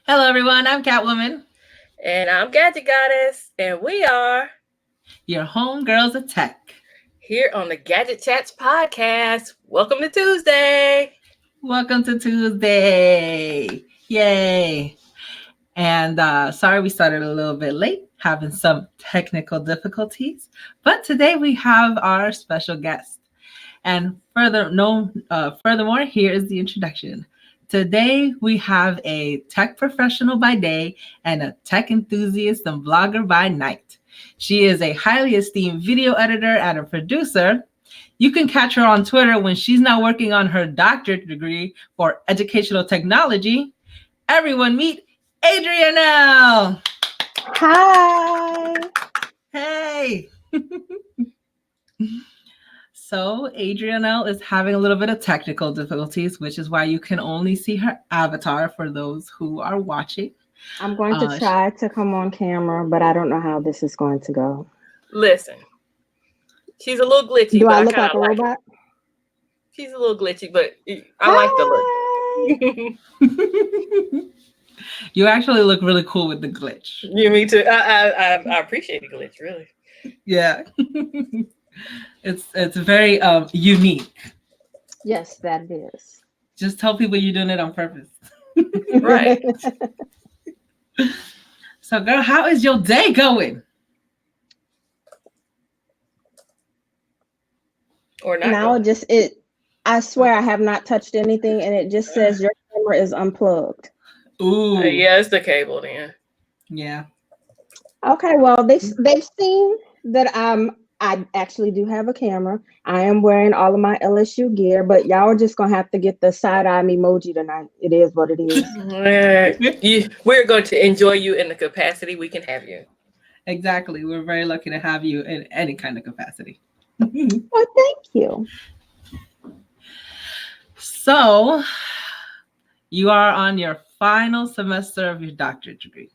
Hello, everyone. I'm Catwoman, And I'm Gadget Goddess, and we are your homegirls of tech. here on the Gadget Chats podcast. Welcome to Tuesday. Welcome to Tuesday. Yay. And sorry we started a little bit late, having some technical difficulties. But today we have our special guest. And furthermore, here is the introduction. Today we have a tech professional by day and a tech enthusiast and blogger by night. She is a highly esteemed video editor and a producer. You can catch her on Twitter when she's now working on her doctorate degree for educational technology. Everyone meet Adrienne Elle. Hi. Hey. So Adrienne Elle is having a little bit of technical difficulties, which is why you can only see her avatar for those who are watching. I'm going to try to come on camera, but I don't know how this is going to go. Listen, she's a little glitchy. Do but I look like a robot? She's a little glitchy, but I like the look. You actually look really cool with the glitch. Yeah, me too. I appreciate the glitch, really. Yeah. It's very unique. Yes, that is. Just tell people you're doing it on purpose. Right. So, girl, how is your day going? Or not? Now I swear I have not touched anything, and it just says your camera is unplugged. Ooh. Yeah, it's the cable then. Yeah. Okay, well they've seen that I actually do have a camera. I am wearing all of my LSU gear, but y'all are just gonna have to get the side-eye emoji tonight. It is what it is. We're going to enjoy you in the capacity we can have you. Exactly. We're very lucky to have you in any kind of capacity. Well, thank you. So, you are on your final semester of your doctorate degree.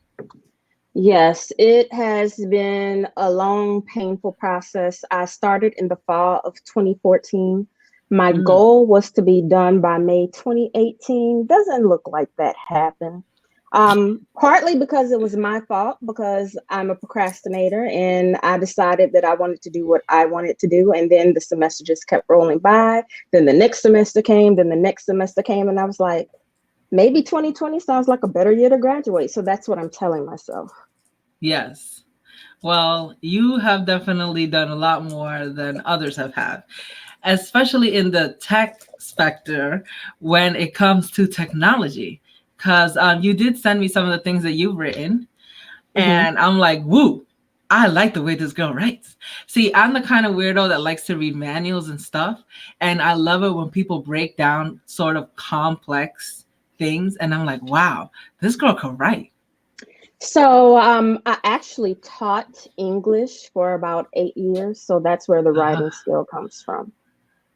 Yes, it has been a long, painful process. I started in the fall of 2014. My goal was to be done by May 2018. Doesn't look like that happened. Partly because it was my fault, because I'm a procrastinator and I decided that I wanted to do what I wanted to do. And then the semester just kept rolling by. Then the next semester came, then the next semester came, and I was like, maybe 2020 sounds like a better year to graduate. So that's what I'm telling myself. Yes. Well, you have definitely done a lot more than others have had, especially in the tech specter when it comes to technology. Because you did send me some of the things that you've written. And I'm like, woo, I like the way this girl writes. See, I'm the kind of weirdo that likes to read manuals and stuff. And I love it when people break down sort of complex things. And I'm like, wow, this girl can write. So I actually taught English for about 8 years. So that's where the writing skill comes from.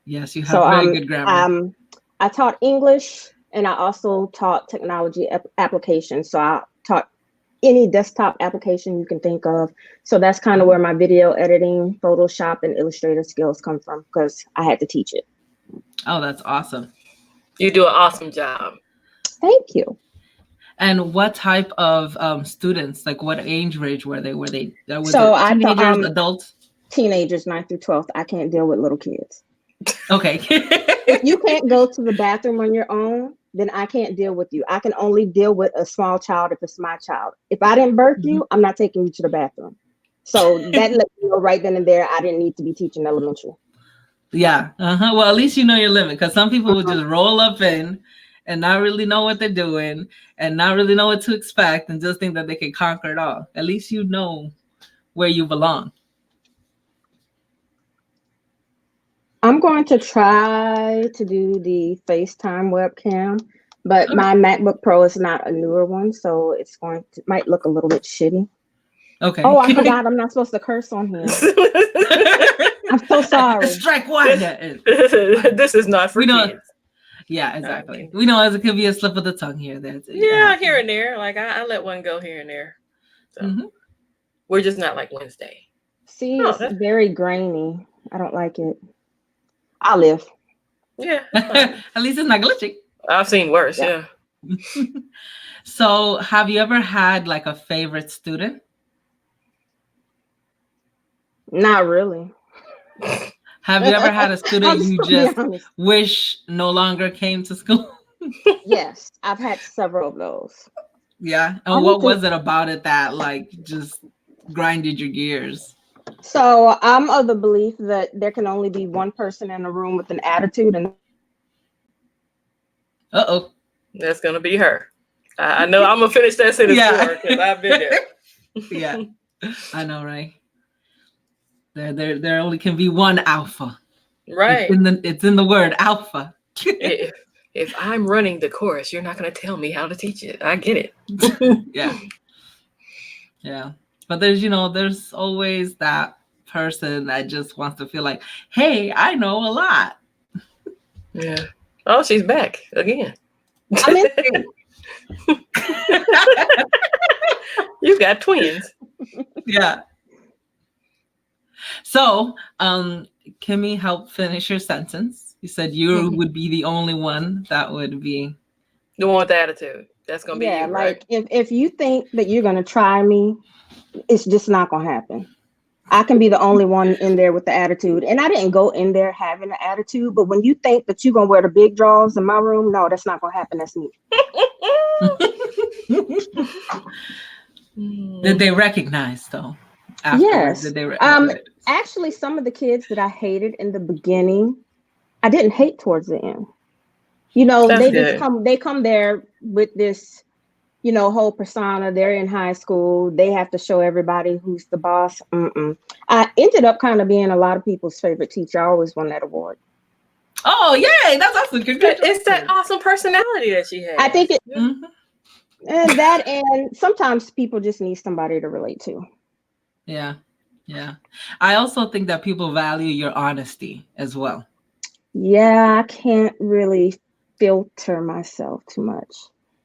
Yes, you have very good grammar. I taught English and I also taught technology applications. So I taught any desktop application you can think of. So that's kind of where my video editing, Photoshop, and Illustrator skills come from because I had to teach it. Oh, that's awesome. You do an awesome job. Thank you. And what type of students, like what age range were they? Was so it teenagers, adults? Teenagers, 9th through 12th. I can't deal with little kids. Okay. If you can't go to the bathroom on your own, then I can't deal with you. I can only deal with a small child if it's my child. If I didn't birth you, I'm not taking you to the bathroom. So that let me know right then and there I didn't need to be teaching elementary. Yeah. Well, at least you know your limit, because some people would just roll up in and not really know what they're doing and not really know what to expect and just think that they can conquer it all. At least you know where you belong. I'm going to try to do the FaceTime webcam, but my MacBook Pro is not a newer one, so might look a little bit shitty. Okay. Oh, I forgot I'm not supposed to curse on here. I'm so sorry. Strike one. This is not for kids. Yeah, exactly. We know it could be a slip of the tongue here. Yeah, here and there. Like I let one go here and there. So we're just not like Wednesday. See, it's very grainy. I don't like it. I'll live. Yeah. At least it's not glitching. I've seen worse. Yeah. So have you ever had like a favorite student? Not really. Have you ever had a I'm student just you gonna be just honest. wish no longer came to school? Yes, I've had several of those. Yeah. I And need what to. was it about it that like just grinded your gears? So I'm of the belief that there can only be one person in a room with an attitude, and Uh-oh. That's gonna be her. I know I'm gonna finish that sentence Yeah. for her because I've been there. Yeah. I know, right? There only can be one alpha. Right. It's in the word alpha. If I'm running the course, you're not gonna tell me how to teach it. I get it. Yeah. Yeah. But there's always that person that just wants to feel like, hey, I know a lot. Yeah. Oh, she's back again. I'm in. You've got twins. Yeah. So, Kimmy, help finish your sentence. You said you would be the only one that would be The one with the attitude. That's gonna be Yeah, you, right? like if you think that you're gonna try me, it's just not gonna happen. I can be the only one in there with the attitude. And I didn't go in there having an attitude, but when you think that you're gonna wear the big drawers in my room, no, that's not gonna happen. That's me. Did they recognize though? Afterwards, Yes. did they recognize? Actually, some of the kids that I hated in the beginning, I didn't hate towards the end. That's They come there with this, whole persona. They're in high school. They have to show everybody who's the boss. I ended up kind of being a lot of people's favorite teacher. I always won that award. Oh, yay! That's awesome. It's that awesome personality that she has. I think it, and sometimes people just need somebody to relate to. Yeah. Yeah. I also think that people value your honesty as well. Yeah, I can't really filter myself too much.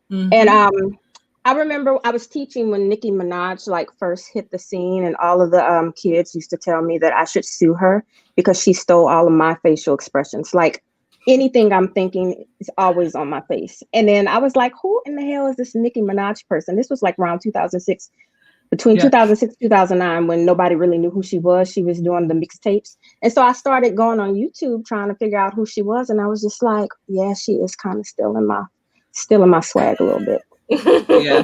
And I remember I was teaching when Nicki Minaj like first hit the scene, and all of the kids used to tell me that I should sue her because she stole all of my facial expressions. Like anything I'm thinking is always on my face. And then I was like, who in the hell is this Nicki Minaj person? This was like around 2006, between 2006 and 2009, when nobody really knew who she was. She was doing the mixtapes. And so I started going on YouTube trying to figure out who she was. And I was just like, yeah, she is kind of still in my swag a little bit. Yeah.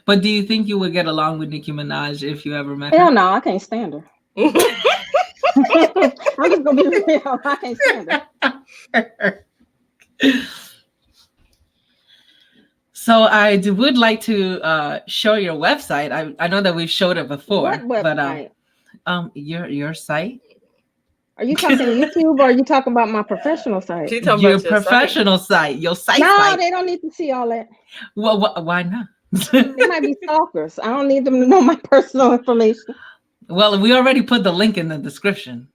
But do you think you would get along with Nicki Minaj if you ever met her? Hell no, I can't stand her. I'm just gonna be real. I can't stand her. So I would like to show your website. I know that we've showed it before. What website? But your site. Are you talking YouTube or are you talking about my professional site? Your professional site. Your site. No, they don't need to see all that. Well, why not? They might be stalkers. I don't need them to know my personal information. Well, we already put the link in the description.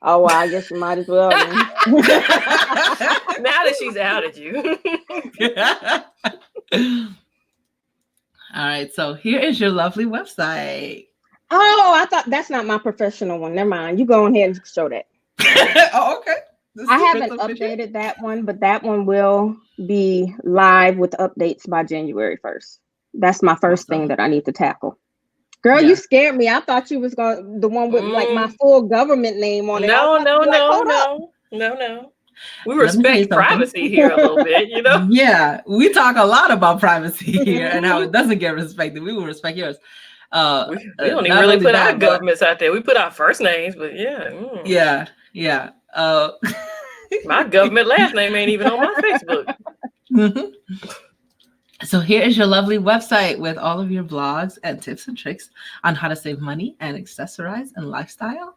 Oh, well, I guess you might as well. Now that she's outed you. All right, so here is your lovely website. Oh, I thought that's not my professional one. Never mind. You go ahead and show that. Oh, okay. I haven't updated that one, but that one will be live with updates by January 1st. That's my first thing that I need to tackle. Girl, you scared me. I thought you was going the one with like my full government name on it. No. We respect privacy here a little bit, Yeah, we talk a lot about privacy here and how it doesn't get respected. We will respect yours. We don't even really put our governments out there. We put our first names, but yeah. My government last name ain't even on my Facebook. So here is your lovely website with all of your blogs and tips and tricks on how to save money and accessorize and lifestyle.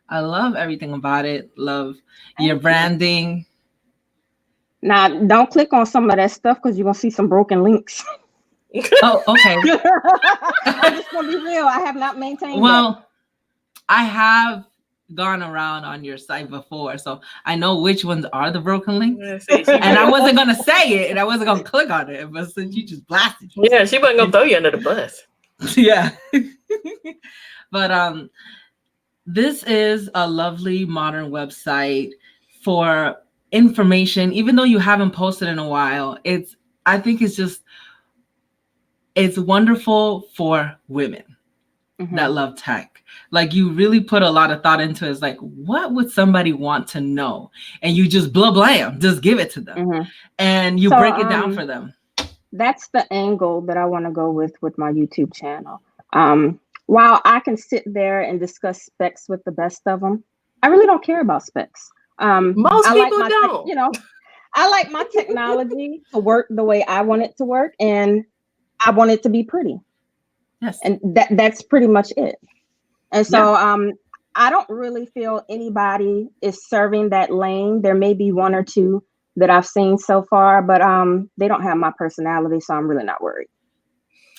I love everything about it. Love your branding. Now, don't click on some of that stuff because you're going to see some broken links. Oh, okay. I'm just going to be real. I have not maintained that. I have gone around on your site before, so I know which ones are the broken links. And I wasn't going to say it, and I wasn't going to click on it, but since you just blasted me. Yeah, she wasn't going to throw you under the bus. Yeah. But this is a lovely modern website for information, even though you haven't posted in a while. I think it's wonderful for women that love tech. Like, you really put a lot of thought into it. It's like, what would somebody want to know? And you just blam, just give it to them. And you break it down for them. That's the angle that I want to go with my YouTube channel. While I can sit there and discuss specs with the best of them, I really don't care about specs. Most people don't. I like my technology to work the way I want it to work, and I want it to be pretty. Yes. And that's pretty much it. And so I don't really feel anybody is serving that lane. There may be one or two that I've seen so far, but they don't have my personality, so I'm really not worried.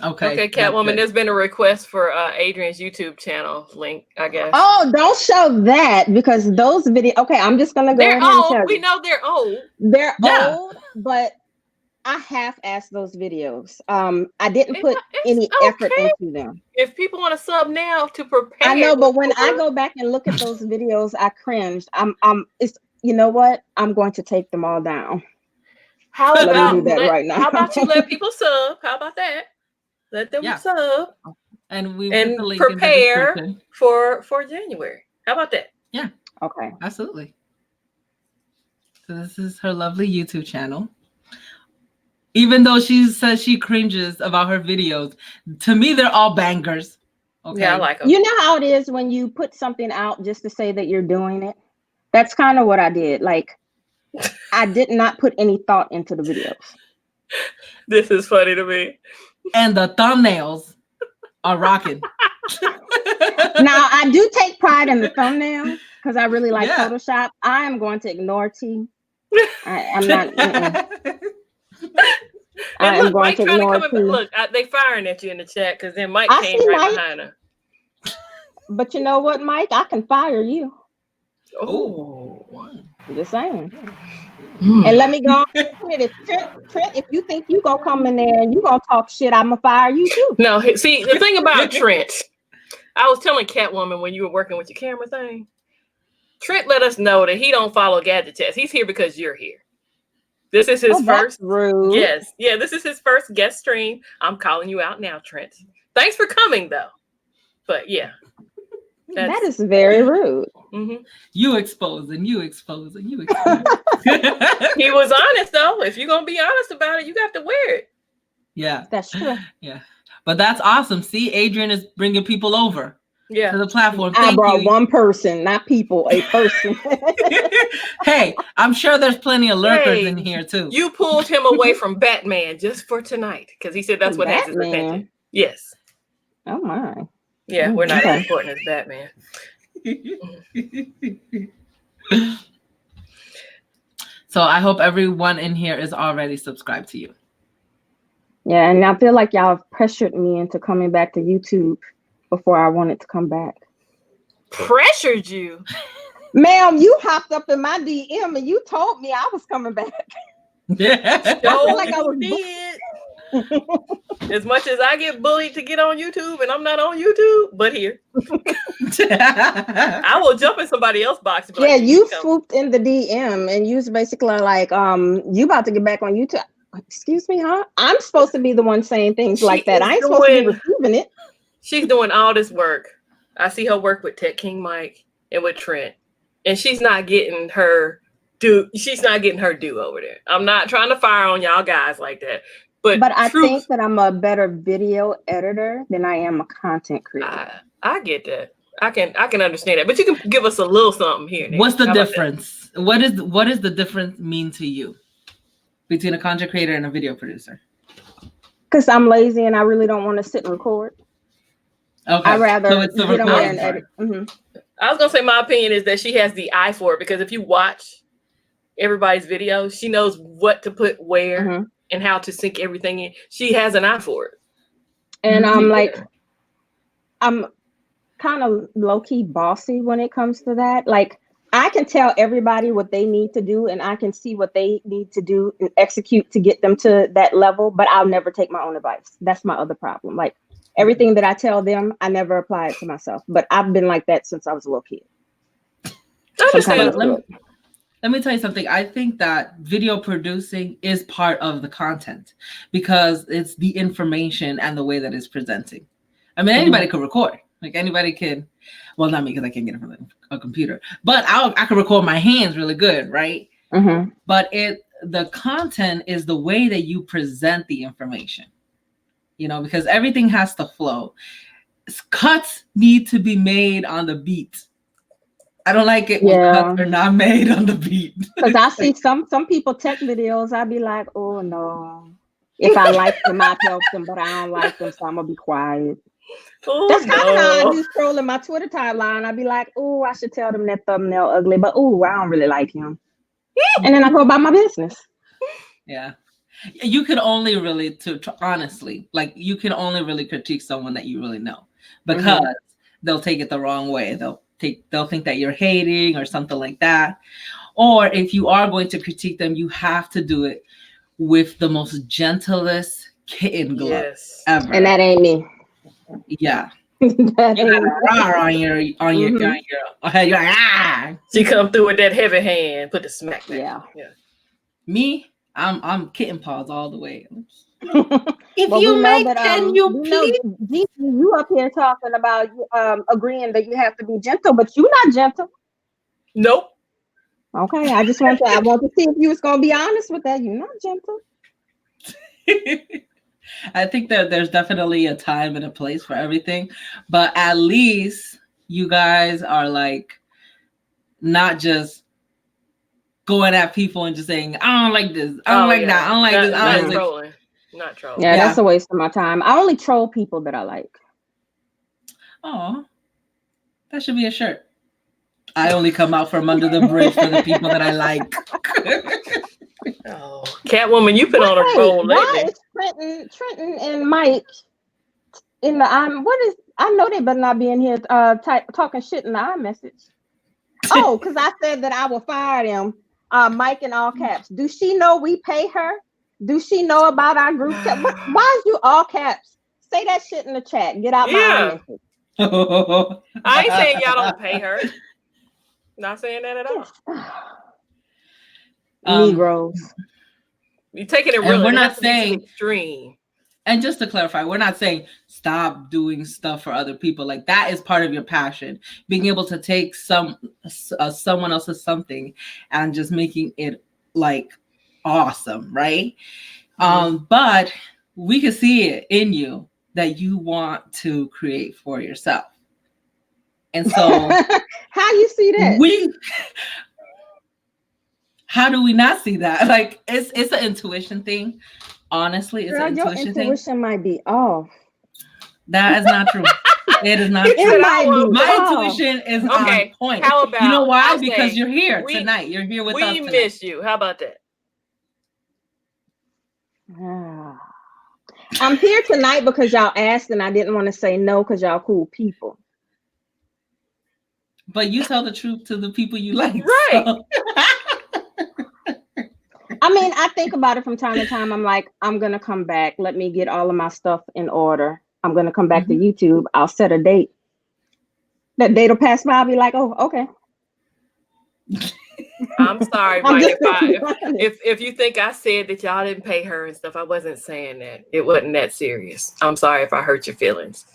Okay, Catwoman, there's been a request for Adrienne's YouTube channel link, I guess. Oh, don't show that, because those videos, okay, I'm just going to go ahead and tell you. We know they're old. They're old, but I half-assed those videos. I didn't put any effort into them. If people want to sub now to prepare. I know, but when I go back and look at those videos, I cringed. You know what? I'm going to take them all down. How about do that right now? How about you let people sub? How about that? Let them sub. And we prepare for January. How about that? Yeah. Okay. Absolutely. So this is her lovely YouTube channel. Even though she says she cringes about her videos, to me they're all bangers. Okay. Yeah, I like them. You know how it is when you put something out just to say that you're doing it? That's kind of what I did. Like, I did not put any thought into the videos. This is funny to me. And the thumbnails are rocking. Now, I do take pride in the thumbnail because I really like Photoshop. I am going to ignore T. I'm not. I am going to ignore T. Look, they firing at you in the chat because then Mike came right behind her. But you know what, Mike? I can fire you. Oh, just saying. And let me go. Trent, if you think you gonna come in there and you gonna talk shit, I'm gonna fire you too. No, see, the thing about Trent, I was telling Catwoman when you were working with your camera thing, Trent let us know that he don't follow Gadget Test. He's here because you're here. This is his first. Rude. Yes, this is his first guest stream. I'm calling you out now, Trent. Thanks for coming, though. But yeah. That is very rude. You exposing. He was honest, though. If you're going to be honest about it, you got to wear it. Yeah. That's true. Yeah. But that's awesome. See, Adrienne is bringing people over to the platform. I brought one person, not people, a person. Hey, I'm sure there's plenty of lurkers in here, too. You pulled him away from Batman just for tonight because he said that's what has his attention. Yes. Oh, my. Yeah, we're not as important as Batman. So I hope everyone in here is already subscribed to you. Yeah, and I feel like y'all have pressured me into coming back to YouTube before I wanted to come back. Pressured you? Ma'am, you hopped up in my DM and you told me I was coming back. Yeah. I feel like I was as much as I get bullied to get on YouTube and I'm not on YouTube, but here. I will jump in somebody else's box. Yeah, like, you swooped in the DM and you was basically like, you about to get back on YouTube. Excuse me, huh? I'm supposed to be the one saying things like that. I ain't supposed to be receiving it. She's doing all this work. I see her work with Tech King Mike and with Trent. And she's not getting her due. She's not getting her due over there. I'm not trying to fire on y'all guys like that. But I think that I'm a better video editor than I am a content creator. I get that. I can understand that. But you can give us a little something here. What's the difference? What is the difference mean to you between a content creator and a video producer? Because I'm lazy and I really don't want to sit and record. Okay. I'd rather so it's the get on there and edit. I was gonna say my opinion is that she has the eye for it, because if you watch everybody's videos, she knows what to put where and how to sync everything in. She has an eye for it. And I'm kind of low-key bossy when it comes to that. Like, I can tell everybody what they need to do and I can see what they need to do and execute to get them to that level, but I'll never take my own advice. That's my other problem. Like, everything that I tell them, I never apply it to myself. But I've been like that since I was a little kid. let me tell you something. I think that video producing is part of the content because it's the information and the way that it's presenting. I mean, anybody could record. Like anybody can, well, not me because I can't get it from a computer, but I can record my hands really good, right? But the content is the way that you present the information, you know, because everything has to flow. Cuts need to be made on the beat. I don't like it when cuts are not made on the beat. Because I see some people tech videos, I'd be like, oh no. If I like them, I'd help them, but I don't like them, so I'm gonna be quiet. Oh, That's kind of how I do scrolling my Twitter timeline. I'd be like, oh, I should tell them that thumbnail ugly, but oh, I don't really like him. And then I go about my business. Yeah. You could only really, to honestly, like you can only really critique someone that you really know because they'll take it the wrong way. They'll think that you're hating or something like that. Or if you are going to critique them, you have to do it with the most gentlest kitten glove ever. And that ain't me. Yeah. You got a on your She come through with that heavy hand, put the smack back. Yeah. Me, I'm kitten paws all the way. If you may, can you please? You up here talking about agreeing that you have to be gentle, but you're not gentle. Nope. Okay, I want to see if you was gonna be honest with that. You're not gentle. I think that there's definitely a time and a place for everything, but at least you guys are like not just going at people and just saying, I don't like this, I don't like that, I don't like this. Not trolling. Not trolling. Yeah, that's a waste of my time. I only troll people that I like. Oh, that should be a shirt. I only come out from under the bridge for the people that I like. Oh, Catwoman, you been on a roll lately. Why is Trenton and Mike in the I know they better not be in here talking shit in the iMessage. Oh, because I said that I will fire them. Mike in all caps. Do she know we pay her? Do she know about our group chat? Why is you all caps? Say that shit in the chat. Get out my iMessage. I ain't saying y'all don't pay her. Not saying that at all. Negroes. You're taking it real. We're not saying extreme. And just to clarify, we're not saying stop doing stuff for other people. Like that is part of your passion. Being able to take someone else's something and just making it like awesome, right? But we can see it in you that you want to create for yourself. And so how you see that? How do we not see that? Like it's an intuition thing. Honestly, it's an intuition thing. Your intuition might be off. That is not true. It is not true. My intuition is on point. How about you know why? Because you're here tonight. You're here with us. We miss you. How about that? I'm here tonight because y'all asked, and I didn't want to say no because y'all cool people. But you tell the truth to the people you like, right? So. I mean, I think about it from time to time. I'm like, I'm gonna come back. Let me get all of my stuff in order. I'm gonna come back to YouTube. I'll set a date. That date will pass by. I'll be like, oh, okay. I'm sorry, Mike. If you think I said that y'all didn't pay her and stuff, I wasn't saying that. It wasn't that serious. I'm sorry if I hurt your feelings.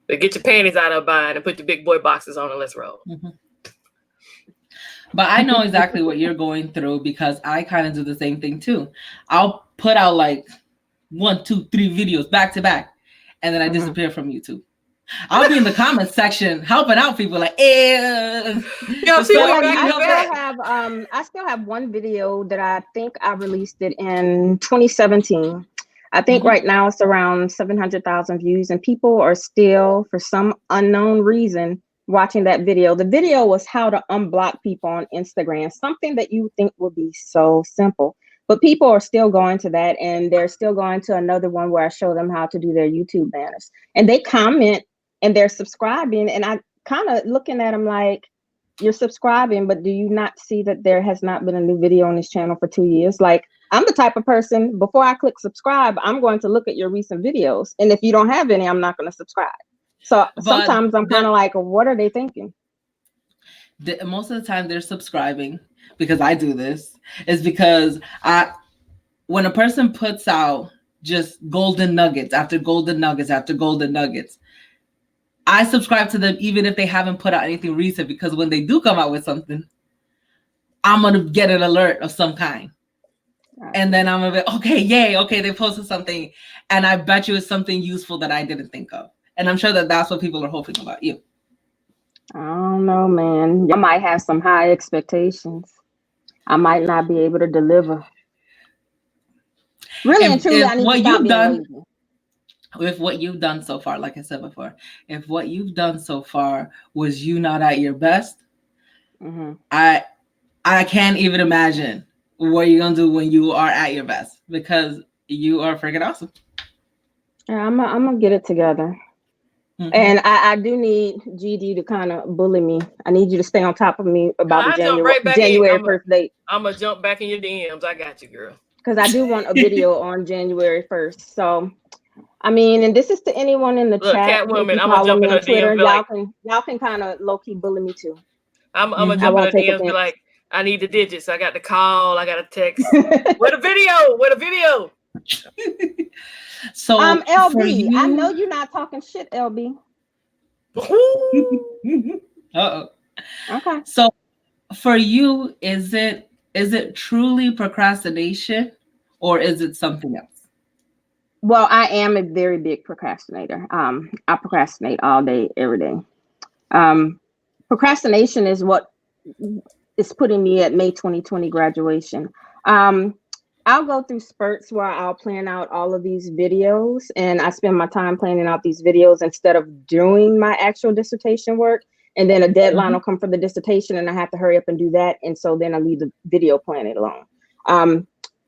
But get your panties out of a bind and put your big boy boxes on and let's roll. But I know exactly what you're going through because I kind of do the same thing too. I'll put out like 1, 2, 3 videos back to back, and then I disappear from YouTube. I'll be in the comment section helping out people like, I still have one video that I think I released it in 2017. I think right now it's around 700,000 views, and people are still, for some unknown reason, watching that video. The video was how to unblock people on Instagram, something that you think would be so simple, but people are still going to that, and they're still going to another one where I show them how to do their YouTube banners, and they comment and they're subscribing, and I kind of looking at them like, you're subscribing, but do you not see that there has not been a new video on this channel for 2 years? Like, I'm the type of person, before I click subscribe, I'm going to look at your recent videos, and if you don't have any, I'm not going to subscribe. So sometimes I'm kind of like, what are they thinking? most of the time they're subscribing, because I do this, is because when a person puts out just golden nuggets after golden nuggets after golden nuggets, I subscribe to them even if they haven't put out anything recent, because when they do come out with something, I'm going to get an alert of some kind. And then I'm going to be, okay, yay, okay, they posted something. And I bet you it's something useful that I didn't think of. And I'm sure that that's what people are hoping about you. I don't know, man. I might have some high expectations. I might not be able to deliver. Really and truly, I need to stop being lazy. With what you've done so far, like I said before, if what you've done so far was you not at your best, I can't even imagine what you're gonna do when you are at your best, because you are freaking awesome. Yeah, I'm gonna get it together. And I do need GD to kind of bully me. I need you to stay on top of me about the January 1st date. I'm gonna jump back in your DMs. I got you, girl. Because I do want a video on January 1st. So, I mean, and this is to anyone in the chat. Catwoman, I'm gonna jump in her Twitter. DMs. Y'all can kind of low key bully me too. I'm gonna jump in her DMs. Be like, I need the digits. I got the call. I got a text. Where the video? Where the video? So, LB, I know you're not talking shit, LB. Uh-oh. Okay. So, for you, is it truly procrastination, or is it something else? Well, I am a very big procrastinator. I procrastinate all day, every day. Procrastination is what is putting me at May 2020 graduation. I'll go through spurts where I'll plan out all of these videos, and I spend my time planning out these videos instead of doing my actual dissertation work. And then a deadline will come for the dissertation and I have to hurry up and do that. And so then I leave the video planning alone.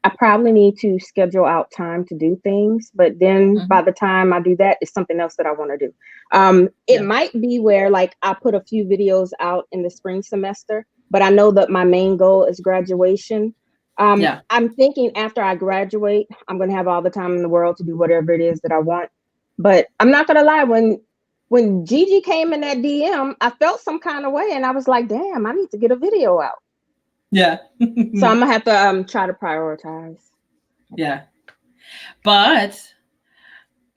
I probably need to schedule out time to do things, but then by the time I do that, it's something else that I want to do. It might be where like I put a few videos out in the spring semester, but I know that my main goal is graduation. I'm thinking after I graduate, I'm going to have all the time in the world to do whatever it is that I want. But I'm not going to lie, when Gigi came in that DM, I felt some kind of way and I was like, damn, I need to get a video out. Yeah. So I'm going to have to try to prioritize. Yeah. But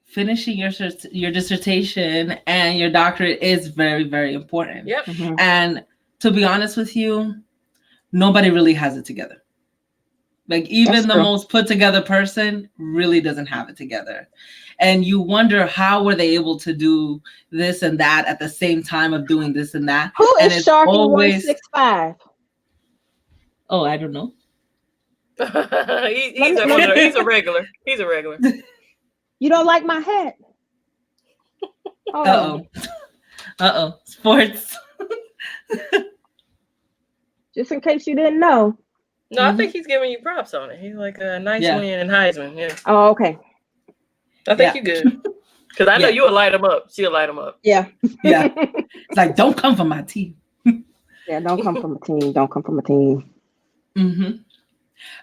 finishing your dissertation and your doctorate is very, very important. Yep. And to be honest with you, nobody really has it together. Like even the most put together person really doesn't have it together. And you wonder how were they able to do this and that at the same time of doing this and that. Who is Sharky165? Oh, I don't know. He's a regular. He's a regular. You don't like my hat? Uh-oh. Sports. Just in case you didn't know. No, I think he's giving you props on it. He's like a nice win in Heisman. Yeah. Oh, okay. I think you're good. Because I know you'll light him up. She'll light him up. Yeah. Yeah. It's like, don't come from my team. Yeah, don't come from a team. Don't come from a team.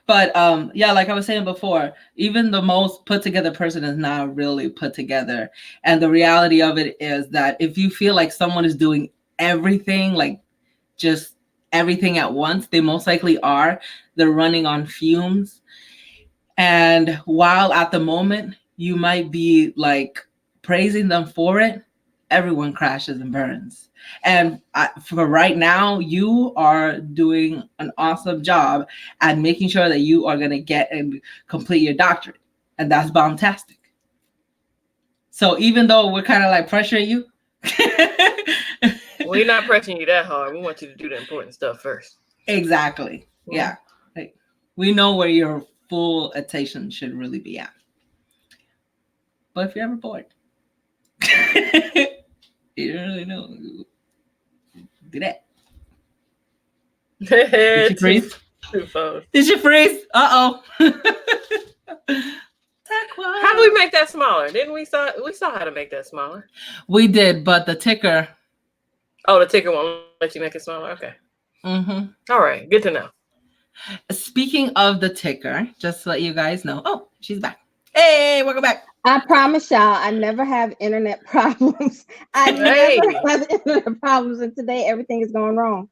But like I was saying before, even the most put together person is not really put together. And the reality of it is that if you feel like someone is doing everything, like just everything at once, they most likely are. They're running on fumes. And while at the moment you might be like praising them for it, everyone crashes and burns. And for right now, you are doing an awesome job at making sure that you are going to get and complete your doctorate. And that's bombastic. So even though we're kind of like pressuring you, we're not pressuring you that hard. We want you to do the important stuff first. Exactly. Yeah. Like, we know where your full attention should really be at. But if you're ever bored, you don't really know. Do that. Did you freeze? Did you freeze? Uh-oh. How do we make that smaller? Didn't we saw how to make that smaller? We did, but the ticker. Oh, the ticker won't let you make it smaller. Okay. All right. Good to know. Speaking of the ticker, just to let you guys know. Oh, she's back. Hey, welcome back. I promise y'all, I never have internet problems. I never have internet problems, and today everything is going wrong.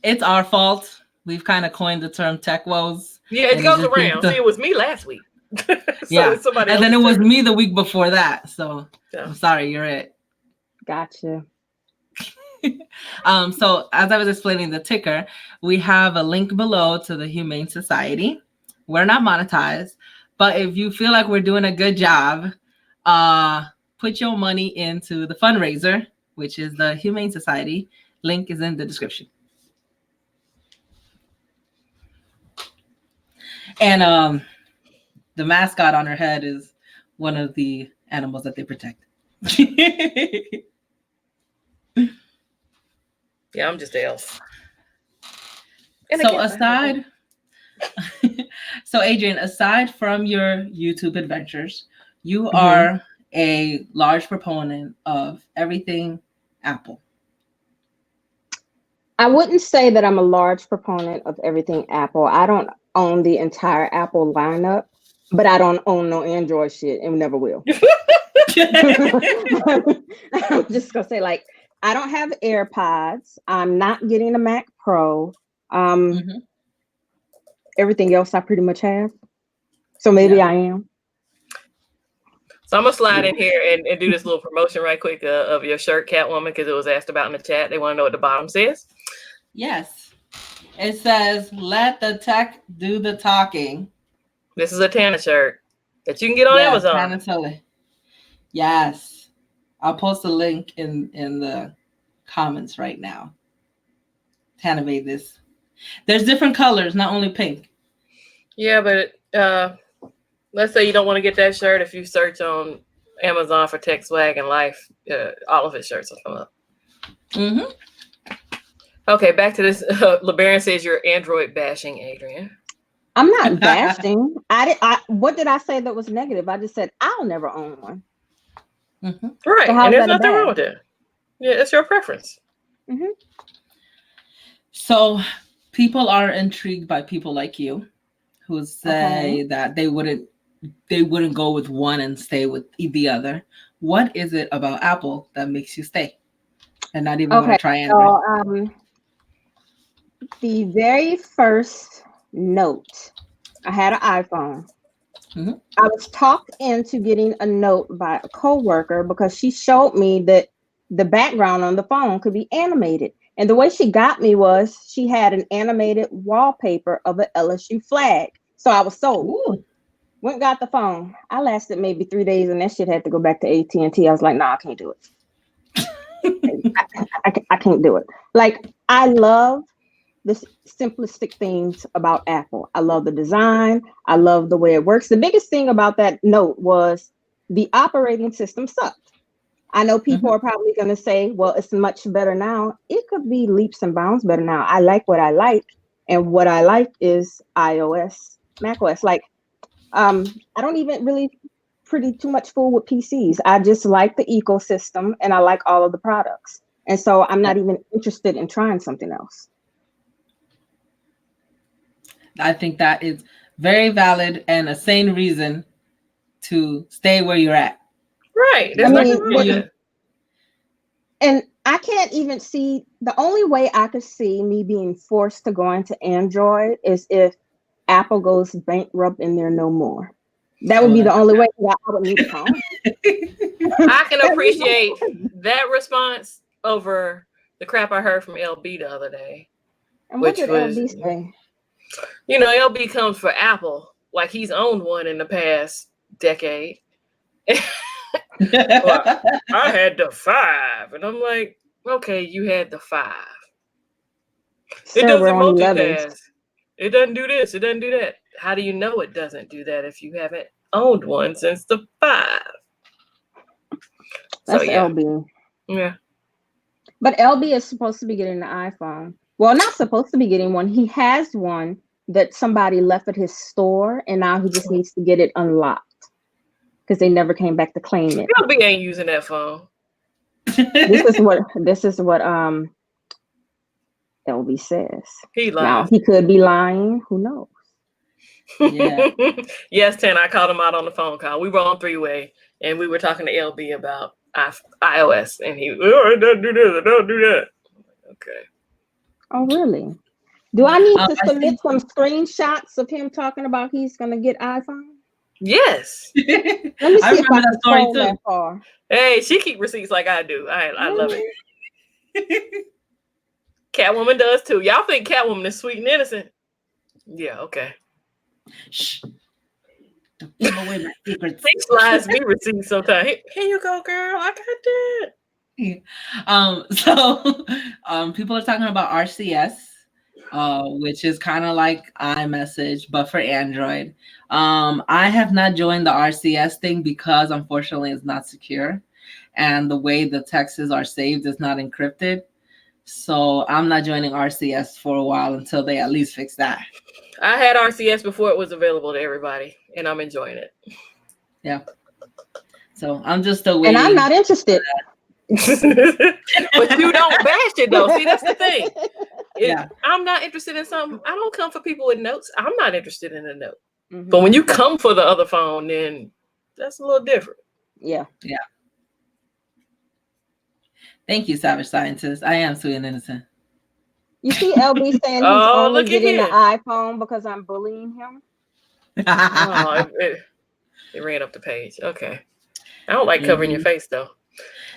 It's our fault. We've kind of coined the term tech woes. Yeah, it goes around. See, it was me last week. So yeah. it's somebody And then it else's was turn. me the week before that. So Yeah. I'm sorry, you're it. Gotcha. So as I was explaining the ticker, we have a link below to the Humane Society. We're not monetized, but if you feel like we're doing a good job, put your money into the fundraiser, which is the Humane Society. Link is in the description. And the mascot on her head is one of the animals that they protect. Yeah, I'm just the elf. So aside, so Adrienne, aside from your YouTube adventures, you are a large proponent of everything Apple. I wouldn't say that I'm a large proponent of everything Apple. I don't own the entire Apple lineup, but I don't own no Android shit and never will. I'm just gonna say, like, I don't have AirPods. I'm not getting a Mac Pro. Everything else I pretty much have. So maybe I am. So I'm gonna slide in here and do this little promotion right quick of your shirt, Catwoman, because it was asked about in the chat. They want to know what the bottom says. Yes. It says, let the tech do the talking. This is a Tana shirt that you can get on Amazon. Tana Tully. Yes. I'll post a link in the comments right now. Tana made this. There's different colors, not only pink. Yeah, but let's say you don't want to get that shirt. If you search on Amazon for Tech Swag and Life, all of his shirts will come up. Okay, back to this. LeBaron says you're Android bashing, Adrienne. I'm not bashing. What did I say that was negative? I just said I'll never own one. Right, so and there's nothing wrong with it. Yeah, it's your preference. So people are intrigued by people like you who say that they wouldn't go with one and stay with the other. What is it about Apple that makes you stay and not even want to try Android? So, the very first Note, I had an iPhone. I was talked into getting a Note by a coworker because she showed me that the background on the phone could be animated. And the way she got me was she had an animated wallpaper of an LSU flag. So I was sold. Ooh. Went and got the phone. I lasted maybe 3 days and that shit had to go back to AT&T. I was like, nah, I can't do it. I can't do it. Like, I love the simplistic things about Apple. I love the design. I love the way it works. The biggest thing about that Note was the operating system sucked. I know people are probably going to say, well, it's much better now. It could be leaps and bounds better now. I like what I like. And what I like is iOS, macOS. Like, I don't even really pretty too much fool with PCs. I just like the ecosystem and I like all of the products. And so I'm not even interested in trying something else. I think that is very valid and a sane reason to stay where you're at. Right. There's nothing wrong with it. And I can't even see, the only way I could see me being forced to go into Android is if Apple goes bankrupt and they're no more. That would be the only way I would need a phone. I can appreciate that response over the crap I heard from LB the other day. And what did LB say? You know, LB comes for Apple like he's owned one in the past decade. Well, I had the 5, and I'm like, okay, you had the 5. It doesn't multitask. It doesn't do this. It doesn't do that. How do you know it doesn't do that if you haven't owned one since the 5? That's LB. Yeah. But LB is supposed to be getting the iPhone. Well, not supposed to be getting one. He has one that somebody left at his store, and now he just needs to get it unlocked because they never came back to claim it. LB ain't using that phone. This is what LB says. He lies. Now he could be lying. Who knows? Yeah. Yes, Tan. I called him out on the phone call. We were on 3-way, and we were talking to LB about iOS, and he, it doesn't do this, it doesn't do that. Okay. Oh, really? Do I need to I submit see. some screenshots of him talking about he's going to get iPhone? Yes. Let me I see if remember I that can story scroll too. that far. Hey, she keep receipts like I do. I love it. Really? Catwoman does too. Y'all think Catwoman is sweet and innocent? Yeah, okay. Shh. Don't give away my secrets. She slides me receipts sometimes. Here you go, girl. I got that. Yeah. So people are talking about RCS, which is kind of like iMessage, but for Android. I have not joined the RCS thing because unfortunately it's not secure. And the way the texts are saved is not encrypted. So I'm not joining RCS for a while until they at least fix that. I had RCS before it was available to everybody, and I'm enjoying it. Yeah. So I'm just still waiting. And I'm not interested. But you don't bash it though. See, that's the thing. Yeah. I'm not interested in something. I don't come for people with notes. I'm not interested in a note. Mhm. But when you come for the other phone, then that's a little different. Yeah. Yeah. Thank you, Savage Scientist. I am sweet and innocent. You see LB saying he's Oh, only look at getting the here. iPhone because I'm bullying him. Oh, it ran up the page. Okay. I don't like covering your face though.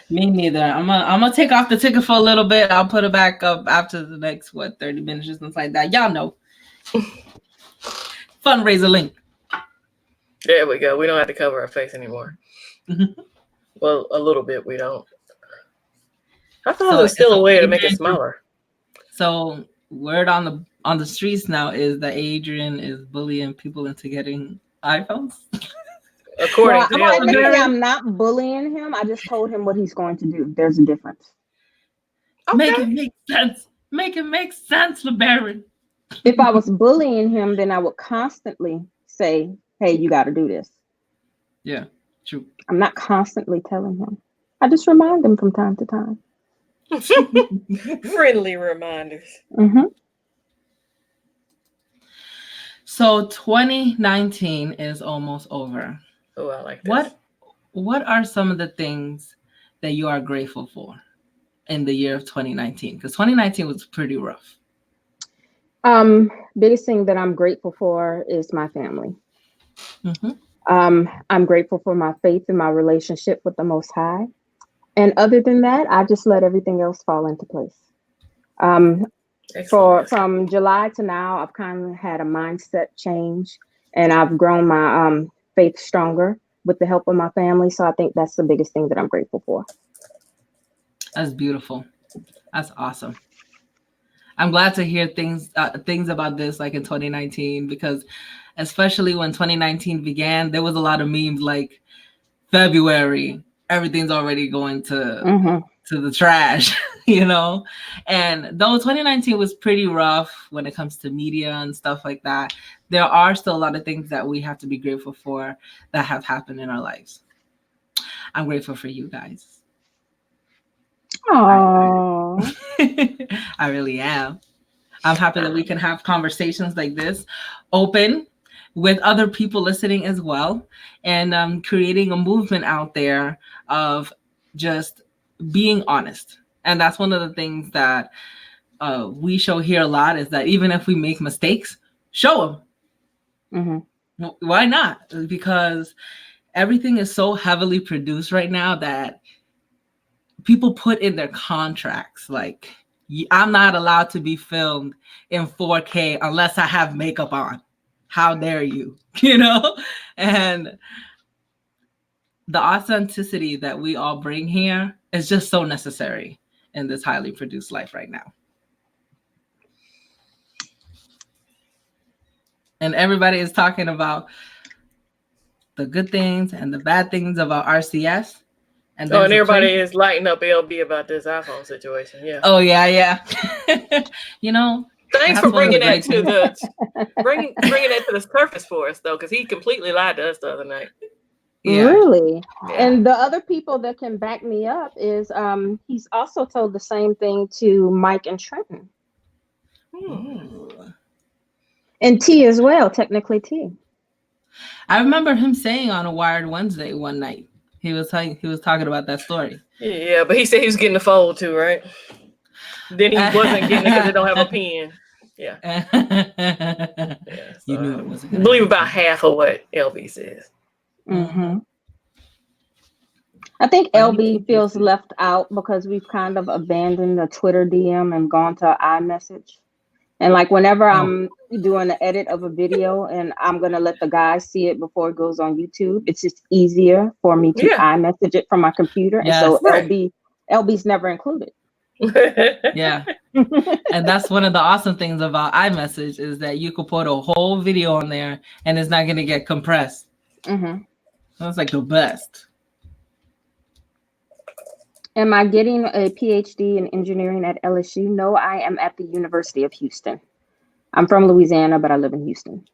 Me neither. I'm gonna take off the ticket for a little bit. I'll put it back up after the next 30 minutes or something like that. Y'all know. Fundraiser link. There we go. We don't have to cover our face anymore. Well, a little bit we don't. I thought there was still a way to make it smaller. So word on the streets now is that Adrienne is bullying people into getting iPhones. According to technically, I'm not bullying him. I just told him what he's going to do. There's a difference. Okay. Make it make sense. Make it make sense, LeBaron. If I was bullying him, then I would constantly say, hey, you got to do this. Yeah, true. I'm not constantly telling him. I just remind him from time to time. Friendly reminders. Mm-hmm. So 2019 is almost over. Oh, I like this. What are some of the things that you are grateful for in the year of 2019? Because 2019 was pretty rough. Biggest thing that I'm grateful for is my family. Mm-hmm. I'm grateful for my faith and my relationship with the Most High. And other than that, I just let everything else fall into place. From July to now, I've kind of had a mindset change, and I've grown my faith stronger with the help of my family. So I think that's the biggest thing that I'm grateful for. That's beautiful. That's awesome. I'm glad to hear things about this like in 2019, because especially when 2019 began, there was a lot of memes like February, everything's already going to the trash, you know? And though 2019 was pretty rough when it comes to media and stuff like that, there are still a lot of things that we have to be grateful for that have happened in our lives. I'm grateful for you guys. Aww. I really am. I'm happy that we can have conversations like this, open, with other people listening as well, and creating a movement out there of just being honest. And that's one of the things that we show here a lot, is that even if we make mistakes, show them. Mm-hmm. Why not? Because everything is so heavily produced right now that people put in their contracts like, I'm not allowed to be filmed in 4K unless I have makeup on. How dare you, you know? And the authenticity that we all bring here is just so necessary in this highly produced life right now. And everybody is talking about the good things and the bad things about RCS. And everybody is lighting up LB about this iPhone situation. Yeah. Oh, yeah. You know, thanks for bringing that to bringing it to the surface for us, though, because he completely lied to us the other night. Yeah. Really? Yeah. And the other people that can back me up is he's also told the same thing to Mike and Trenton. And T as well, technically T. I remember him saying on a Wired Wednesday one night, he was talking about that story. Yeah, but he said he was getting the fold too, right? Then he wasn't getting it because they don't have a pen. Yeah. Yeah. So You knew it wasn't I gonna believe happen. about half of what LB says. Mm-hmm. I think Well, you LB keep feels listening. left out because we've kind of abandoned the Twitter DM and gone to iMessage. And like whenever Oh. I'm doing the edit of a video and I'm gonna let the guys see it before it goes on YouTube, it's just easier for me to Yeah. iMessage it from my computer. And so Yes. LB's never included. Yeah. And that's one of the awesome things about iMessage is that you could put a whole video on there and it's not going to get compressed. Mm-hmm. That's like the best. Am I getting a PhD in engineering at LSU? No, I am at the University of Houston. I'm from Louisiana, but I live in Houston.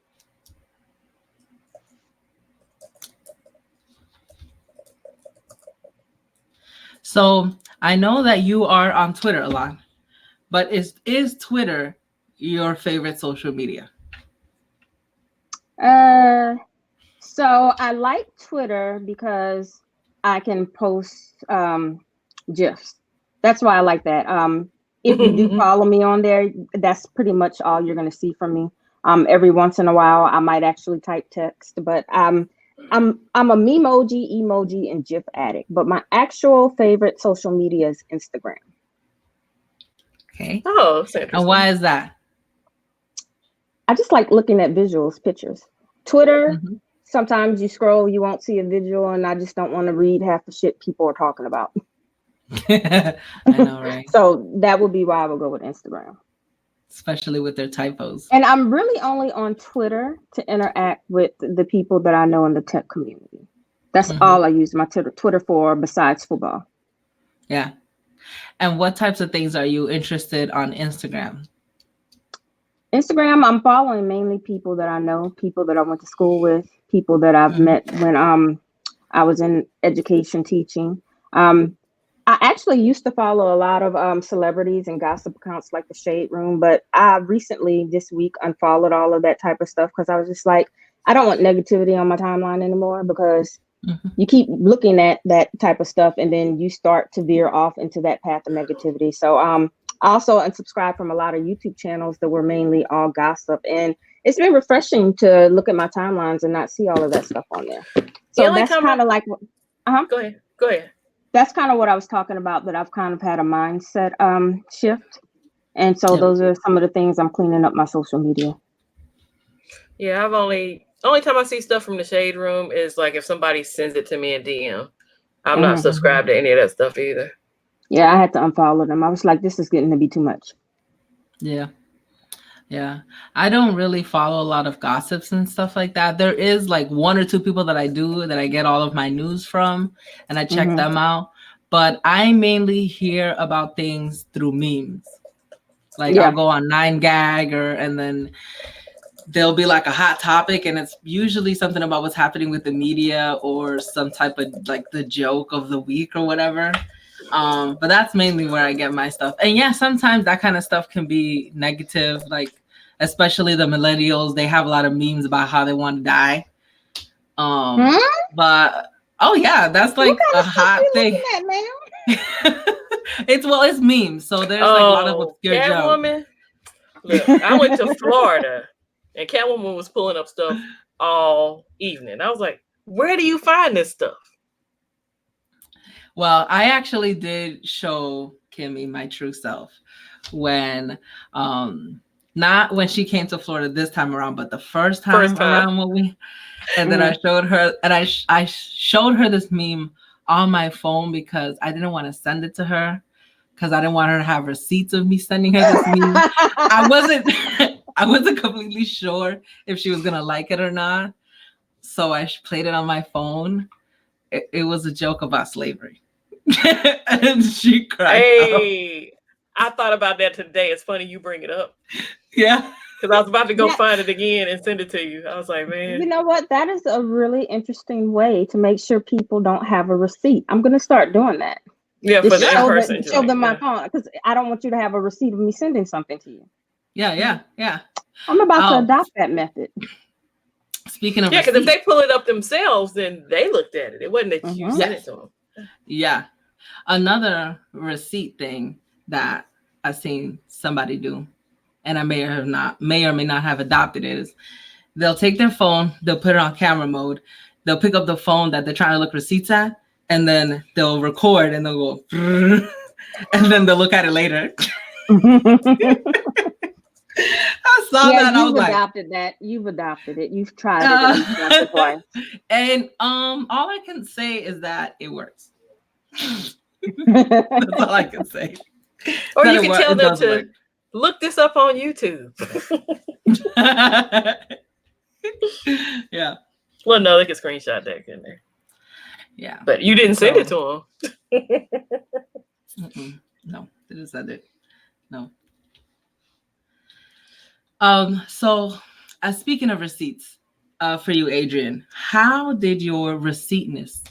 So I know that you are on Twitter a lot, but is Twitter your favorite social media? So I like Twitter because I can post GIFs. That's why I like that. If you do follow me on there, that's pretty much all you're going to see from me. Every once in a while, I might actually type text, but I'm a memoji, emoji, and GIF addict. But my actual favorite social media is Instagram. Okay. Oh, that's interesting. And why is that? I just like looking at visuals, pictures. Twitter, sometimes you scroll, you won't see a visual, and I just don't want to read half the shit people are talking about. I know, right? So that would be why I would go with Instagram. Especially with their typos. And I'm really only on Twitter to interact with the people that I know in the tech community. That's all I use my Twitter for besides football. Yeah. And what types of things are you interested on Instagram? Instagram, I'm following mainly people that I know, people that I went to school with, people that I've met when I was in education teaching. I actually used to follow a lot of celebrities and gossip accounts like the Shade Room, but I recently this week unfollowed all of that type of stuff because I was just like, I don't want negativity on my timeline anymore because you keep looking at that type of stuff and then you start to veer off into that path of negativity. So I also unsubscribed from a lot of YouTube channels that were mainly all gossip, and it's been refreshing to look at my timelines and not see all of that stuff on there. So that's kind of like, Go ahead. That's kind of what I was talking about, that I've kind of had a mindset shift. And so those are some of the things I'm cleaning up my social media. Yeah, I've only time I see stuff from the Shade Room is like if somebody sends it to me in DM. I'm not subscribed to any of that stuff either. Yeah, I had to unfollow them. I was like, this is getting to be too much. Yeah. Yeah. I don't really follow a lot of gossips and stuff like that. There is like one or two people that I do that I get all of my news from and I check them out. But I mainly hear about things through memes. Like I'll go on 9gag and then there'll be like a hot topic and it's usually something about what's happening with the media or some type of like the joke of the week or whatever. But that's mainly where I get my stuff. And yeah, sometimes that kind of stuff can be negative, like especially the millennials. They have a lot of memes about how they want to die. But oh yeah, that's like a hot thing. It's memes, so there's like a lot of obscure Catwoman. Look, I went to Florida and Catwoman was pulling up stuff all evening. I was like, where do you find this stuff? Well, I actually did show Kimmy my true self when not when she came to Florida this time around, but the first time around and then I showed her, and I showed her this meme on my phone because I didn't want to send it to her because I didn't want her to have receipts of me sending her this meme. I wasn't completely sure if she was gonna like it or not, so I played it on my phone. It was a joke about slavery. And she cried. Hey, I thought about that today. It's funny you bring it up. Yeah. Because I was about to go find it again and send it to you. I was like, man. You know what? That is a really interesting way to make sure people don't have a receipt. I'm going to start doing that. Yeah, for the in-person. Show them my phone because I don't want you to have a receipt of me sending something to you. Yeah. I'm about to adopt that method. Speaking of because if they pull it up themselves, then they looked at it. It wasn't that you sent it to them. Yeah. Another receipt thing that I've seen somebody do, and I may or may not have adopted it, is they'll take their phone, they'll put it on camera mode, they'll pick up the phone that they're trying to look receipts at, and then they'll record and they'll go, and then they'll look at it later. I saw that. I was like, You've adopted it. You've tried it at least once or twice. And all I can say is that it works. That's all I can say. Or you can tell them to look this up on YouTube. Yeah. Well, no, they can screenshot that, couldn't they? Yeah. But you didn't send it to them. No, they didn't send it. No. So speaking of receipts, for you, Adrienne, how did your receiptness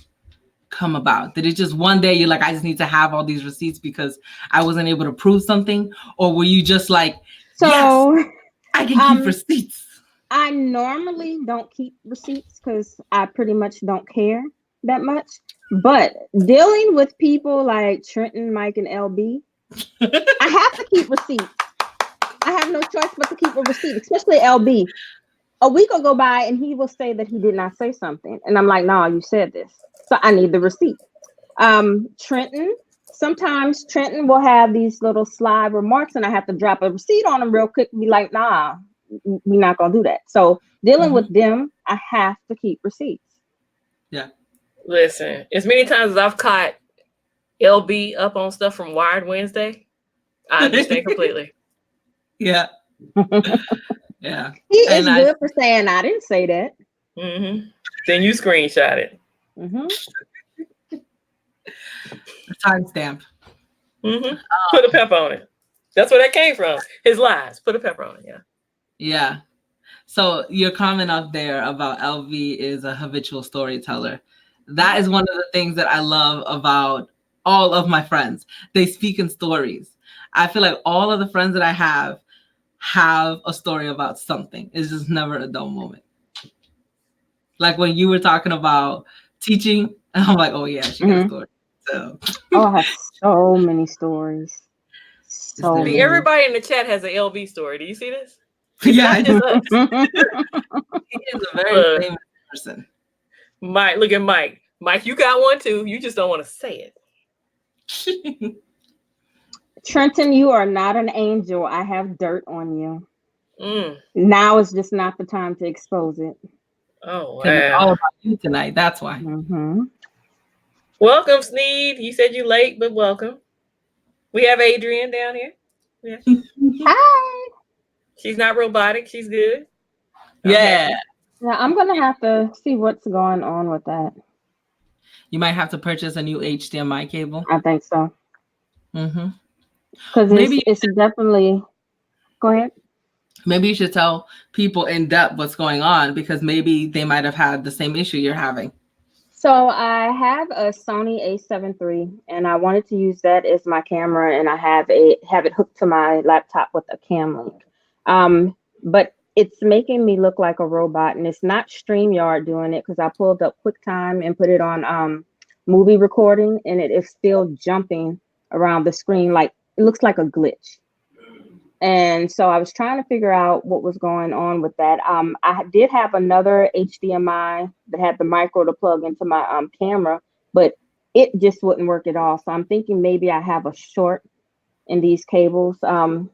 come about? Did it just one day you're like, I just need to have all these receipts because I wasn't able to prove something? Or were you just like, so yes, I can keep receipts? I normally don't keep receipts because I pretty much don't care that much. But dealing with people like Trenton, Mike, and LB, I have to keep receipts. I have no choice but to keep a receipt, especially LB. A week will go by and he will say that he did not say something. And I'm like, no, you said this. So I need the receipt. Trenton, sometimes Trenton will have these little sly remarks and I have to drop a receipt on him real quick and be like, nah, we're not going to do that. So dealing with them, I have to keep receipts. Yeah. Listen, as many times as I've caught LB up on stuff from Wired Wednesday, I understand completely. Yeah. Yeah. He is good for saying, I didn't say that. Mm-hmm. Then you screenshot it. Mm-hmm. Timestamp. Mm-hmm. Put a pepper on it. That's where that came from. His lies. Put a pepper on it. Yeah. Yeah. So your comment up there about LV is a habitual storyteller. That is one of the things that I love about all of my friends. They speak in stories. I feel like all of the friends that I have a story about something. It's just never a dull moment. Like when you were talking about teaching, I'm like, oh yeah, she got a story. So I have so many stories. So many. Everybody in the chat has an LB story. Do you see this? Yeah, I do. He is a very famous person. Mike, look at Mike. Mike, you got one too. You just don't want to say it. Trenton, you are not an angel. I have dirt on you. Now is just not the time to expose it. Oh, wow. It's all about you tonight. That's why. Mm-hmm. Welcome, Sneed. You said you late, but welcome. We have Adrienne down here. Yeah. Hi. She's not robotic. She's good. Yeah. Now I'm going to have to see what's going on with that. You might have to purchase a new HDMI cable. I think so. Mm-hmm. Because it's definitely... Go ahead. Maybe you should tell people in depth what's going on because maybe they might have had the same issue you're having. So I have a Sony a7 III and I wanted to use that as my camera and I have it hooked to my laptop with a cam link. But it's making me look like a robot and it's not StreamYard doing it because I pulled up QuickTime and put it on movie recording and it is still jumping around the screen like it looks like a glitch. And so I was trying to figure out what was going on with that. I did have another HDMI that had the micro to plug into my camera, but it just wouldn't work at all. So I'm thinking maybe I have a short in these cables. I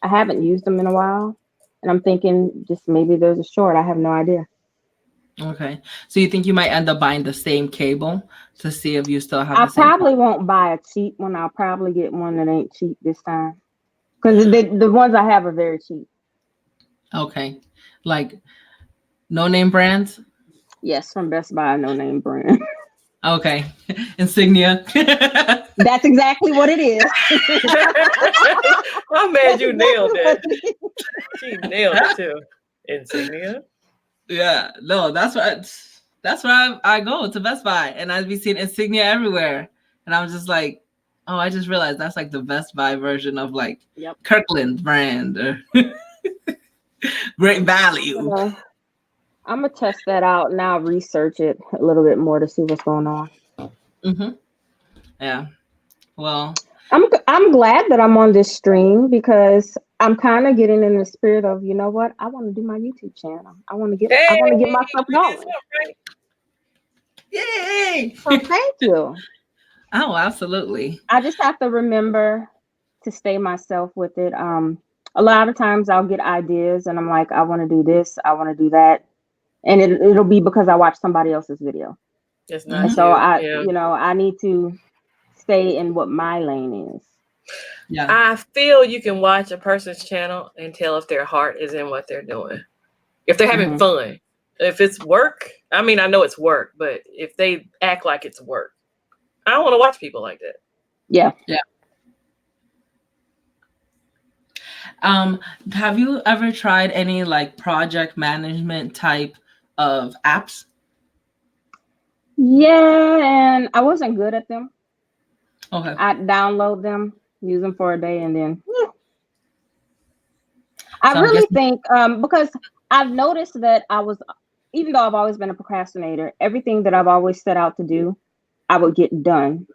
haven't used them in a while, and I'm thinking just maybe there's a short. I have no idea. Okay. So you think you might end up buying the same cable to see if you still have I the same probably won't buy a cheap one. I'll probably get one that ain't cheap this time. Because the ones I have are very cheap. Okay. Like no-name brands? Yes, from Best Buy, no-name brand. Okay. Insignia. That's exactly what it is. I'm mad you nailed it. She nailed it too. Insignia. Yeah. No, that's where I go to Best Buy and I'd be seeing Insignia everywhere. And I was just like, oh, I just realized that's like the Best Buy version of like Kirkland brand or Great Value. I'm going to test that out now, research it a little bit more to see what's going on. Mm-hmm. Yeah. Well, I'm glad that I'm on this stream because I'm kind of getting in the spirit of, you know what? I want to do my YouTube channel. I want to get myself We did going. something right. Yay! So thank you. Oh, absolutely. I just have to remember to stay myself with it. A lot of times I'll get ideas and I'm like, I want to do this, I want to do that, and it'll be because I watched somebody else's video, It's and not so you. I, Yeah. I need to stay in what my lane is. Yeah. I feel you can watch a person's channel and tell if their heart is in what they're doing. If they're having fun. If it's work, I mean, I know it's work, but if they act like it's work, I don't want to watch people like that. Yeah. Yeah. Have you ever tried any like project management type of apps? Yeah, and I wasn't good at them. Okay. I'd download them, use them for a day, and then I really think because I've noticed that even though I've always been a procrastinator, everything that I've always set out to do, I would get done.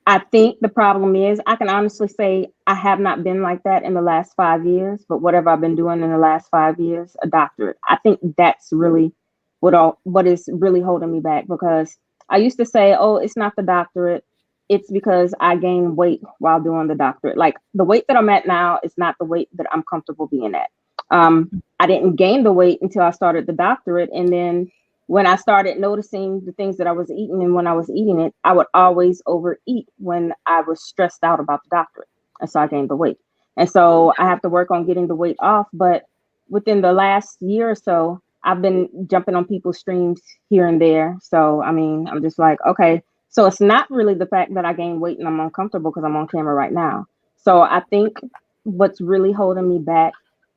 I think the problem is I can honestly say I have not been like that in the last 5 years, but whatever I've been doing in the last 5 years, a doctorate. I think that's really what is really holding me back, because I used to say, oh, it's not the doctorate. It's because I gained weight while doing the doctorate. Like the weight that I'm at now is not the weight that I'm comfortable being at. I didn't gain the weight until I started the doctorate. And then when I started noticing the things that I was eating, and when I was eating it, I would always overeat when I was stressed out about the doctorate. And so I gained the weight. And so I have to work on getting the weight off. But within the last year or so, I've been jumping on people's streams here and there. So, I mean, I'm just like, okay, so it's not really the fact that I gained weight and I'm uncomfortable because I'm on camera right now. So I think what's really holding me back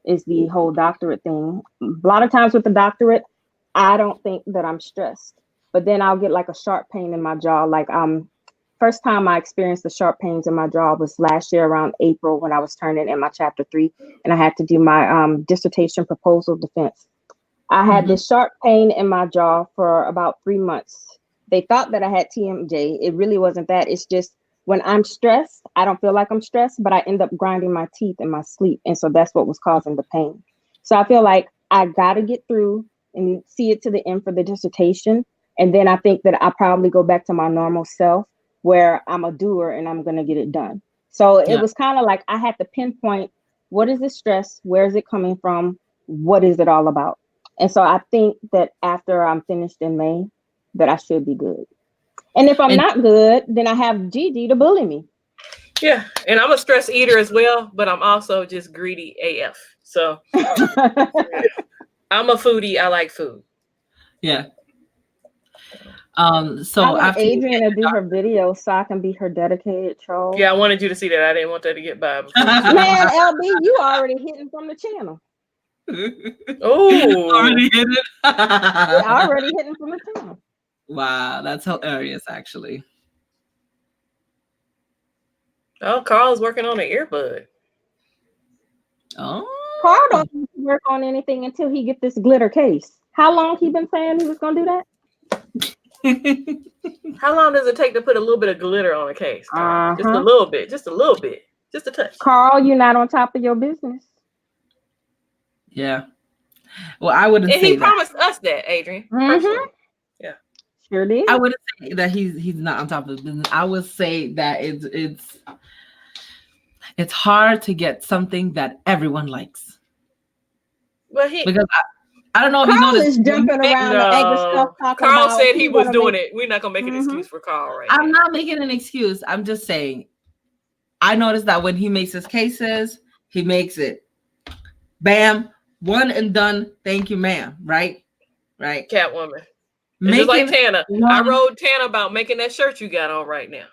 is the whole doctorate thing. A lot of times with the doctorate, I don't think that I'm stressed, but then I'll get like a sharp pain in my jaw. Like first time I experienced the sharp pains in my jaw was last year around April when I was turning in my chapter 3 and I had to do my dissertation proposal defense. I had this sharp pain in my jaw for about 3 months. They thought that I had TMJ. It really wasn't that. It's just when I'm stressed, I don't feel like I'm stressed, but I end up grinding my teeth in my sleep. And so that's what was causing the pain. So I feel like I got to get through and see it to the end for the dissertation. And then I think that I probably go back to my normal self where I'm a doer and I'm going to get it done. So it was kind of like I had to pinpoint, what is this stress? Where is it coming from? What is it all about? And so I think that after I'm finished in May, that I should be good. And if I'm not good, then I have Gigi to bully me. Yeah, and I'm a stress eater as well, but I'm also just greedy AF. So I'm a foodie. I like food. Yeah. So I want after Adrienne to do her video so I can be her dedicated troll. Yeah, I wanted you to see that. I didn't want that to get by. Man, LB, you already hitting from the channel. Oh, already hit it. Already hitting from the channel. Wow, that's hilarious, actually. Oh, Carl's working on an earbud. Oh, Carl don't work on anything until he get this glitter case. How long he been saying he was gonna do that? How long does it take to put a little bit of glitter on a case? Carl? Just a little bit, just a touch. Carl, you're not on top of your business. Yeah. Well, I wouldn't. And say he promised us that, Adrienne. Yeah, sure did. I wouldn't say that he's not on top of the business. I would say that it's hard to get something that everyone likes. Well, because I don't know if Carl you noticed. is jumping around the egg stuff. Carl said he was doing it. We're not gonna make an excuse for Carl right now. I'm not making an excuse. I'm just saying. I noticed that when he makes his cases, he makes it, bam, one and done. Thank you, ma'am. Right. Catwoman. Just like Tana. I wrote Tana about making that shirt you got on right now.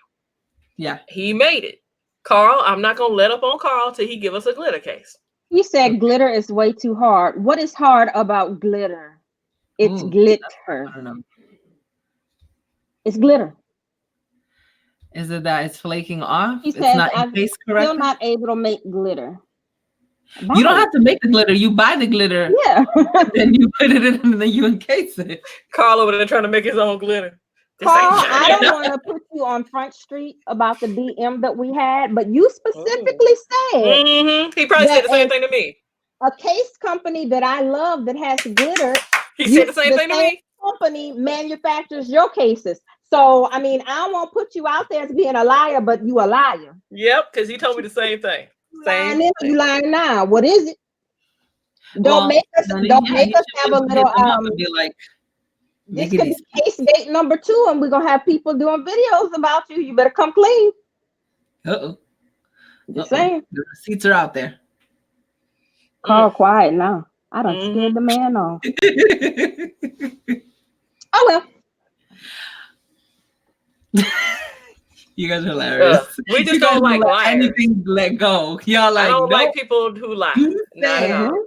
Yeah. He made it. Carl, I'm not gonna let up on Carl till he give us a glitter case. You said glitter is way too hard. What is hard about glitter? It's glitter. I don't know. It's glitter. Is it that it's flaking off? He it's says, not I'm still not able to make glitter. You don't have to make the glitter. You buy the glitter. Yeah. Then you put it in and then you encase it. Carl over there trying to make his own glitter. Carl, I don't want to put you on Front Street about the DM that we had, but you specifically said he probably said the same thing to me. A case company that I love that has glitter. He said the same thing to me. Company manufactures your cases. So, I mean, I won't put you out there as being a liar, but you a liar. Yep, because he told me the same thing. You lying now. What is it? Don't make us have a little be like, this could be case date number 2, and we're gonna have people doing videos about you. You better come clean. Just saying. The receipts are out there. Carl, quiet now. I done scared the man off. Oh well. You guys are hilarious. We just don't like liars. Anything let go. Y'all like, I don't like people who lie. Not at all.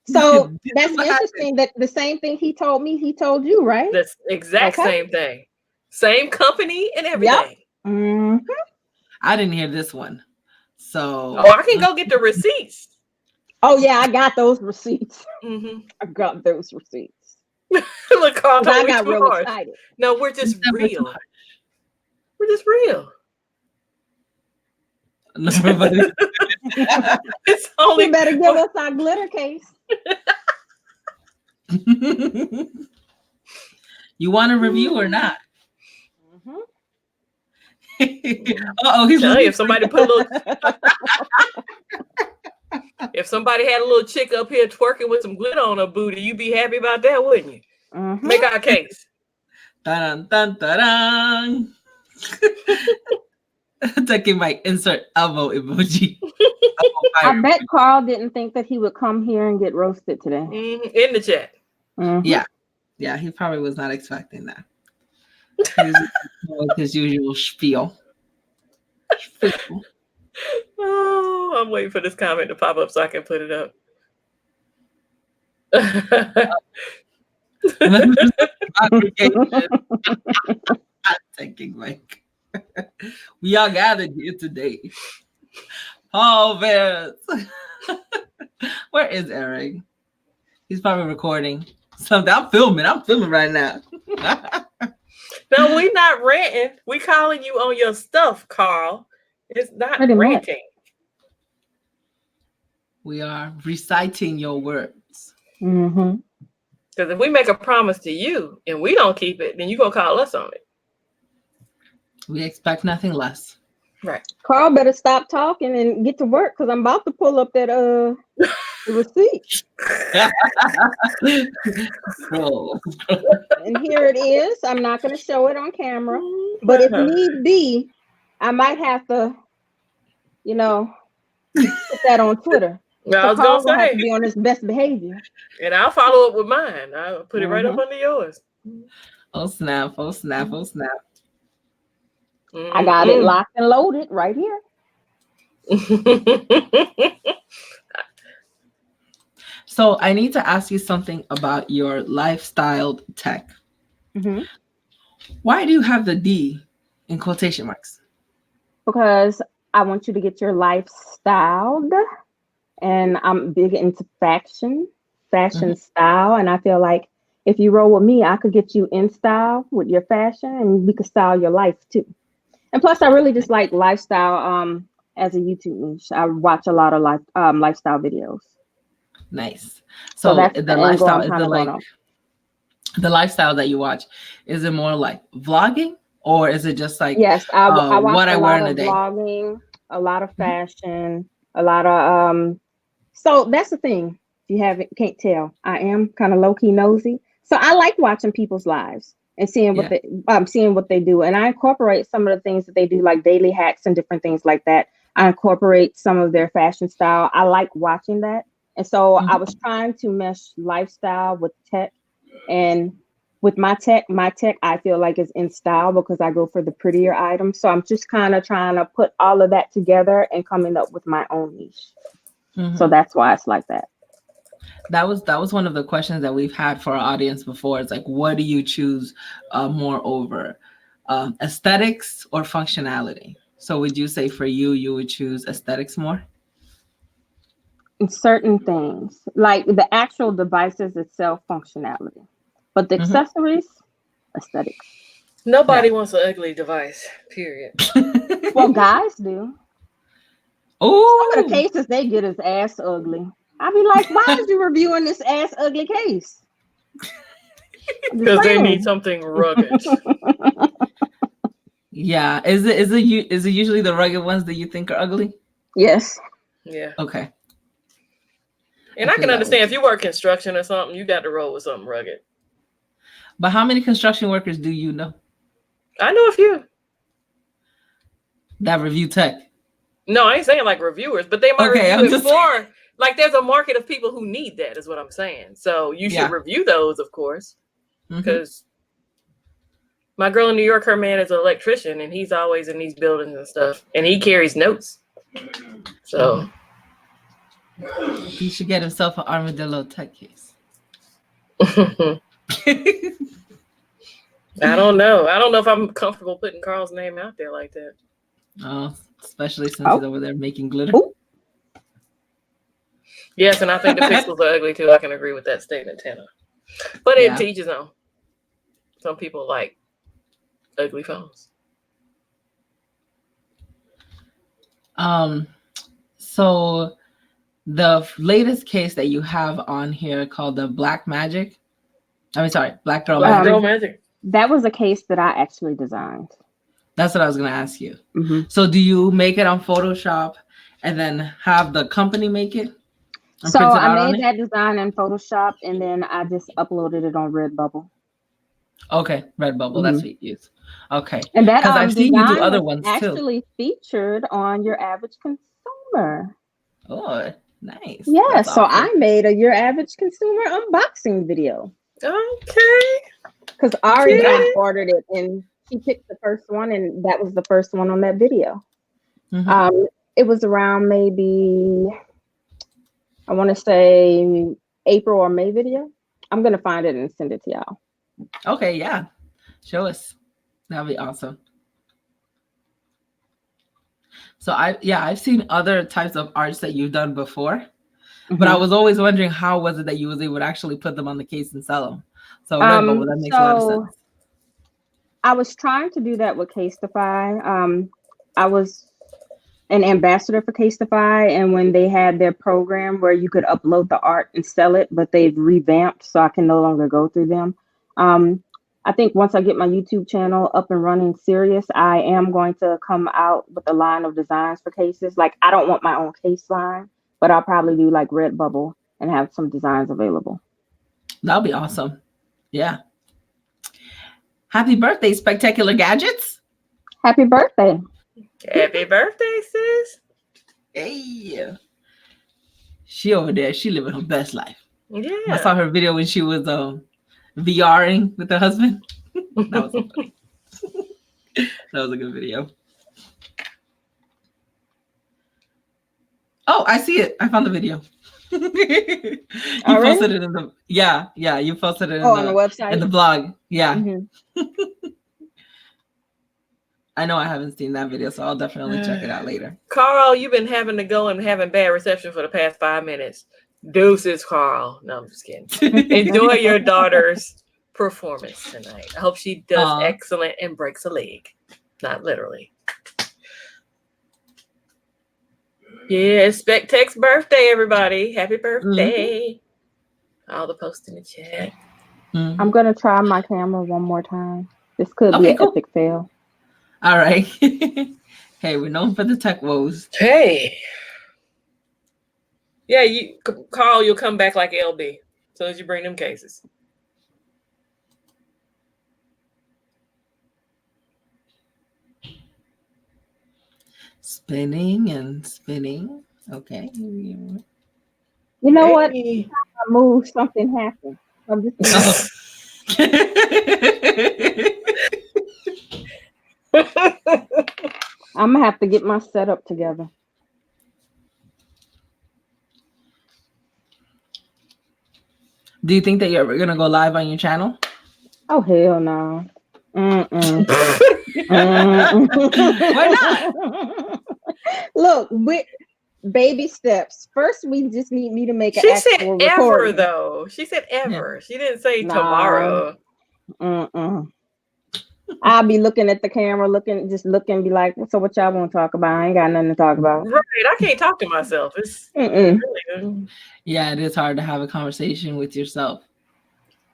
So that's interesting that the same thing he told me, he told you, right? The exact same thing. Same company and everything. Yep. I didn't hear this one. So I can go get the receipts. Oh yeah, I got those receipts. I got those receipts. Look, Carl, I got real excited. No, we're just real. We're just real. It's only you better give us our glitter case. You want a review or not? He's if somebody put a little if somebody had a little chick up here twerking with some glitter on her booty, you'd be happy about that, wouldn't you? Make our case. Dun dun dun. Taking my insert elbow emoji. I bet Carl didn't think that he would come here and get roasted today. In the chat. Yeah, he probably was not expecting that. His usual spiel. Oh, I'm waiting for this comment to pop up so I can put it up. I'm taking Mike. We all gathered here today. Oh, man. Where is Eric? He's probably recording something. I'm filming right now. No, we're not ranting. We calling you on your stuff, Carl. It's not ranting. We are reciting your words. Because if we make a promise to you and we don't keep it, then you're going to call us on it. We expect nothing less. Right. Carl better stop talking and get to work because I'm about to pull up that receipt. And here it is. I'm not going to show it on camera, but if need be, I might have to, put that on Twitter. I was going to say, have to be on his best behavior. And I'll follow up with mine. I'll put it right up under yours. Oh, snap. Oh, snap. Oh, snap. I got it locked and loaded right here. So I need to ask you something about your lifestyle tech. Why do you have the D in quotation marks? Because I want you to get your life styled, and I'm big into fashion style, and I feel like if you roll with me, I could get you in style with your fashion, and we could style your life too. And plus, I really just like lifestyle as a YouTube niche. I watch a lot of lifestyle videos. Nice. So that's the lifestyle is the lifestyle that you watch. Is it more like vlogging, or is it just like I watch what I wear in a day? Vlogging, a lot of fashion, a lot of So that's the thing. If you can't tell, I am kind of low key nosy. So I like watching people's lives and seeing what they do, and I incorporate some of the things that they do, like daily hacks and different things like that. I incorporate some of their fashion style. I like watching that. And so I was trying to mesh lifestyle with tech, and with my tech, I feel like is in style because I go for the prettier items. So I'm just kind of trying to put all of that together and coming up with my own niche. So that's why it's like that. That was one of the questions that we've had for our audience before. It's like, what do you choose more over, aesthetics or functionality? So would you say for you would choose aesthetics more? In certain things, like the actual devices itself, functionality, but the accessories, aesthetics. Nobody wants an ugly device, period. Well, guys do. Oh, Some of the cases they get is ass ugly. I'd be like, why is you reviewing this ass ugly case? Because they need something rugged. yeah. Is it usually the rugged ones that you think are ugly? Yes. Yeah. Okay. And I can understand if you work construction or something, you got to roll with something rugged. But how many construction workers do you know I know a few. that review tech? No, I ain't saying like reviewers, but they might Okay, review it for, like, there's a market of people who need that, is what I'm saying. So you should review those, of course, because my girl in New York, her man is an electrician, and he's always in these buildings and stuff, and he carries notes. So he should get himself an armadillo tech case. I don't know. I don't know if I'm comfortable putting Carl's name out there like that. Oh, especially since he's over there making glitter. Ooh. Yes, and I think the pixels are ugly too. I can agree with that statement, Tana. But it teaches on. Some people like ugly phones. So the latest case that you have on here called the Black Girl Magic. That was a case that I actually designed. That's what I was going to ask you. So do you make it on Photoshop and then have the company make it? So I made that design in Photoshop and then I just uploaded it on Redbubble. Okay, Redbubble. That's what you use. Okay. And that I've seen you do other ones actually featured on Your Average Consumer. Oh, nice. Yeah, that's so awesome. I made a Your Average Consumer unboxing video. Okay. Because Ari ordered it and she picked the first one and that was the first one on that video. It was around maybe, I want to say April or May video. I'm going to find it and send it to y'all. Okay, yeah. Show us. That'd be awesome. So I've seen other types of arts that you've done before, but I was always wondering how was it that you was able to actually put them on the case and sell them. So Redbubble, that makes a lot of sense. I was trying to do that with Casetify. I was an ambassador for Casetify, and when they had their program where you could upload the art and sell it, but they've revamped, so I can no longer go through them. I think once I get my YouTube channel up and running serious, I am going to come out with a line of designs for cases. Like, I don't want my own case line, but I'll probably do like Redbubble and have some designs available. That'll be awesome. Yeah. Happy birthday, Spectacular Gadgets. Happy birthday. Happy birthday, sis. Hey. She over there, she living her best life. Yeah. I saw her video when she was VRing with her husband. That was so funny. That was a good video. Oh, I see it. I found the video. You posted it in the you posted it on the website, in the blog. Yeah. I know I haven't seen that video, so I'll definitely check it out later. Carl, you've been having to go and having bad reception for the past 5 minutes. Deuces, Carl. No, I'm just kidding. Enjoy your daughter's performance tonight. I hope she does excellent and breaks a leg. Not literally. Yeah, it's Spectech's birthday, everybody. Happy birthday. All the posts in the chat. I'm going to try my camera one more time. This could be an epic fail. All right. Hey, we're known for the tech woes. Hey. Yeah, Carl, you'll come back like LB as soon as you bring them cases. Spinning and spinning. Okay. You know what? I move, something happened. I'm just I'm gonna have to get my setup together. Do you think that you're ever gonna go live on your channel? Oh hell no. Why not? Look, with baby steps. First, we just need me to make an actual recording. She said ever, though. She said ever. Yeah. She didn't say tomorrow. I I'll be looking at the camera, just looking, be like, so what y'all want to talk about? I ain't got nothing to talk about. Right. I can't talk to myself. It's Mm-mm. really, Yeah, it is hard to have a conversation with yourself.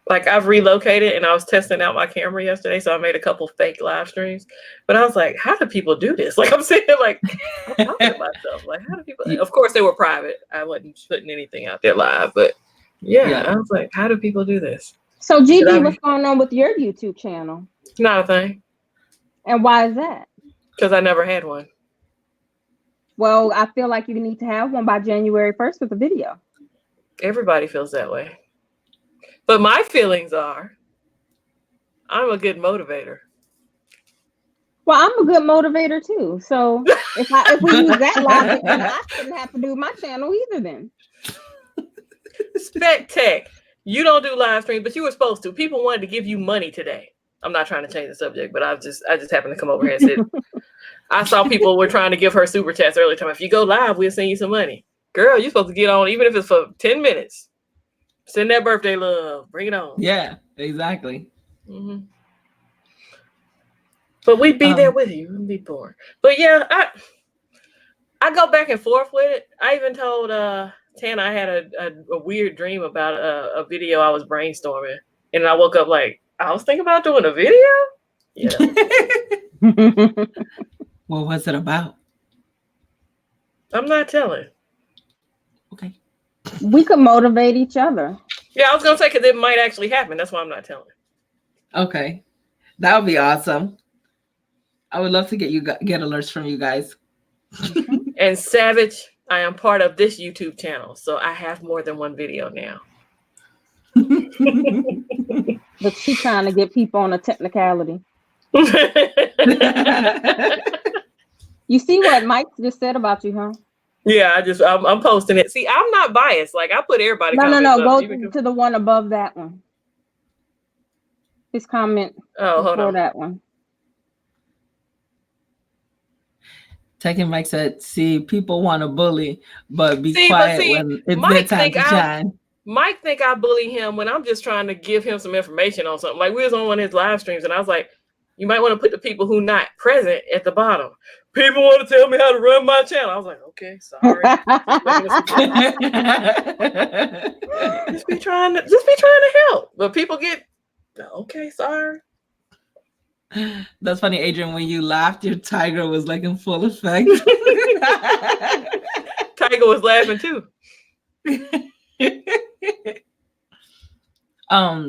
like I've relocated and I was testing out my camera yesterday, so I made a couple fake live streams. But I was like, how do people do this? Like I'm sitting there like I'm talking to myself. Like, how do people Of course they were private. I wasn't putting anything out there live, but yeah. I was like, how do people do this? So Gigi, what's going on with your YouTube channel? Not a thing. And why is that? Because I never had one. Well, I feel like you need to have one by January 1st with a video. Everybody feels that way. But my feelings are, I'm a good motivator. Well, I'm a good motivator too. So if we use that logic, then I shouldn't have to do my channel either then. Spec Tech, you don't do live streams, but you were supposed to. People wanted to give you money today. I'm not trying to change the subject, but I just happened to come over here and said, I saw people were trying to give her super chats earlier time. If you go live, we'll send you some money. Girl, you're supposed to get on, even if it's for 10 minutes. Send that birthday love. Bring it on. Yeah, exactly. Mm-hmm. But we'd be there with you. We'd be bored. But yeah, I go back and forth with it. I even told Tana I had a weird dream about a video I was brainstorming. And I woke up like, I was thinking about doing a video? Yeah. What was it about? I'm not telling. Okay. We could motivate each other. Yeah, I was gonna say because it might actually happen. That's why I'm not telling. Okay, that would be awesome. I would love to get alerts from you guys. And Savage, I am part of this YouTube channel, so I have more than one video now. But she's trying to get people on a technicality. You see what Mike just said about you, huh? Yeah, I'm posting it. See, I'm not biased. Like I put everybody. No. Go to the one above that one. His comment. Hold on. That one. Tech and Mike said, "See, people want to bully, but be quiet when it's their time to shine." Mike think I bully him when I'm just trying to give him some information on something. Like we was on one of his live streams, and I was like, "You might want to put the people who not present at the bottom." People want to tell me how to run my channel. I was like, okay, sorry. just be trying to help. But people get okay, sorry. That's funny, Adrienne. When you laughed, your tiger was like in full effect. Tiger was laughing too.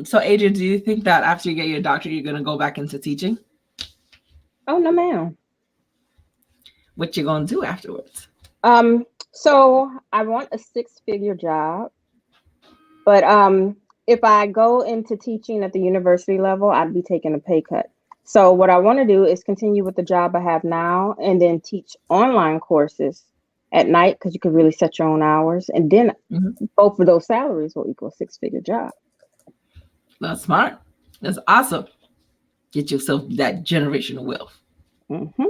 So Adrienne, do you think that after you get your doctorate, you're gonna go back into teaching? Oh no, ma'am. What you gonna do afterwards? So I want a 6-figure job, but if I go into teaching at the university level, I'd be taking a pay cut. So what I want to do is continue with the job I have now and then teach online courses at night because you can really set your own hours. And then both of those salaries will equal a 6-figure job. That's smart. That's awesome. Get yourself that generational wealth. Mm-hmm.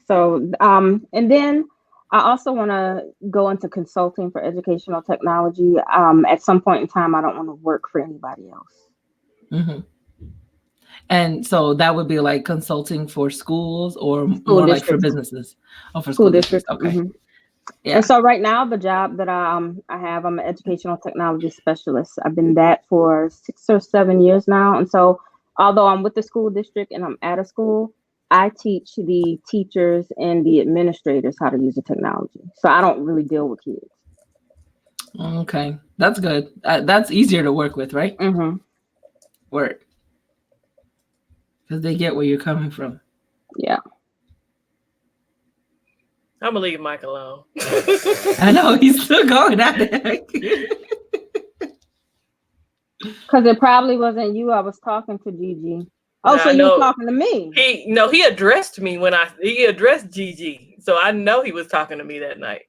So, and then I also want to go into consulting for educational technology. At some point in time, I don't want to work for anybody else. Mm-hmm. And so that would be like consulting for schools or more like for businesses? Oh, for school districts. Okay. Mm-hmm. Yeah. And so right now, the job that I have, I'm an educational technology specialist. I've been that for 6 or 7 years now. And so although I'm with the school district and I'm at a school, I teach the teachers and the administrators how to use the technology. So I don't really deal with kids. Okay, that's good. That's easier to work with, right? Mm-hmm. Work. Because they get where you're coming from. Yeah. I'm going to leave Mike alone. I know, he's still going at it. Because it probably wasn't you I was talking to, Gigi. Oh, so you were talking to me? He addressed me when he addressed Gigi. So I know he was talking to me that night.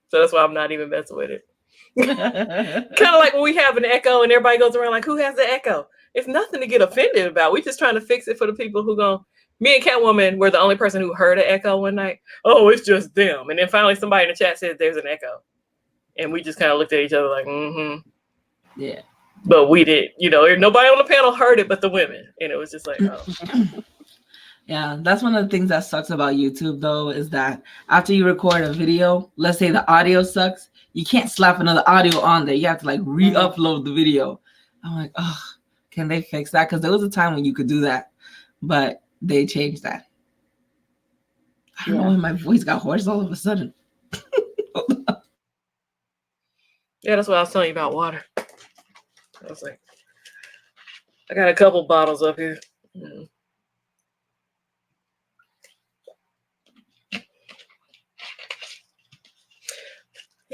So that's why I'm not even messing with it. Kind of like when we have an echo and everybody goes around like, who has the echo? It's nothing to get offended about. We're just trying to fix it for the people who go. Me and Catwoman were the only person who heard an echo one night. Oh, it's just them. And then finally somebody in the chat said there's an echo. And we just kind of looked at each other like, mm-hmm. Yeah. but we did. Nobody on the panel heard it but the women, and it was just like, oh. Yeah, that's one of the things that sucks about YouTube, though, is that after you record a video, let's say the audio sucks, you can't slap another audio on there. You have to like re-upload the video. I'm like, oh, can they fix that? Because there was a time when you could do that, but they changed that. I don't know when my voice got hoarse all of a sudden. Yeah, that's what I was telling you about water. I was like, I got a couple bottles up here.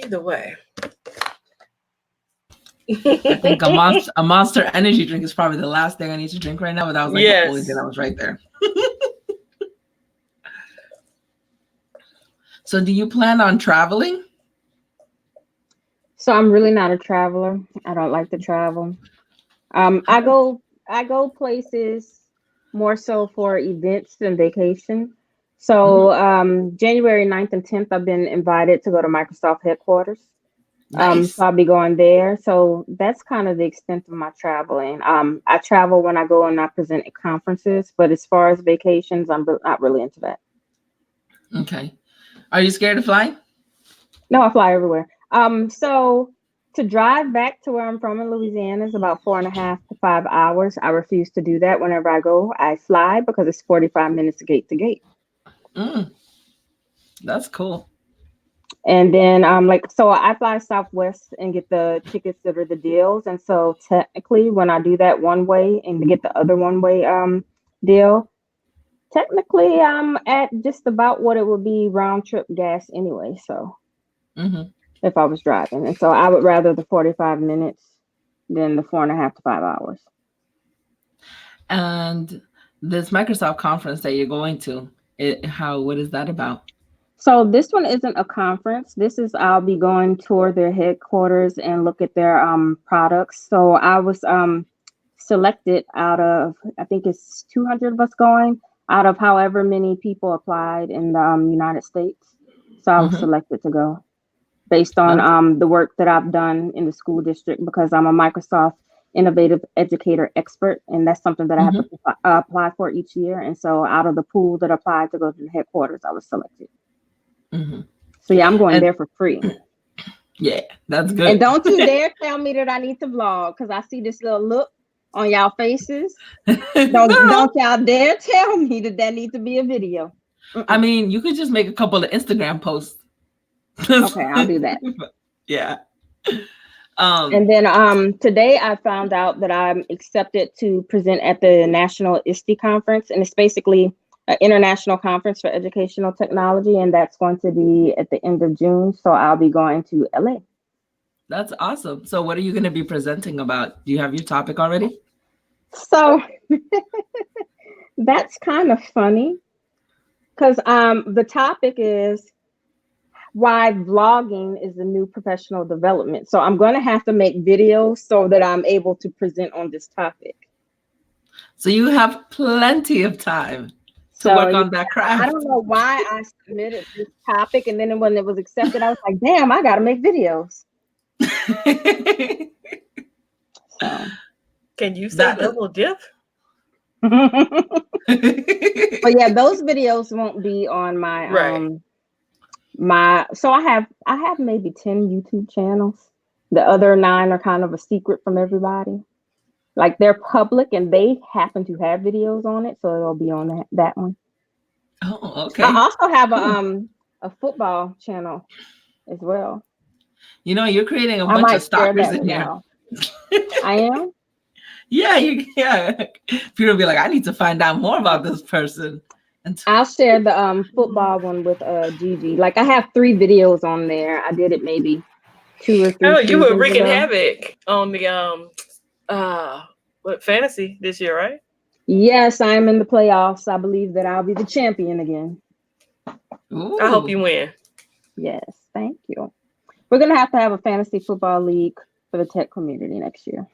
Either way. I think a monster energy drink is probably the last thing I need to drink right now, but that was like the only thing that was right there. So do you plan on traveling? So I'm really not a traveler. I don't like to travel. I go places more so for events than vacation. So January 9th and 10th, I've been invited to go to Microsoft headquarters. Nice. So I'll be going there. So that's kind of the extent of my traveling. I travel when I go and I present at conferences, but as far as vacations, I'm not really into that. Okay. Are you scared to fly? No, I fly everywhere. So to drive back to where I'm from in Louisiana is about 4.5 to 5 hours. I refuse to do that whenever I go. I fly because it's 45 minutes gate to gate. That's cool. And then so I fly Southwest and get the tickets that are the deals. And so technically when I do that one way and get the other one way deal, technically I'm at just about what it would be round trip gas anyway. So if I was driving. And so I would rather the 45 minutes than the 4.5 to 5 hours. And this Microsoft conference that you're going to, what is that about? So this one isn't a conference. I'll be going toward their headquarters and look at their products. So I was selected out of, I think it's 200 of us going, out of however many people applied in the United States. So I was selected to go based on the work that I've done in the school district, because I'm a Microsoft Innovative Educator Expert, and that's something that I have to apply for each year. And so out of the pool that applied to go to the headquarters, I was selected. So yeah, I'm going there for free. Yeah, that's good. And don't you dare tell me that I need to vlog, because I see this little look on y'all faces. Don't y'all dare tell me that needs to be a video. I mean, you could just make a couple of Instagram posts. Okay, I'll do that. Yeah. And then today I found out that I'm accepted to present at the National ISTE conference, and it's basically an international conference for educational technology, and that's going to be at the end of June. So I'll be going to LA. That's awesome. So what are you going to be presenting about? Do you have your topic already? So that's kind of funny, because the topic is why vlogging is the new professional development. So I'm going to have to make videos so that I'm able to present on this topic. So you have plenty of time to work on that craft. I don't know why I submitted this topic, and then when it was accepted, I was like, damn, I got to make videos. So can you say double dip? But yeah, those videos won't be on my so I have maybe 10 YouTube channels. The other 9 are kind of a secret from everybody. Like they're public and they happen to have videos on it, so it'll be on that one. Oh, okay. I also have a football channel as well. You know, you're creating a bunch of stalkers in here. I am? Yeah. People will be like, I need to find out more about this person. I'll share the football one with Gigi. Like I have 3 videos on there. I did it maybe 2 or 3. Oh, you were wreaking havoc on the fantasy this year, right? Yes, I am in the playoffs. I believe that I'll be the champion again. Ooh. I hope you win. Yes, thank you. We're gonna have to have a fantasy football league for the tech community next year.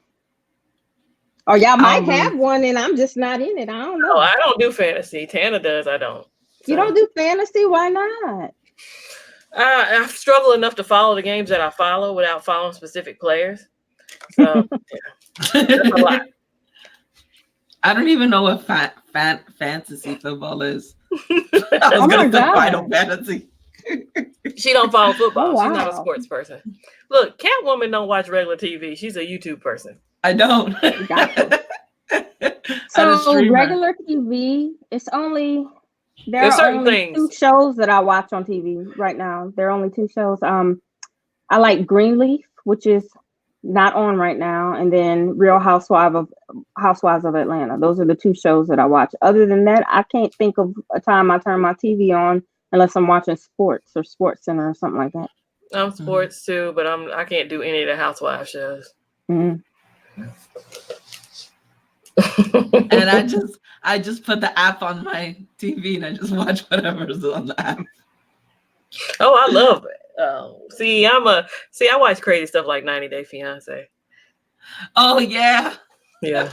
Or y'all might have one and I'm just not in it. I don't know. No, I don't do fantasy. Tana does. I don't. So. You don't do fantasy? Why not? I struggle enough to follow the games that I follow without following specific players. So, yeah. That's a lot. I don't even know what fantasy football is. I was Oh gonna my say God. Final Fantasy. She don't follow football. Oh, She's not a wow. sports person. Look, Catwoman don't watch regular TV. She's a YouTube person. I don't. Gotcha. I'm a So streamer. regular TV, there There's are certain only things. 2 shows that I watch on TV right now. There are only 2 shows. I like Greenleaf, which is not on right now, and then Real Housewives of Atlanta. Those are the 2 shows that I watch. Other than that, I can't think of a time I turn my TV on unless I'm watching sports or Sports Center or something like that. I'm sports too, but I can't do any of the housewife shows. Mm-hmm. And I just put the app on my TV and I just watch whatever's on the app. Oh, I love it. See, I watch crazy stuff like 90 Day Fiance. Oh yeah. Yeah.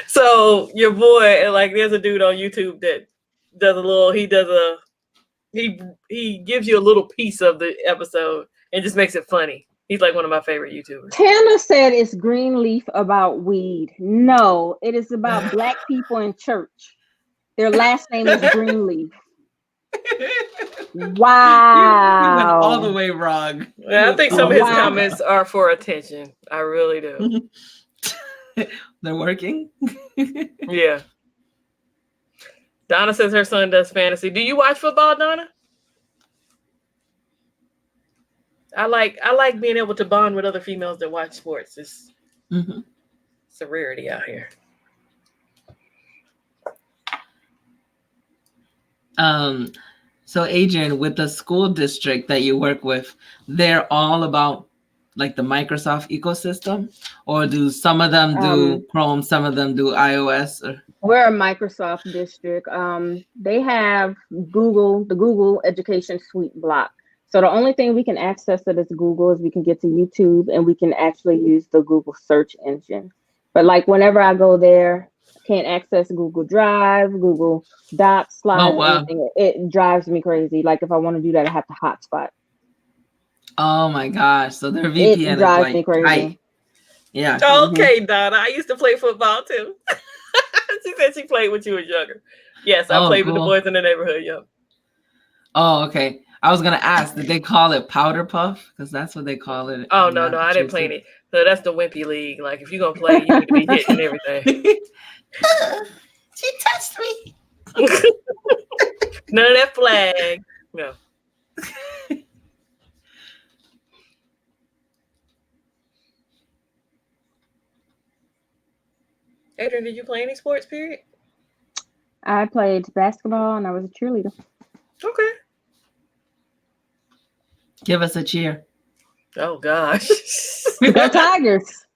So your boy, like, there's a dude on YouTube that he gives you a little piece of the episode and just makes it funny. He's like one of my favorite YouTubers. Tanner said it's Greenleaf about weed. No, it is about Black people in church. Their last name is Greenleaf. Wow. You went all the way wrong. Yeah, I think some of his comments are for attention. I really do. They're working. Yeah. Donna says her son does fantasy. Do you watch football, Donna? I like being able to bond with other females that watch sports. It's a rarity out here. So Adrienne, with the school district that you work with, they're all about like the Microsoft ecosystem, or do some of them do Chrome, some of them do iOS? Or? We're a Microsoft district. They have the Google Education Suite block. So the only thing we can access it as Google is we can get to YouTube and we can actually use the Google search engine. But like whenever I go there, I can't access Google Drive, Google Docs, Slides, anything. It drives me crazy. Like if I want to do that, I have to hotspot. Oh my gosh. So their VPN it drives is me like crazy. tight. Yeah. Okay, Donna. I used to play football too. She said she played when she was younger. Yes, I played with the boys in the neighborhood. Yeah. Oh, okay. I was gonna ask, did they call it powder puff? Because that's what they call it. Oh no, I didn't play any. So that's the wimpy league. Like if you're gonna play, you need to be hitting everything. She touched me. None of that flag. No. Adrienne, did you play any sports, period? I played basketball and I was a cheerleader. Okay. Give us a cheer. Oh gosh. Go Tigers.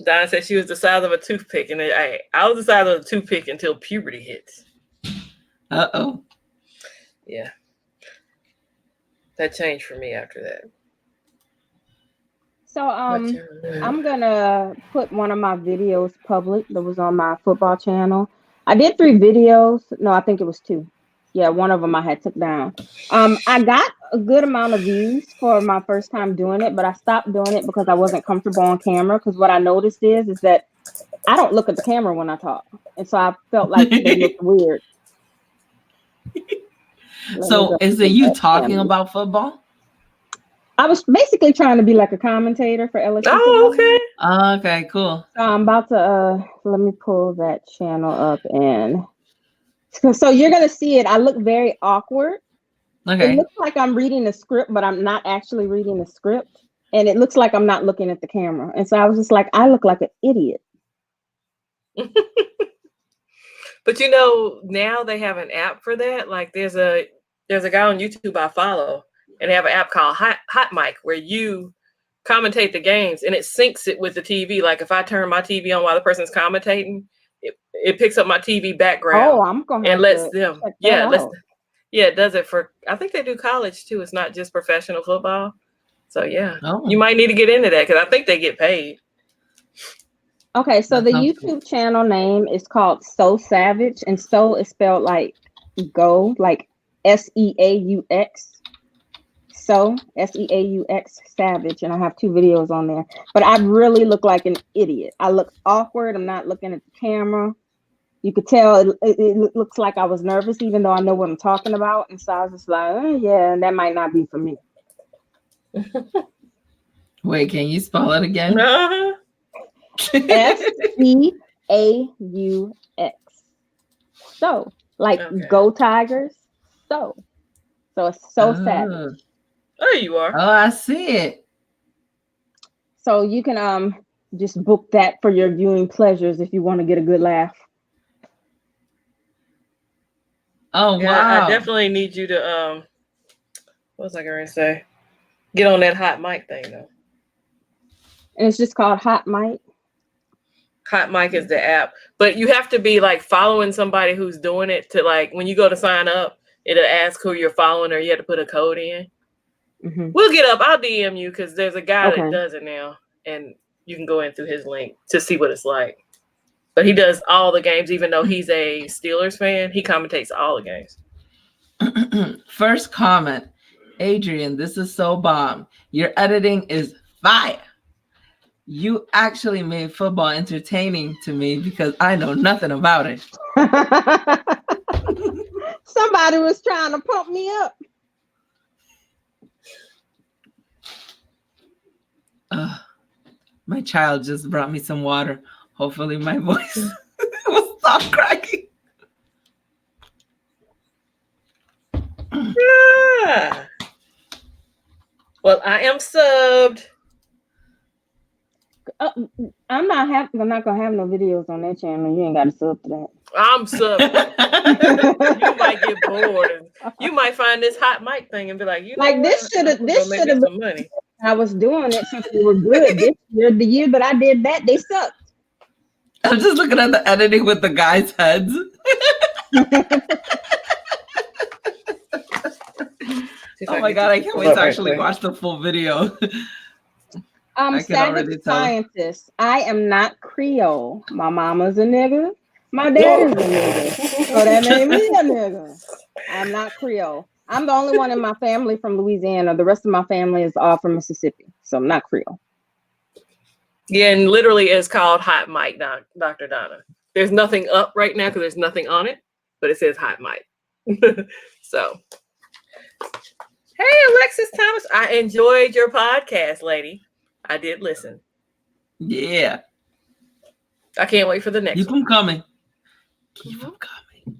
Donna said she was the size of a toothpick, and I was the size of a toothpick until puberty hits. Uh-oh. Yeah. That changed for me after that. So I'm gonna put one of my videos public that was on my football channel. I did 3 videos. No, I think it was 2. Yeah, one of them I had took down. I got a good amount of views for my first time doing it, but I stopped doing it because I wasn't comfortable on camera. Because what I noticed is that I don't look at the camera when I talk, and so I felt like they looked weird. So is it you talking about football? I was basically trying to be like a commentator for LSU. Oh, okay. Okay, cool. So I'm about to let me pull that channel up, and so you're gonna see it. I look very awkward. Okay. It looks like I'm reading a script, but I'm not actually reading the script, and it looks like I'm not looking at the camera. And so I was just like, I look like an idiot. But you know, now they have an app for that. Like there's a guy on YouTube I follow, and they have an app called Hot Mic where you commentate the games and it syncs it with the TV. Like if I turn my TV on while the person's commentating, it picks up my TV background. Oh, I'm gonna and lets them. Yeah, it does it for. I think they do college too. It's not just professional football. So yeah, you might need to get into that because I think they get paid. Okay, so the YouTube channel name is called So Savage, and So is spelled like go, like SEAUX. So SEAUX Savage, and I have 2 videos on there. But I really look like an idiot. I look awkward. I'm not looking at the camera. You could tell it looks like I was nervous, even though I know what I'm talking about. And so I was just like, oh, yeah, that might not be for me. Wait, can you spell it again? SEAUX. So, like, Go Tigers. So it's so savage. There you are. Oh, I see it. So you can just book that for your viewing pleasures if you want to get a good laugh. Oh, yeah, wow. I definitely need you to what was I going to say? Get on that hot mic thing though. And it's just called Hot Mic. Hot Mic is the app, but you have to be like following somebody who's doing it to, like, when you go to sign up, it'll ask who you're following, or you have to put a code in. Mm-hmm. We'll get up. I'll DM you because there's a guy that does it now, and you can go in through his link to see what it's like. But he does all the games, even though he's a Steelers fan. He commentates all the games. First comment, Adrienne, this is so bomb. Your editing is fire. You actually made football entertaining to me because I know nothing about it. Somebody was trying to pump me up. My child just brought me some water. Hopefully my voice will stop cracking. Yeah. Well, I am subbed. I'm not gonna have no videos on that channel. You ain't got to sub to that. I'm subbed. You might get bored. And you might find this hot mic thing and be like, you know like, what? this should have been some money. I was doing it since we were good. This year, the year that I did that, they sucked. I'm just looking at the editing with the guys' heads. Oh my God, I can't wait to actually watch the full video. Savage scientist. I am not Creole. My mama's a nigga. My dad is a nigga. So that made me a nigga. I'm not Creole. I'm the only one in my family from Louisiana. The rest of my family is all from Mississippi. So I'm not Creole. Yeah, and literally it's called Hot Mic, Dr. Donna. There's nothing up right now because there's nothing on it, but it says Hot Mic. So, hey, Alexis Thomas, I enjoyed your podcast, lady. I did listen. Yeah. I can't wait for the next one. Keep them coming. Keep them coming.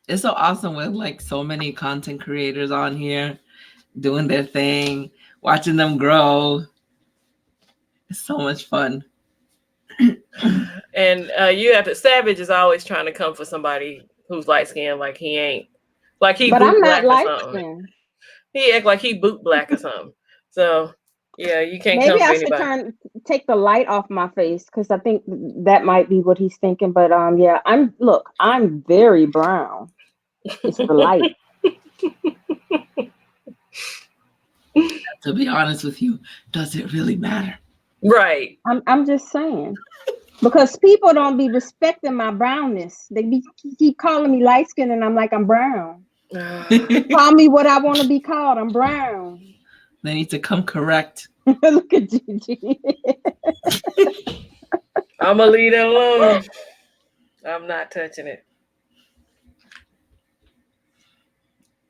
It's so awesome with like so many content creators on here doing their thing, watching them grow. It's so much fun. And you have to, Savage is always trying to come for somebody who's light skinned, like he ain't. Like he but boot I'm black not or light something. skinned. He act like he boot black or something. So yeah, you can't Maybe come for I should take the light off my face because I think that might be what he's thinking. But yeah, I'm very brown. It's the light. To be honest with you, does it really matter? Right. I'm just saying. Because people don't be respecting my brownness. They keep calling me light skin and I'm like, I'm brown. Call me what I want to be called. I'm brown. They need to come correct. Look at Gigi. I'm gonna leave it alone. I'm not touching it.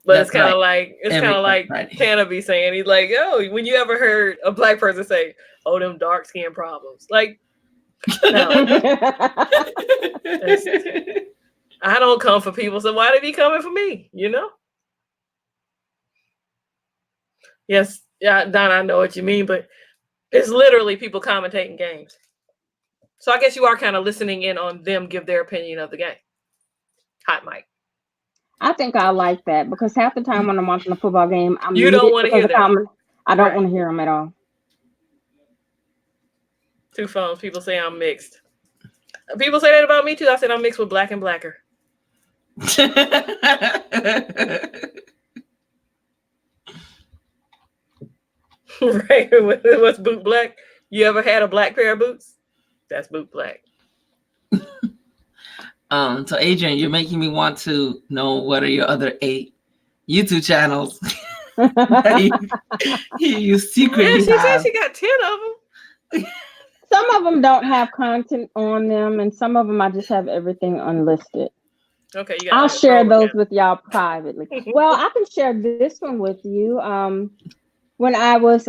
But that's it's kind of right. like right. Tana be saying, he's like, oh, when you ever heard a black person say, oh, them dark skin problems, like, no. I don't come for people, so why they be coming for me? You know? Yes, yeah, Don, I know what you mean, but it's literally people commentating games. So I guess you are kind of listening in on them give their opinion of the game. Hot mic. I think I like that because half the time when I'm watching a football game, you don't want to hear them. I don't want to hear them at all. Two phones. People say I'm mixed. People say that about me too. I said I'm mixed with black and blacker. Right? What's boot black? You ever had a black pair of boots? That's boot black. So Adrienne, you're making me want to know what are your other 8 YouTube channels that you secretly she said have. she got 10 of them. Some of them don't have content on them, and some of them I just have everything unlisted. Okay, you got. I'll share those with y'all privately. Well, I can share this one with you. When I was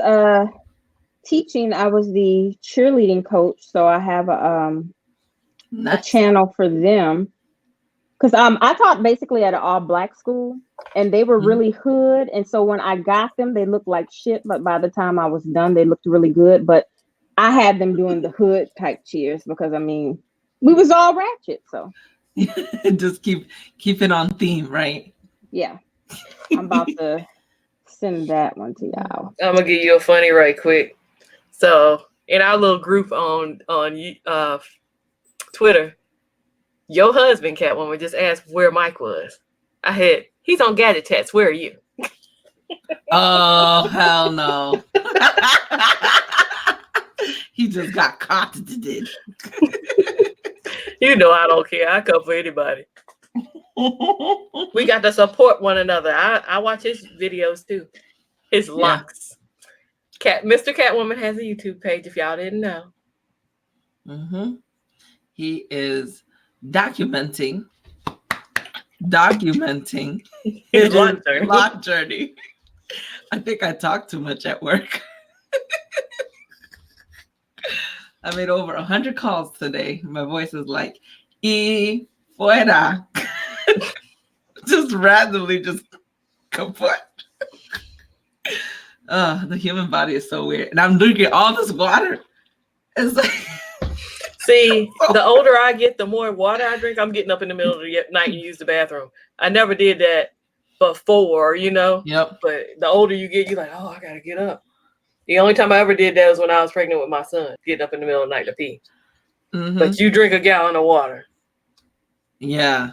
teaching, I was the cheerleading coach, so I have a channel for them. Because I taught basically at an all-black school, and they were really hood. And so when I got them, they looked like shit. But by the time I was done, they looked really good. But I had them doing the hood type cheers because, I mean, we was all ratchet. So just keep it on theme, right? Yeah. I'm about to send that one to y'all. I'm going to give you a funny right quick. So in our little group on Twitter, your husband, Catwoman, just asked where Mike was. I had, he's on Gadget. Where are you? Oh, hell no. He just got caught. You know I don't care. I come for anybody. We got to support one another. I watch his videos too. His locks. Mr. Catwoman has a YouTube page if y'all didn't know. He is documenting his lock journey. I think I talk too much at work. I made over 100 calls today. My voice is like, y fuera. Just randomly, just kaput. The human body is so weird. And I'm drinking all this water. It's like... See, the older I get, the more water I drink. I'm getting up in the middle of the night and use the bathroom. I never did that before, you know? Yep. But the older you get, you're like, oh, I got to get up. The only time I ever did that was when I was pregnant with my son, getting up in the middle of the night to pee. But you drink a gallon of water. Yeah.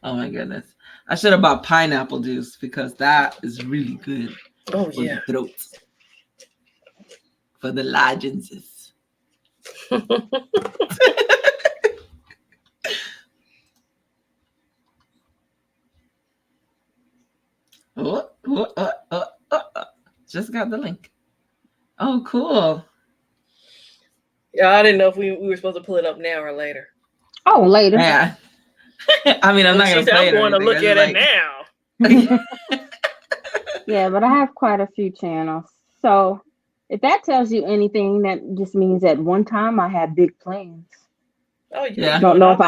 Oh, my goodness. I should have bought pineapple juice because that is really good for the throat. For the lozenges. Just got the link. Oh, cool. Yeah, I didn't know if we were supposed to pull it up now or later. Oh, later. Yeah. I mean, I'm not going to play it. I'm going to look at it now. Yeah, but I have quite a few channels. So if that tells you anything, that just means at one time I had big plans. Oh, yeah. Don't know if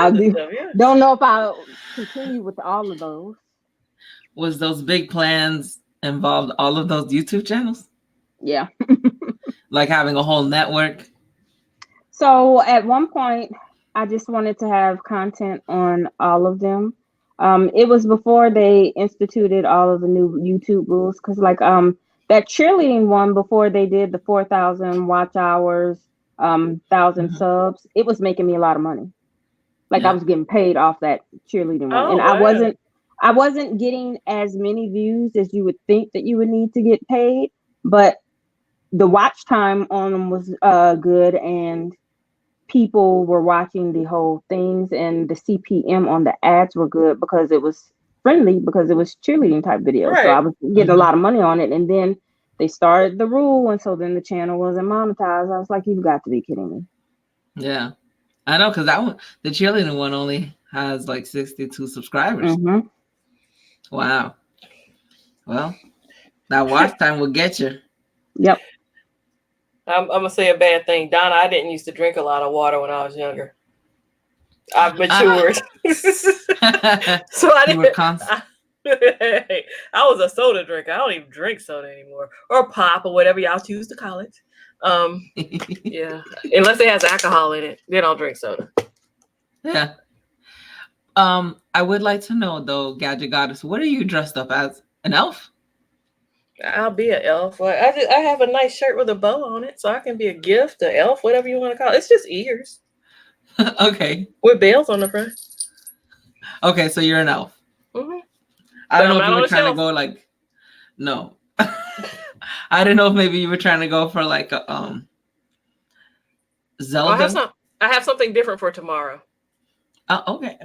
I'll continue with all of those. Was those big plans involved all of those YouTube channels? Yeah. Like having a whole network? So at one point, I just wanted to have content on all of them. It was before they instituted all of the new YouTube rules. Because like that cheerleading one, before they did the 4,000 watch hours, 1,000 subs, it was making me a lot of money. Like I was getting paid off that cheerleading one. And I wasn't getting as many views as you would think that you would need to get paid, but the watch time on them was good, and people were watching the whole things, and the CPM on the ads were good because it was friendly, because it was cheerleading type videos. Right. So I was getting a lot of money on it, and then they started the rule, and so then the channel wasn't monetized. I was like, you've got to be kidding me. Yeah, I know, because that one, the cheerleading one, only has like 62 subscribers. Wow. Well, that watch time will get you. Yep. I'm gonna say a bad thing, Donna. I didn't used to drink a lot of water when I was younger. I've matured, so I didn't. I was a soda drinker. I don't even drink soda anymore, or pop, or whatever y'all choose to call it. Yeah, unless it has alcohol in it, then I'll drink soda. Yeah. I would like to know though, Gadget Goddess, what are you dressed up as? An elf? I'll be an elf. I have a nice shirt with a bow on it, so I can be a gift, an elf, whatever you want to call it. It's just ears. Okay. With bells on the front. Okay, so you're an elf. I don't know if you were trying to go like, no. I didn't know if maybe you were trying to go for like a Zelda. I have something different for tomorrow. Okay.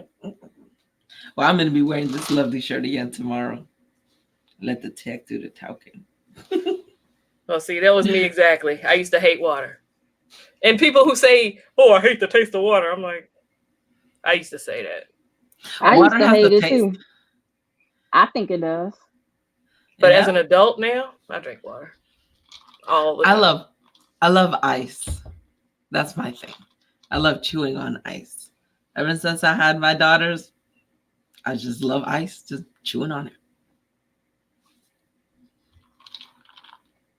Well, I'm gonna be wearing this lovely shirt again tomorrow. Let the tech do the talking. Well, see, that was me exactly. I used to hate water. And people who say, "Oh, I hate the taste of water," I'm like, I used to say that. I Water used to has hate the it taste. too. I think it does. But Yeah. as an adult now, I drink water all the time. I love ice. That's my thing. I love chewing on ice. Ever since I had my daughters, I just love ice, just chewing on it.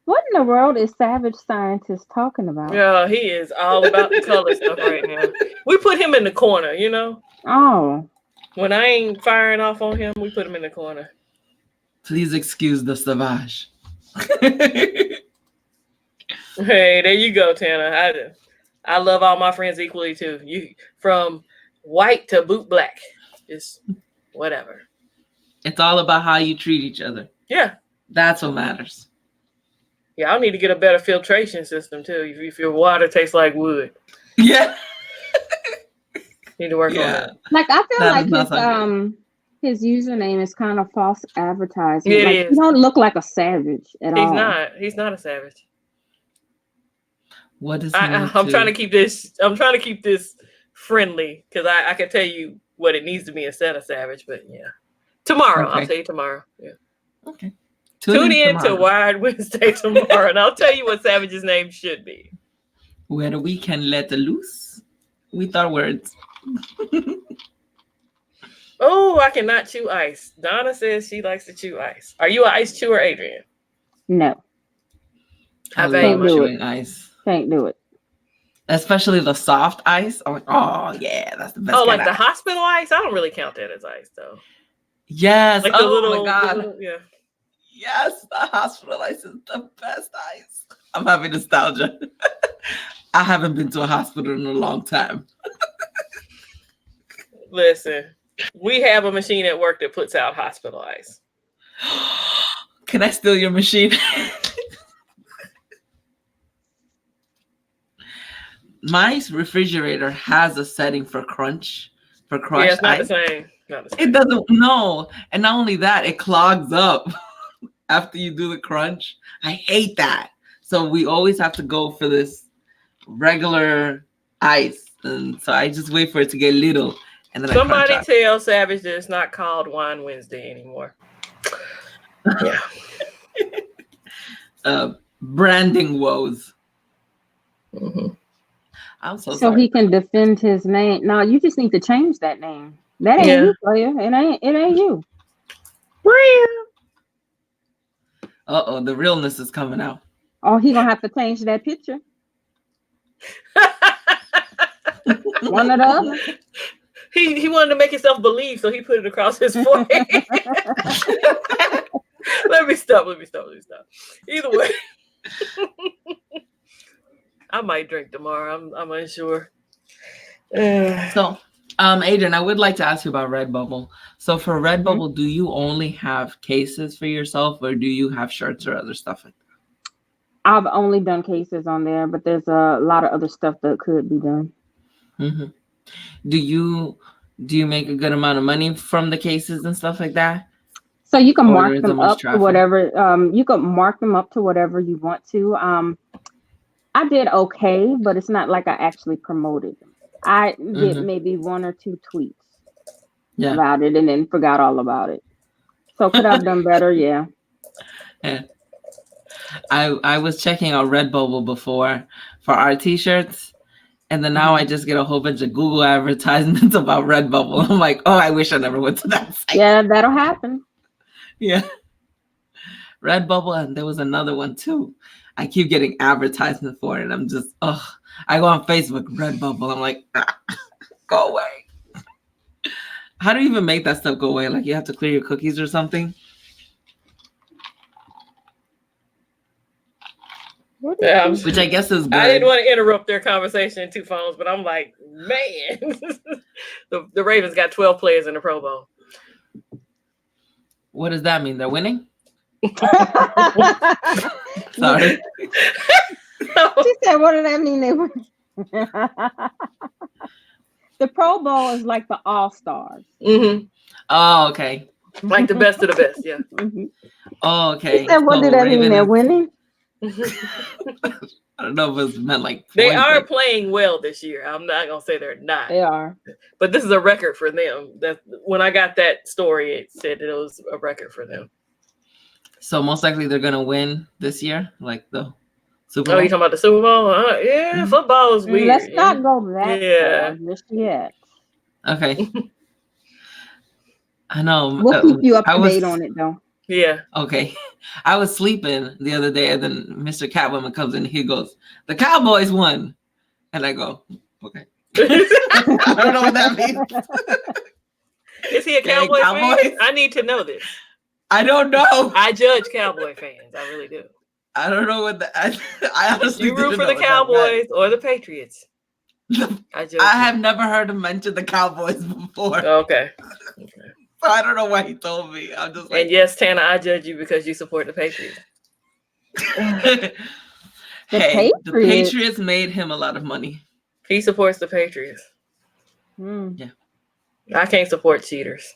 What in the world is Savage Scientist talking about? Yeah, he is all about the color stuff right now. We put him in the corner, you know. Oh, When I ain't firing off on him, we put him in the corner. Please excuse the savage. Hey, there you go, Tanner. I love all my friends equally too. You from white to boot black. Just whatever. It's all about how you treat each other. Yeah. That's what matters. Yeah, I need to get a better filtration system too. If your water tastes like wood. Yeah. Need to work on Yeah. it. like I feel That like does not sound his username is kind of false advertisement. It Like is. you don't look like a savage at all. He's not a savage. What is I'm trying to keep this friendly because I can tell you what it needs to be instead of savage, but yeah. Tomorrow. Okay. I'll tell you tomorrow. Yeah. Okay. Tune in to tomorrow, Wired Wednesday tomorrow, and I'll tell you what Savage's name should be. where the weekend let loose with our words. Oh, I cannot chew ice. Donna says she likes to chew ice. Are you an ice chewer, Adrienne? No, I value love my chewing ice. can't do it. Especially the soft ice. I'm like, oh yeah, that's the best. Oh, kind like of the ice. hospital ice? I don't really count that as ice, though. Yes. Like Oh my god. yeah. Yes, the hospital ice is the best ice. I'm having nostalgia. I haven't been to a hospital in a long time. Listen, we have a machine at work that puts out hospital ice. Can I steal your machine? My refrigerator has a setting for crushed Yeah, it's not ice. the same. Not the same. It doesn't. No, and not only that, it clogs up after you do the crunch. I hate that. So we always have to go for this regular ice, and so I just wait for it to get little, and then Somebody I crunch tell Savage that it's not called Wine Wednesday anymore. Yeah. Branding woes. Mm-hmm. I'm so So sorry. he can defend his name. No, you just need to change that name. That ain't you, player. It ain't you. Uh-oh, the realness is coming out. Oh, he gonna have to change that picture. One or the other. He wanted to make himself believe, so he put it across his forehead. Let me stop. Either way, I might drink tomorrow. I'm unsure. So, Adrienne, I would like to ask you about Redbubble. So for Redbubble, do you only have cases for yourself, or do you have shirts or other stuff like that? I've only done cases on there, but there's a lot of other stuff that could be done. Mm-hmm. Do you make a good amount of money from the cases and stuff like that? So you can mark them up to whatever. You can mark them up to whatever you want to. I did okay, but it's not like I actually promoted them. I did maybe one or two tweets about it and then forgot all about it. So could I have done better? Yeah. I was checking out Redbubble before for our t-shirts, and then now I just get a whole bunch of Google advertisements about Redbubble. I'm like, oh, I wish I never went to that site. Yeah, that'll happen. Yeah. Redbubble, and there was another one too. I keep getting advertisements for it. I'm just, I go on Facebook, Redbubble. I'm like, go away. How do you even make that stuff go away? Like you have to clear your cookies or something? Yeah, which I guess is good. I didn't want to interrupt their conversation in two phones, but I'm like, man, the Ravens got 12 players in the Pro Bowl. What does that mean? They're winning? Sorry. She said, what does that mean? They were? The Pro Bowl is like the All-Stars. Mm-hmm. Oh, okay. Like the best of the best, yeah. Mm-hmm. Oh, okay. He said, what So did that mean? Raven They're is- winning? I don't know if it's meant like They points, are like- playing well this year. I'm not gonna say they're not, They are. but this is a record for them. That when I got that story, it said that it was a record for them. So most likely they're gonna win this year, like the Super Oh, Bowl. you talking about the Super Bowl? Yeah, Mhm. football is weird. Let's not go that Yeah. far just yet. Okay. I know. We'll keep you up to date on it, though. Yeah. Okay. I was sleeping the other day, and then Mr. Catwoman comes in. He goes, "The Cowboys won," and I go, "Okay." I don't know what that means. Is he a Dang, Cowboy fan? Cowboys? I need to know this. I don't know. I judge Cowboy fans. I really do. I don't know what that. I honestly You root didn't for know the what that Cowboys or the Patriots? meant. I judge. I have never heard him mention the Cowboys before, Okay. so I don't know why he told me. I'm just like, And yes, Tana, I judge you because you support the Patriots. hey, the Patriots made him a lot of money. He supports the Patriots. Mm. I can't support cheaters.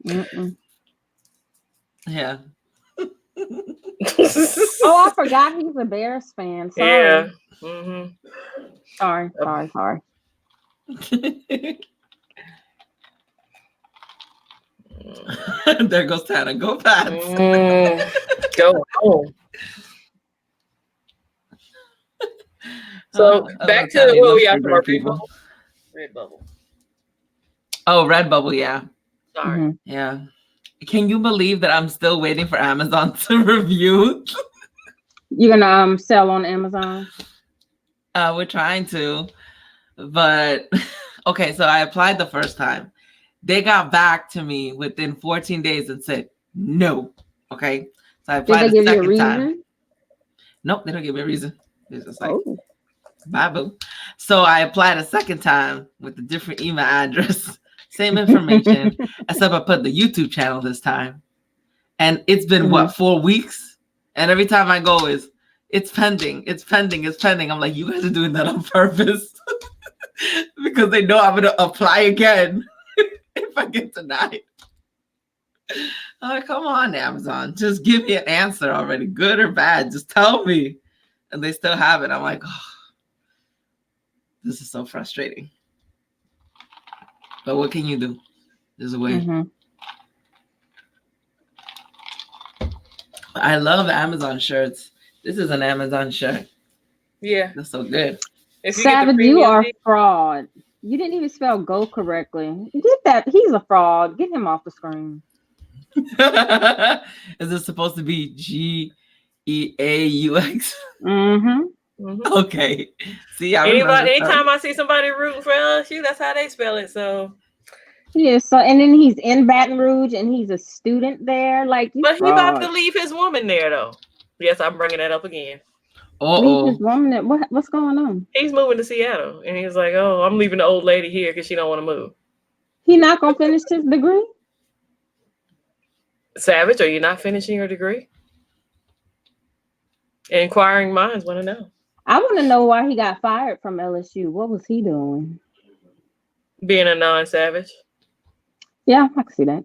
Mm-mm. Yeah. Oh, I forgot he's a Bears fan. Sorry. Yeah. Mm-hmm. Sorry. There goes Tana. Go Pats. Go home. So back to what we after our people. Red bubble. Oh, Redbubble, yeah. Sorry. Mm-hmm. Yeah. Can you believe that I'm still waiting for Amazon to review? You're gonna sell on Amazon? We're trying to, but okay, so I applied the first time. They got back to me within 14 days and said no. Okay. So I applied Did they give you a second reason? time. Nope, they don't give me a reason. It's just like bye boo. So I applied a second time with a different email address, same information, except I put the YouTube channel this time. And it's been what, 4 weeks? And every time I go is it's pending. I'm like, you guys are doing that on purpose. Because they know I'm gonna apply again if I get denied. I'm like, come on, Amazon. Just give me an answer already, good or bad. Just tell me. And they still haven't. I'm like, oh, this is so frustrating. But what can you do? There's a way. Mm-hmm. I love Amazon shirts. This is an Amazon shirt. Yeah. That's so good. If Savage, you premium are deal- fraud. You didn't even spell go correctly. Get that. He's a fraud. Get him off the screen. Is it supposed to be GEAUX? Mm-hmm. Okay. See, I remember. Anytime I see somebody rooting for LSU, that's how they spell it. So, Yeah. So, and then he's in Baton Rouge, and he's a student there. Like, you but he fraud. about to leave his woman there, though. Yes, I'm bringing that up again. Leave his woman there. What's going on? He's moving to Seattle, and he's like, "Oh, I'm leaving the old lady here because she don't want to move." He not gonna finish his degree? Savage, are you not finishing your degree? Inquiring minds want to know. I want to know why he got fired from LSU. What was he doing? Being a non-savage. Yeah, I can see that.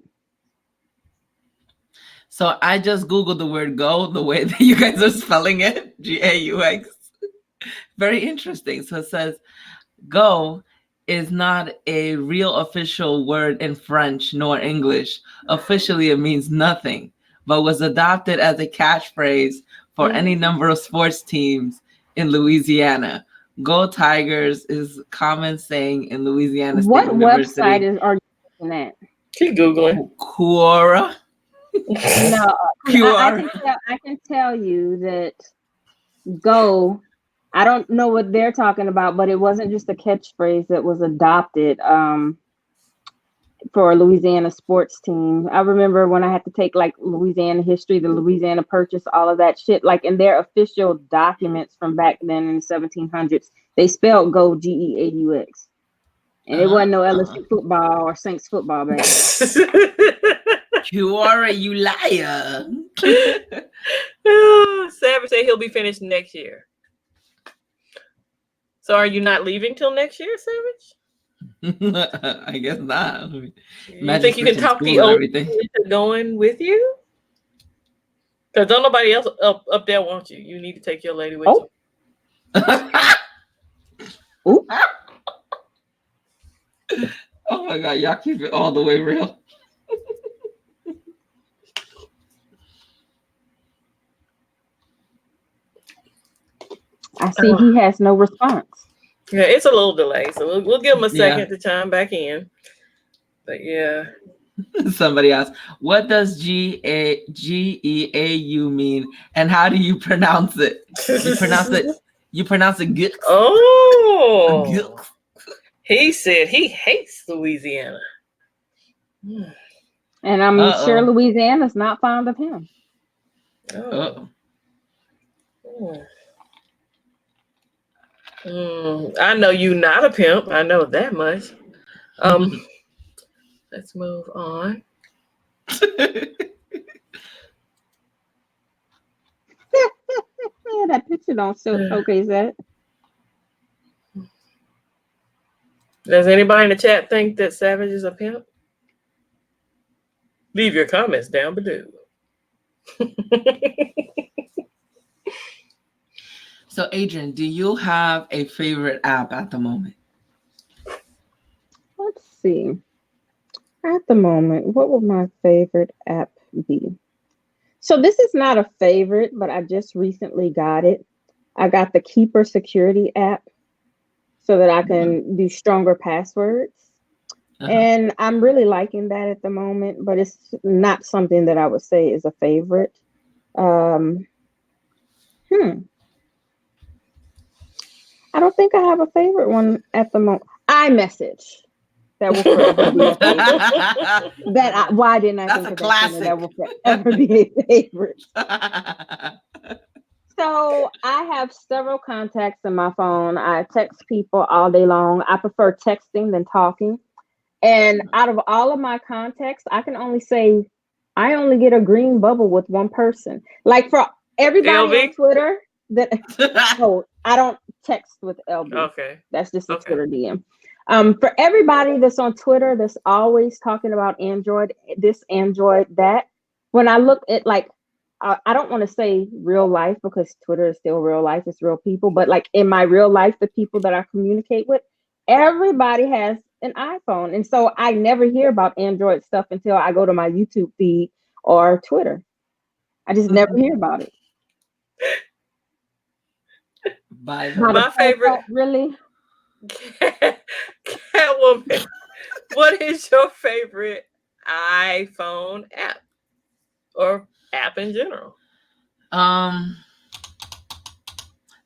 So I just Googled the word go the way that you guys are spelling it, GAUX. Very interesting. So it says go is not a real official word in French nor English. Officially, it means nothing, but was adopted as a catchphrase for any number of sports teams in Louisiana. Go Tigers is a common saying in Louisiana State What Oh, University. website are you looking at? Keep Googling. Quora. No, I can tell you that go. I don't know what they're talking about, but it wasn't just a catchphrase that was adopted for a Louisiana sports team. I remember when I had to take like Louisiana history, the Louisiana Purchase, all of that shit. Like in their official documents from back then in the 1700s, they spelled go GEAUX. And it wasn't no LSU football or Saints football back then. Quora, you liar. Savage said he'll be finished next year. So are you not leaving till next year, Savage? I guess not. You Imagine think you can switching talk school the and old everything. into going with you? Because don't nobody else up there want you. You need to take your lady with Oh. Ooh. Oh my God, y'all keep it all the way real. I see he has no response. Yeah, it's a little delay, so we'll give him a second to chime back in. But yeah. Somebody asked, what does GEAU mean, and how do you pronounce it? You pronounce it good. Oh. He said he hates Louisiana. And I'm sure Louisiana's not fond of him. Oh. I know you not a pimp. I know that much. Let's move on. That picture don't showcase that. Does anybody in the chat think that Savage is a pimp? Leave your comments down below. So, Adrienne, do you have a favorite app at the moment? Let's see. At the moment, what would my favorite app be? So this is not a favorite, but I just recently got it. I got the Keeper security app so that I can do stronger passwords. And I'm really liking that at the moment, but it's not something that I would say is a favorite. I don't think I have a favorite one at the moment. iMessage. That will forever be a favorite. Why didn't I think of that? That will forever be a favorite. So I have several contacts in my phone. I text people all day long. I prefer texting than talking. And out of all of my contacts, I can only say I only get a green bubble with one person. Like for everybody on Twitter, I don't text with LB. Okay. That's just a Twitter DM. For everybody that's on Twitter that's always talking about Android, this, Android, that, when I look at I don't want to say real life because Twitter is still real life, it's real people, but like in my real life, the people that I communicate with, everybody has an iPhone. And so I never hear about Android stuff until I go to my YouTube feed or Twitter. I just never hear about it. My favorite, really? Catwoman, what is your favorite iPhone app or app in general?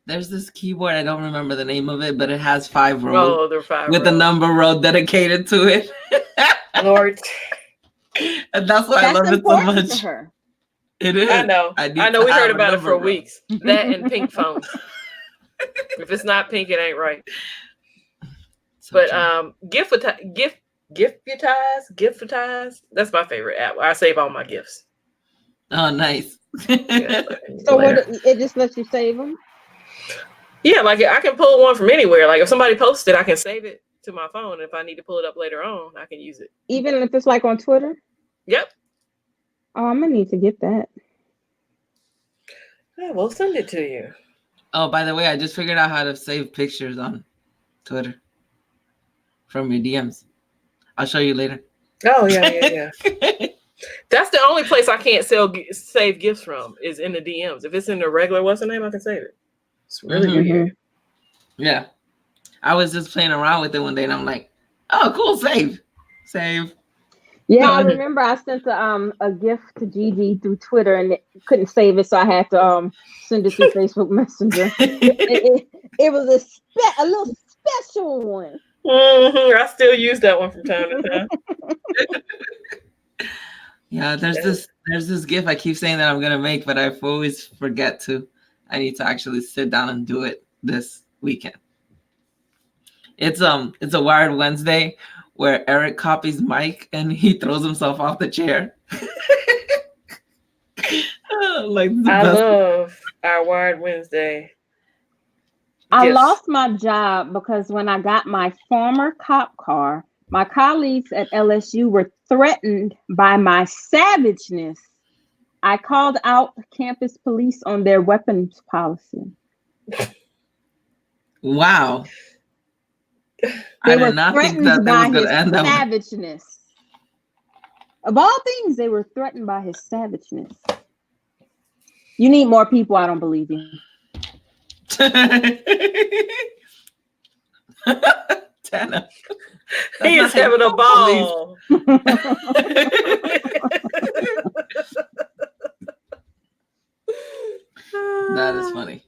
There's this keyboard, I don't remember the name of it, but it has 5 rows. Oh, there are 5 with rows. a number row dedicated to it. Lord. And that's why I love it so much. To her. It is. I know. We heard about it for weeks. That and pink phones. If it's not pink, it ain't right. So but Giftitize, that's my favorite app. I save all my gifts. Oh, nice. So it just lets you save them? Yeah, like I can pull one from anywhere. Like if somebody posts it, I can save it to my phone. If I need to pull it up later on, I can use it. Even if it's like on Twitter? Yep. Oh, I'm gonna need to get that. Yeah, we'll send it to you. Oh, by the way, I just figured out how to save pictures on Twitter from your DMs. I'll show you later. Oh, yeah. That's the only place I can't save gifts from is in the DMs. If it's in the regular, what's the name, I can save it. It's really weird. Yeah. I was just playing around with it one day and I'm like, oh, cool, save. Yeah, I remember I sent a gift to Gigi through Twitter and it couldn't save it, so I had to send it through Facebook Messenger. It was a little special one. I still use that one from time to time. Yeah, there's this gift I keep saying that I'm gonna make, but I always forget to. I need to actually sit down and do it this weekend. It's a Wired Wednesday where Eric copies Mike and he throws himself off the chair. I love our Wired Wednesday. I Yes. lost my job because when I got my former cop car, my colleagues at LSU were threatened by my savageness. I called out campus police on their weapons policy. Wow. They I were did not think threatened that was by going his to end that way. savageness. Of all things, they were threatened by his savageness. You need more people. I don't believe you. Tana. He is having a ball. That is funny.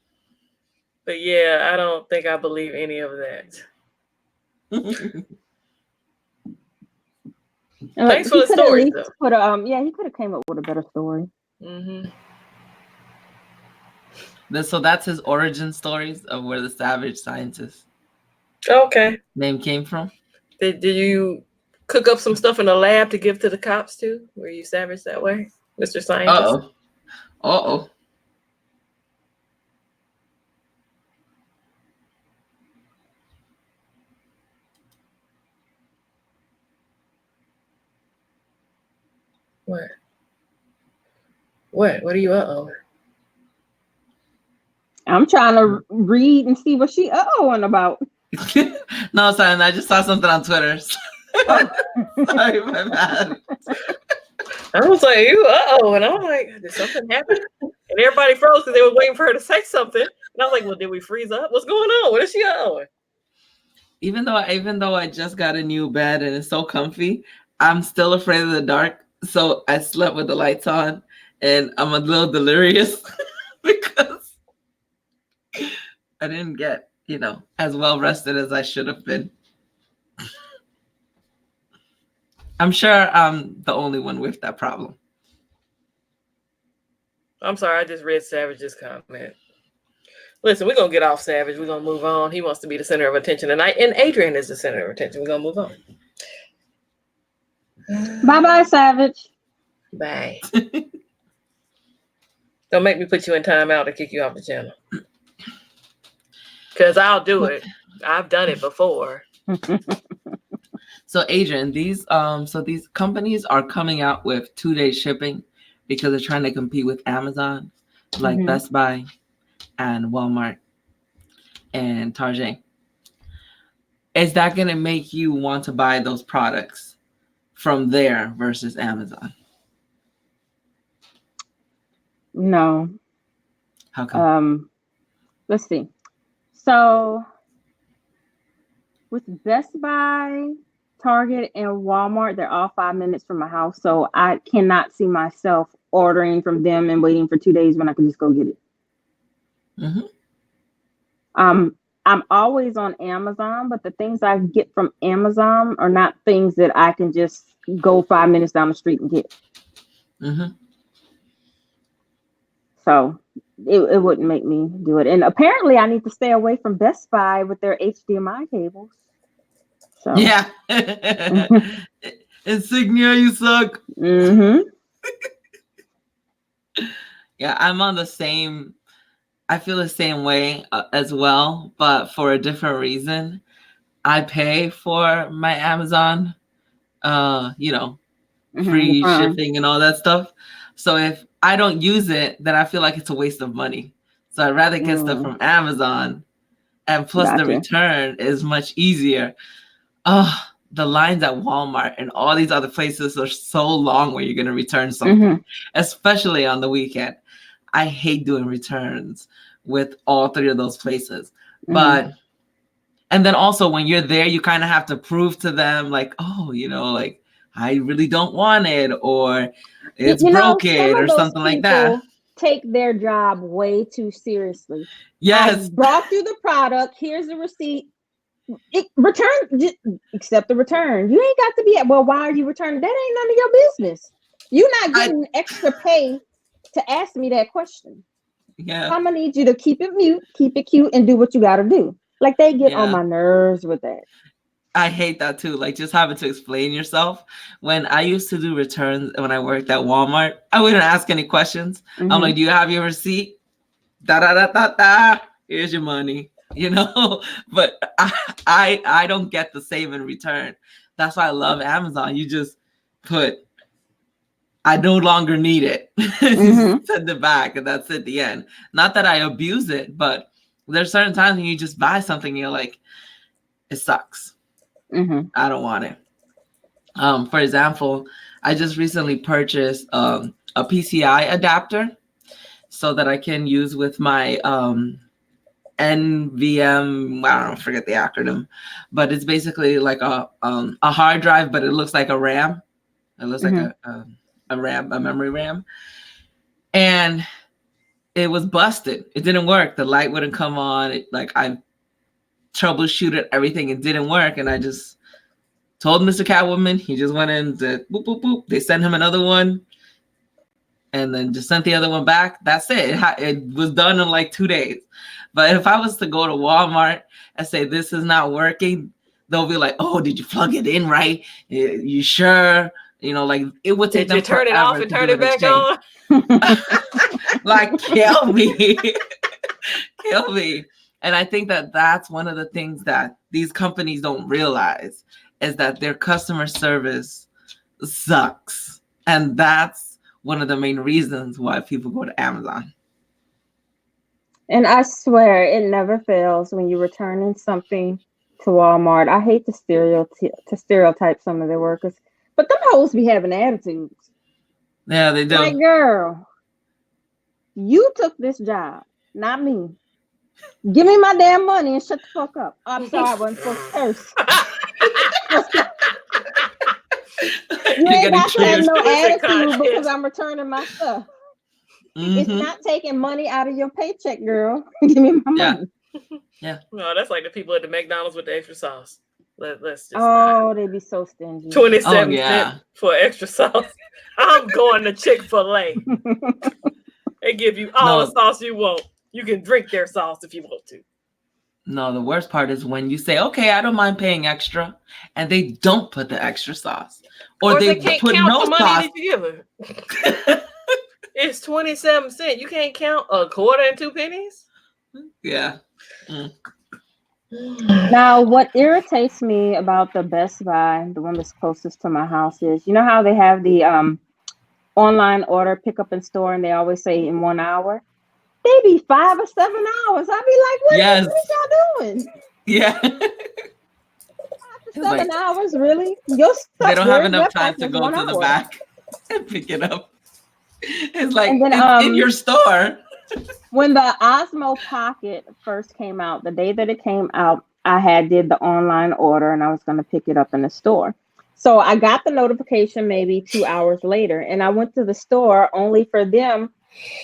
But yeah, I don't think I believe any of that. Thanks for the story, though. He could have came up with a better story. Mm-hmm. So that's his origin stories of where the savage scientist name came from. Did you cook up some stuff in the lab to give to the cops too? Were you savage that way, Mr. Scientist? Uh-oh. What are you uh-oh? I'm trying to read and see what she uh-ohing about. No, sorry, I just saw something on Twitter. Sorry, my bad. I was like, you uh-oh. And I was like, did something happen? And everybody froze because they were waiting for her to say something. And I was like, well, did we freeze up? What's going on? What is she uh-ohing? Even though I just got a new bed and it's so comfy, I'm still afraid of the dark. So I slept with the lights on and I'm a little delirious because I didn't get, as well rested as I should have been. I'm sure I'm the only one with that problem. I'm sorry, I just read Savage's comment. Listen, we're going to get off Savage. We're going to move on. He wants to be the center of attention tonight. And Adrienne is the center of attention. We're going to move on. Bye-bye, Savage. Bye. Don't make me put you in timeout to kick you off the channel. Because I'll do it. I've done it before. So Adrienne, these companies are coming out with 2-day shipping because they're trying to compete with Amazon, like Best Buy and Walmart and Target. Is that going to make you want to buy those products from there versus Amazon? No. How come? Let's see. So with Best Buy, Target, and Walmart, they're all 5 minutes from my house. So I cannot see myself ordering from them and waiting for 2 days when I can just go get it. I'm always on Amazon, but the things I get from Amazon are not things that I can just go 5 minutes down the street and get. So it wouldn't make me do it. And apparently I need to stay away from Best Buy with their HDMI cables. So yeah. Insignia, you suck. Yeah, I'm on the same. I feel the same way as well, but for a different reason. I pay for my Amazon, free shipping and all that stuff. So if I don't use it, then I feel like it's a waste of money. So I'd rather get stuff from Amazon, and plus the return is much easier. The lines at Walmart and all these other places are so long where you're going to return something, especially on the weekend. I hate doing returns with all 3 of those places. But, and then also when you're there, you kind of have to prove to them like, I really don't want it, or it's broken or something like that. Take their job way too seriously. Yes. I brought you the product. Here's the receipt. Accept the return. You ain't got to be well, why are you returning? That ain't none of your business. You're not getting extra pay to ask me that question. Yeah. I'm gonna need you to keep it mute, keep it cute, and do what you gotta do. Like they get on my nerves with that. I hate that too. Like just having to explain yourself. When I used to do returns when I worked at Walmart, I wouldn't ask any questions. I'm like, do you have your receipt? Da da da da da. Here's your money. you know, but I don't get the same in return. That's why I love Amazon. You just put, I no longer need it. Just send it back, and that's it, the end. Not that I abuse it, but there's certain times when you just buy something and you're like, it sucks. I don't want it. For example, I just recently purchased a PCI adapter so that I can use with my NVM. I don't know, forget the acronym, but it's basically like a hard drive, but it looks like a RAM. It looks like a RAM, a memory RAM, and it was busted. It didn't work. The light wouldn't come on. I troubleshooted everything. It didn't work, and I just told Mr. Catwoman. He just went in, did boop, boop, boop. They sent him another one, and then just sent the other one back. That's it. It was done in like 2 days. But if I was to go to Walmart and say, this is not working, they'll be like, oh, did you plug it in right? You sure? You know, like it would take them forever. Did you turn it off and turn it back on? Like, kill me. Kill me. And I think that that's one of the things that these companies don't realize is that their customer service sucks. And that's one of the main reasons why people go to Amazon. And I swear it never fails when you're returning something to Walmart. I hate to stereotype some of their workers, but them hoes be having attitudes. Yeah, they do. Like, girl, you took this job, not me. Give me my damn money and shut the fuck up. I'm sorry, I wasn't supposed to curse. You ain't got to have no attitude because I'm returning my stuff. It's not taking money out of your paycheck, girl. Give me my money. Yeah. No, that's like the people at the McDonald's with the extra sauce. Let's just they be so stingy. 27 cents for extra sauce. I'm going to Chick-fil-A. They give you all the sauce you want. You can drink their sauce if you want to. No, the worst part is when you say, okay, I don't mind paying extra, and they don't put the extra sauce. Or they can't put count no the money sauce. that you give her. It's 27 cents. You can't count a quarter and 2 pennies? Yeah. Now, what irritates me about the Best Buy, the one that's closest to my house, is, you know how they have the online order, pick up in store, and they always say in 1 hour? They be 5 or 7 hours. I be like, what y'all doing? Yeah. 5 to 7 hours, really? Your stuff, they don't have enough time to go to the back and pick it up. It's like, and then, it's in your store. When the Osmo Pocket first came out, the day that it came out, I did the online order and I was going to pick it up in the store. So I got the notification maybe 2 hours later, and I went to the store only for them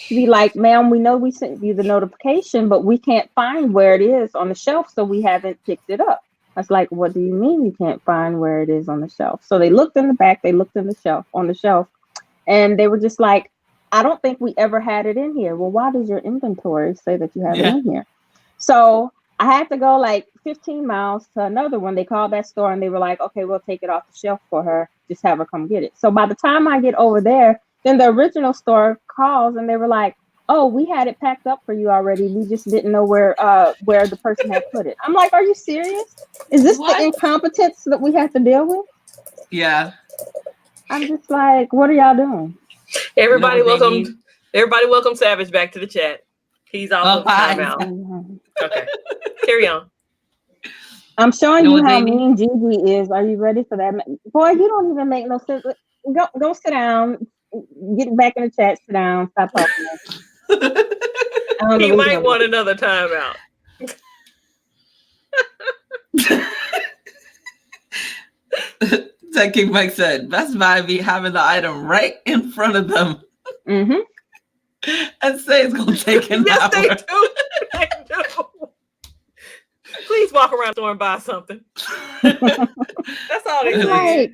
to be like, ma'am, we know we sent you the notification, but we can't find where it is on the shelf, so we haven't picked it up. I was like, what do you mean you can't find where it is on the shelf? So they looked in the back, they looked in the shelf, and they were just like, I don't think we ever had it in here. Well, why does your inventory say that you have it in here? So I had to go like 15 miles to another one. They called that store and they were like, okay, we'll take it off the shelf for her. Just have her come get it. So by the time I get over there, then the original store calls and they were like, oh, we had it packed up for you already. We just didn't know where the person had put it. I'm like, are you serious? Is this the incompetence that we have to deal with? Yeah. I'm just like, what are y'all doing? Everybody welcome Savage back to the chat. He's off of timeout. Okay, carry on. I'm showing you how mean Gigi is. Are you ready for that? Boy, you don't even make no sense. Go sit down. Get back in the chat. Sit down. Stop talking. He might want another timeout. Like King Mike said, Best Buy be having the item right in front of them. And say it's going to take an hour. They do. They do. Please walk around the store and buy something. That's all they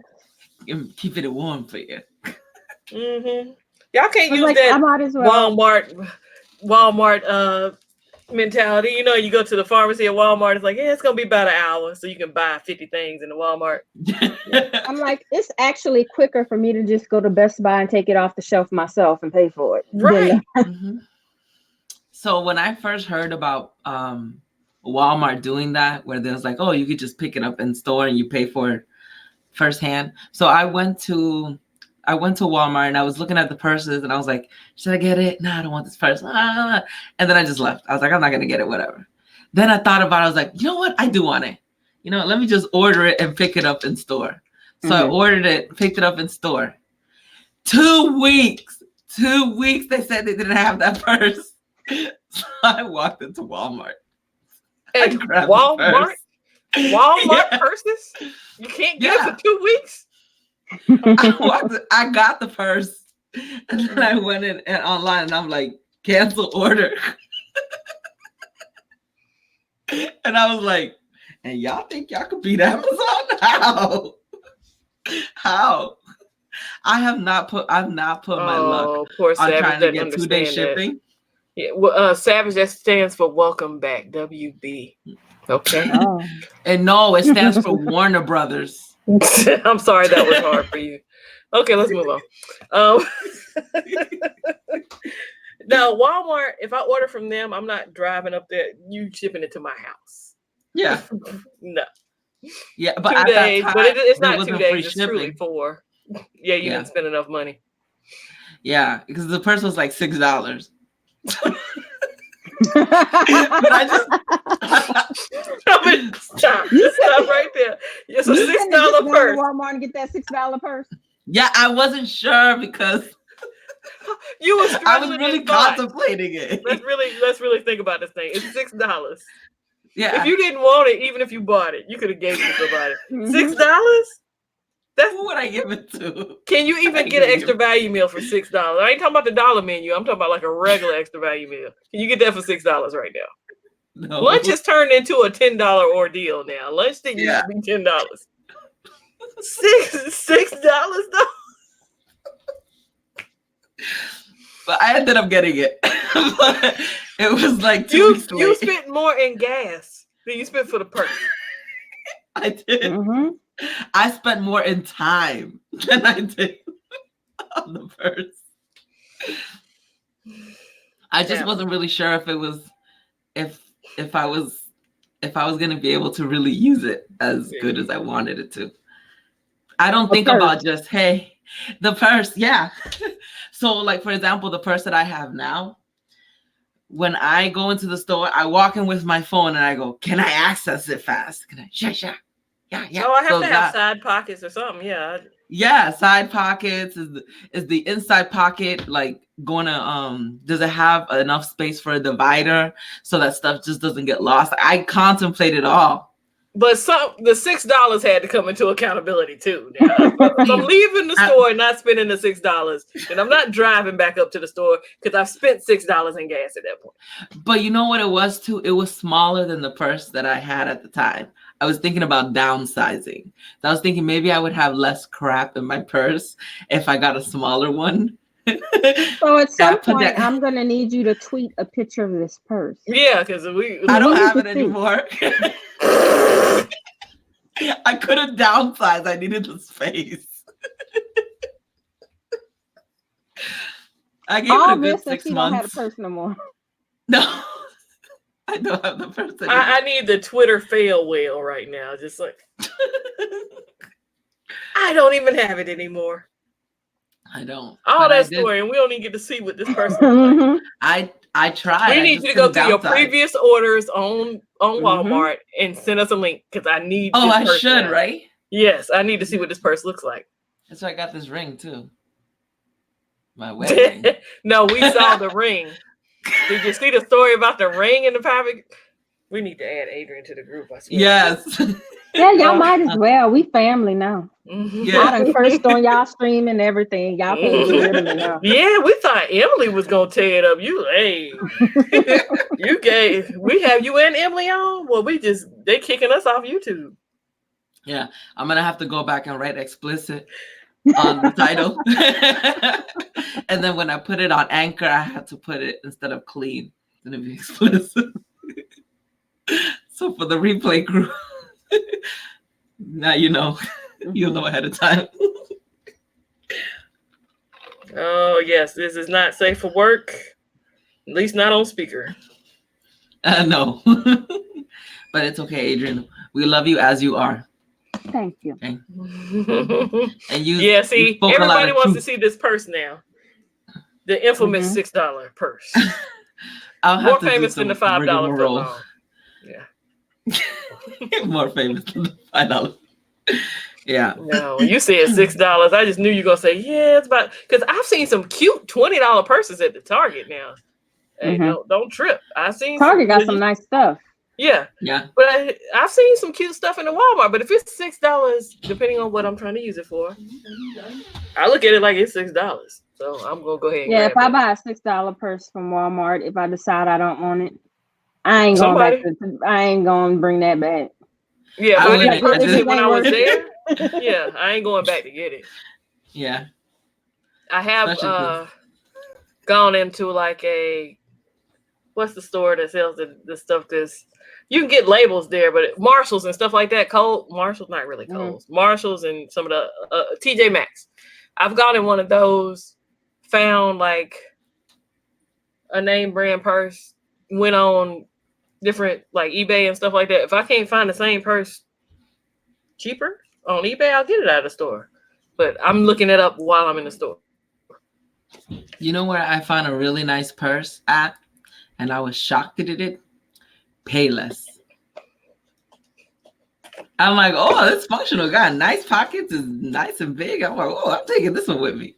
do. Keep it warm for you. Y'all can't use that Walmart mentality. You know, you go to the pharmacy at Walmart, it's like, yeah, it's gonna be about an hour, so you can buy 50 things in the Walmart. I'm like, it's actually quicker for me to just go to Best Buy and take it off the shelf myself and pay for it. Right. So when I first heard about Walmart doing that, where there's like, oh, you could just pick it up in store and you pay for it firsthand. So I went to Walmart and I was looking at the purses and I was like, should I get it? No, I don't want this purse. And then I just left. I was like, I'm not gonna get it, whatever. Then I thought about it. I was like, you know what? I do want it. You know, let me just order it and pick it up in store. So I ordered it, picked it up in store. 2 weeks. 2 weeks they said they didn't have that purse. So I walked into Walmart. And Walmart purses? You can't get it for 2 weeks? I got the purse. And then I went in and online and I'm like, cancel order. And I was like, and y'all think y'all could beat Amazon? How? I have not put my luck poor on Savage trying to get 2-day shipping. That. Yeah, well, Savage, that stands for Welcome Back, WB. Okay. Oh. And no, it stands for Warner Brothers. I'm sorry that was hard for you. Okay, let's move on. Now, Walmart, if I order from them, I'm not driving up there. You shipping it to my house. Yeah. No. Yeah, but 2 days, time, but it's not 2 days. It's shipping. truly 4. Yeah, you didn't spend enough money. Yeah, because the purse was like $6. But I just stop right there. It's a $6 purse. Walmart and get that $6 purse. Yeah, I wasn't sure because I was really contemplating it. Let's really think about this thing. It's $6. Yeah. If you didn't want it, even if you bought it, you could have gave it to somebody. $6? Who would I give it to? Can you even get an extra value meal for $6? I ain't talking about the dollar menu. I'm talking about like a regular extra value meal. Can you get that for $6 right now? No. Lunch has turned into a $10 ordeal now. Lunch didn't used to be $10. $6 though. But I ended up getting it. But it was like 2 weeks late. You spent more in gas than you spent for the purse. I did. Mm-hmm. I spent more in time than I did on the purse. I just wasn't really sure if it was if I was gonna be able to really use it as good as I wanted it to. I don't think about just, hey, the purse, yeah. So like, for example, the purse that I have now, when I go into the store, I walk in with my phone and I go, can I access it fast? Can I? Yeah. Oh, I have to have side pockets or something. Yeah. Yeah, side pockets. Is the inside pocket like gonna does it have enough space for a divider so that stuff just doesn't get lost? I contemplate it all. But the $6 had to come into accountability too. Now, if I'm leaving the store and not spending the $6, and I'm not driving back up to the store because I've spent $6 in gas at that point. But you know what it was too? It was smaller than the purse that I had at the time. I was thinking about downsizing. So I was thinking maybe I would have less crap in my purse if I got a smaller one. So at some point, I'm gonna need you to tweet a picture of this purse. Yeah, because I don't have it anymore. I couldn't downsize. I needed the space. I gave it a good 6 months. You don't have a purse no more. No, I don't have the purse anymore. I need the Twitter fail whale right now. Just like I don't even have it anymore. I don't. All that story, and we don't even get to see what this person. I tried. We need you to go through your previous orders on Walmart and send us a link because I need. Oh, I should, now. Right? Yes, I need to see what this purse looks like. That's why I got this ring too. My wedding. No, we saw the ring. Did you see the story about the ring in the private? We need to add Adrienne to the group. I swear. Yes. Yeah, y'all might as well. We family now. Yeah. I done cursed on y'all stream and everything. Y'all can't get rid of me now. Yeah, we thought Emily was gonna tear it up. We have you and Emily on. Well, they kicking us off YouTube. Yeah, I'm gonna have to go back and write explicit on the title. And then when I put it on Anchor, I have to put it instead of clean. It's gonna be explicit. So for the replay crew, now you know. You'll know ahead of time. Oh, yes. This is not safe for work. At least not on speaker. No. But it's okay, Adrienne. We love you as you are. Thank you. Okay? And Yeah, see, spoke a lot everybody of wants to truth. see this purse now. The infamous $6 purse. I'll More have to famous do than the some $5 foot rigmarole. long. Yeah. More famous than the $5. Yeah. No, when you said $6, I just knew you were gonna say, yeah, it's about, because I've seen some cute $20 purses at the Target now. Hey, don't trip. I've seen Target got some nice stuff. Yeah. But I've seen some cute stuff in the Walmart. But if it's $6, depending on what I'm trying to use it for, I look at it like it's $6. So I'm gonna go ahead and grab if I it. buy a $6 purse from Walmart, if I decide I don't want it, I ain't going back to. I ain't gonna bring that back. Yeah, but if you purchased it when I was there, yeah, I ain't going back to get it. Yeah. I have gone into like what's the store that sells the stuff that's, you can get labels there, but Marshalls and stuff like that. Marshalls, not really Kohl's. Marshalls and some of the TJ Maxx. I've gone in one of those, found like a name brand purse, went on different like eBay and stuff like that. If I can't find the same purse cheaper on eBay, I'll get it out of the store. But I'm looking it up while I'm in the store. You know where I found a really nice purse at, and I was shocked at it? Payless. I'm like, oh, it's functional. Got nice pockets, is nice and big. I'm like, oh, I'm taking this one with me.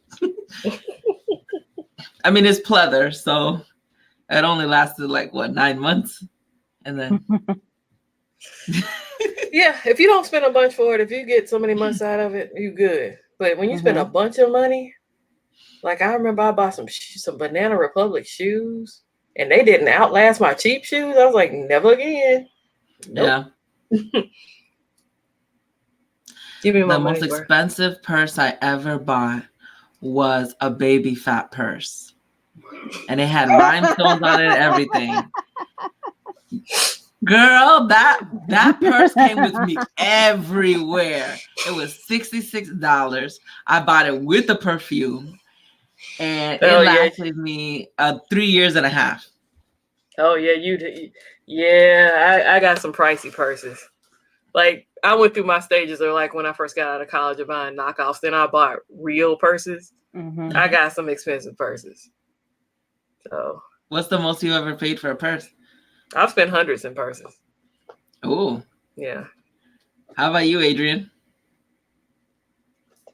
I mean, it's pleather, so it only lasted like 9 months, and then. Yeah, if you don't spend a bunch for it, if you get so many months out of it, you good. But when you spend a bunch of money, like I remember I bought some Banana Republic shoes, and they didn't outlast my cheap shoes. I was like, never again. Nope. Yeah. Give me my the most expensive purse I ever bought was a baby fat purse, and it had rhinestones on it and everything. Girl, that purse came with me everywhere. It was $66. I bought it with the perfume, and it lasted me 3 years and a half. Oh yeah, I got some pricey purses. Like I went through my stages of like when I first got out of college of buying knockoffs. Then I bought real purses. I got some expensive purses. So what's the most you ever paid for a purse? I've spent hundreds in purses. Oh. Yeah. How about you, Adrienne?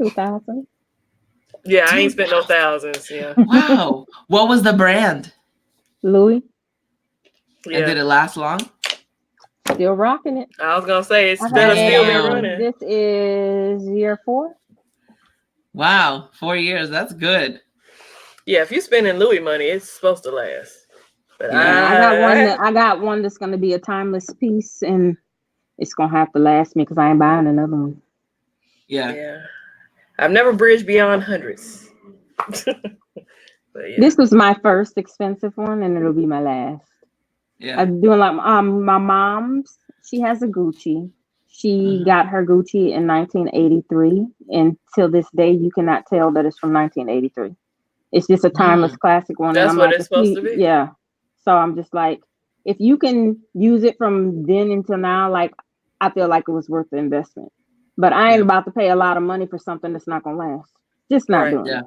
2,000. Yeah, I ain't spent no thousands. Yeah. Wow. What was the brand? Louis. Yeah. And did it last long? Still rocking it. I was gonna say it's better still be running. This is year 4. Wow, 4 years. That's good. Yeah, if you're spending Louis money, it's supposed to last. But yeah, I got one that's gonna be a timeless piece, and it's gonna have to last me because I ain't buying another one. Yeah. I've never bridged beyond hundreds. This was my first expensive one, and it'll be my last. Yeah. I'm doing like my mom's. She has a Gucci. She got her Gucci in 1983, and till this day, you cannot tell that it's from 1983. It's just a timeless classic one. That's and I'm what like, it's supposed to be. Yeah. So I'm just like, if you can use it from then until now, like I feel like it was worth the investment. But I ain't about to pay a lot of money for something that's not gonna last. Just not doing it.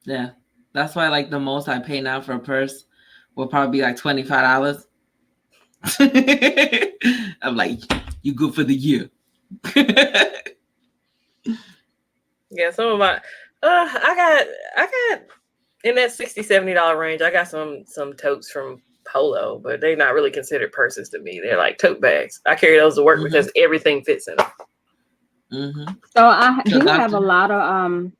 Yeah. That's why like the most I pay now for a purse will probably be like $25. I'm like, you good for the year. Yeah, some of my I got in that $60-$70 range. I got some totes from Polo, but they're not really considered purses to me. They're like tote bags. I carry those to work because everything fits in them. So I do have a lot of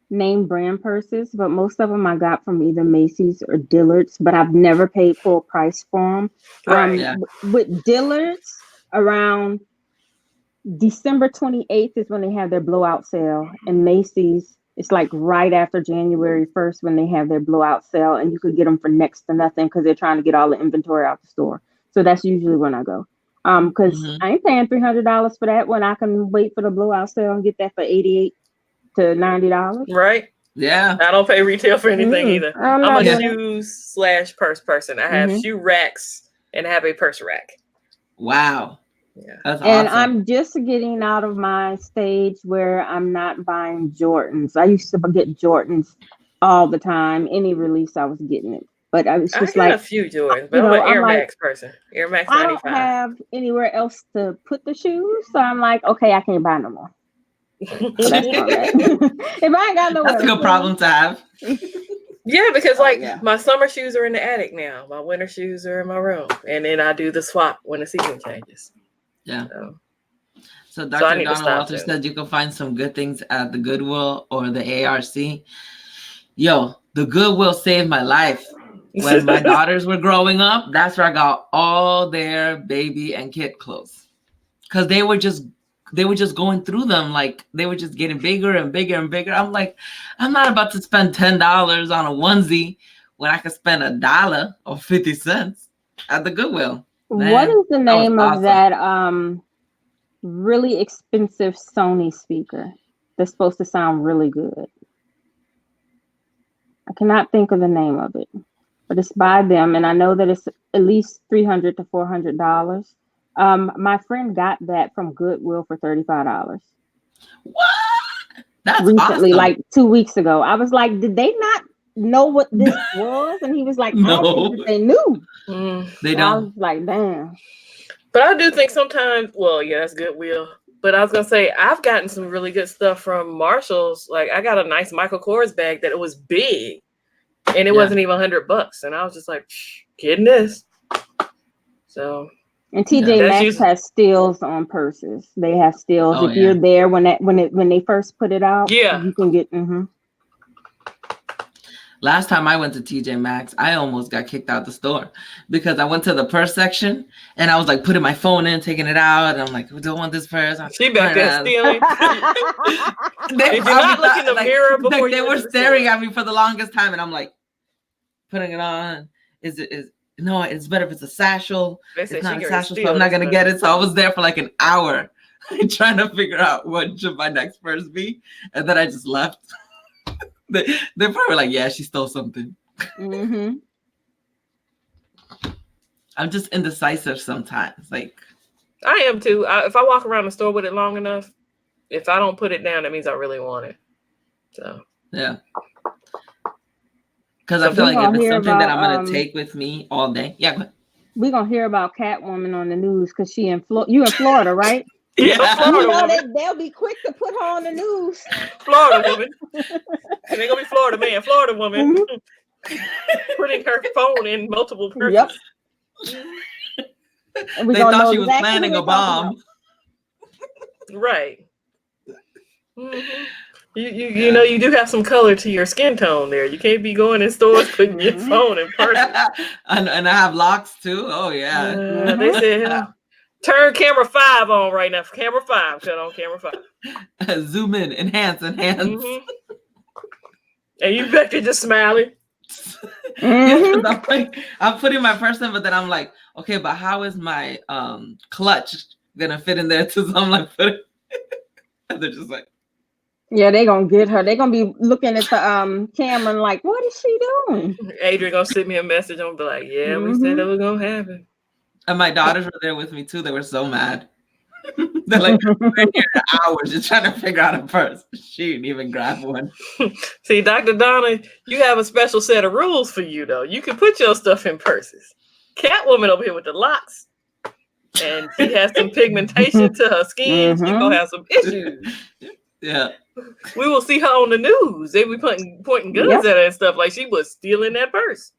name brand purses, but most of them I got from either Macy's or Dillard's, but I've never paid full price for them. With Dillard's, around December 28th is when they have their blowout sale, and Macy's, it's like right after January 1st when they have their blowout sale, and you could get them for next to nothing because they're trying to get all the inventory out the store. So that's usually when I go. Because I ain't paying $300 for that when I can wait for the blowout sale and get that for $88 to $90. Right? Yeah. I don't pay retail for anything either. I'm a shoes/purse person. I have shoe racks and have a purse rack. Wow. Yeah. That's And awesome. I'm just getting out of my stage where I'm not buying Jordans. I used to get Jordans all the time. Any release, I was getting it. But I was I just got like, a few Jordans, but you I'm know, an I'm Air like, Max person. Air Max I don't 95. have anywhere else to put the shoes. So I'm like, okay, I can't buy no more. So that's on that. If I ain't got nowhere That's a to good put problem to have. Yeah, because Oh, like yeah. my summer shoes are in the attic now. My winter shoes are in my room. And then I do the swap when the season changes. Yeah. So I Dr. need to Donna stop Walter soon. said you can find some good things at the Goodwill or the ARC. Yo, the Goodwill saved my life. When my daughters were growing up, that's where I got all their baby and kid clothes. Because they were just going through them, like they were just getting bigger and bigger and bigger. I'm like, I'm not about to spend $10 on a onesie when I could spend $1 or 50 cents at the Goodwill. What is the name of awesome. that really expensive Sony speaker that's supposed to sound really good? I cannot think of the name of it, but it's by them, and I know that it's at least $300 to $400. My friend got that from Goodwill for $35. What? That's recently, awesome. like 2 weeks ago. I was like, did they not know what this was? And he was like, I don't think that they knew. They I don't. was like, damn. But I do think sometimes, well, yeah, that's Goodwill. But I was gonna say I've gotten some really good stuff from Marshalls. Like I got a nice Michael Kors bag that it was big, and it wasn't even $100, and I was just like, getting this. So. And TJ Maxx has steals on purses. They have steals. Oh, if you're there when they first put it out, yeah, you can get. Last time I went to TJ Maxx, I almost got kicked out the store because I went to the purse section and I was like putting my phone in, taking it out, and I'm like, we don't want this purse. She back there stealing. They did not look in the mirror before they were staring at me for the longest time, and I'm like putting it on. No, it's better if it's a satchel. It's not a satchel, so I'm not gonna get it. So I was there for like an hour trying to figure out what should my next purse be, and then I just left. They're probably like, yeah, she stole something. I'm just indecisive sometimes. Like I am too. If I walk around the store with it long enough, if I don't put it down, that means I really want it. So yeah. Because I feel like if it's something that I'm gonna take with me all day. Yeah. We're gonna hear about Catwoman on the news because you in Florida, right? Yeah, they'll be quick to put her on the news. Florida woman. And they're gonna be Florida man, Florida woman. Putting her phone in multiple purses. Yep. They thought she was planning a bomb. Right. Mm-hmm. You know, you do have some color to your skin tone there. You can't be going in stores putting your phone in person. and I have locks too. Oh yeah. They said turn camera 5 on right now. Camera 5. Cut on camera 5. Zoom in, enhance. Mm-hmm. And you back there just smiling. I'm putting my purse in, but then I'm like, okay, but how is my clutch gonna fit in there too? So I'm like, put it. And they're just like, yeah, they're gonna get her. They're gonna be looking at the camera and like, what is she doing? Adrienne gonna send me a message. I'm gonna be like, yeah, we said it was gonna happen. And my daughters were there with me too. They were so mad. They're like, we're here hours just trying to figure out a purse. She didn't even grab one. See, Dr. Donna, you have a special set of rules for you though. You can put your stuff in purses. Catwoman over here with the locks, and she has some pigmentation to her skin. She's gonna have some issues. Yeah. We will see her on the news. They be pointing guns at her and stuff like she was stealing that purse.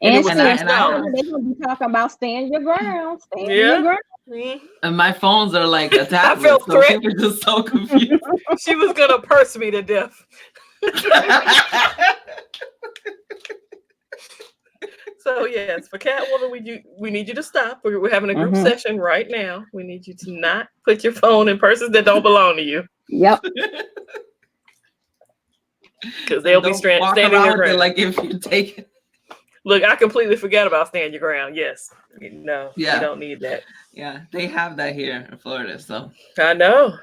And they're gonna be talking about stand your ground. Stand your ground. Mm-hmm. And my phones are like a tablet. I felt so she was just so confused. She was gonna purse me to death. So yes, for Catwoman, we need you to stop. We're having a group session right now. We need you to not put your phone in purses that don't belong to you. Yep. Because they'll be standing their ground. Like if you take it. Look, I completely forgot about stand your ground. Yes. No, you don't need that. Yeah, they have that here in Florida. So I know.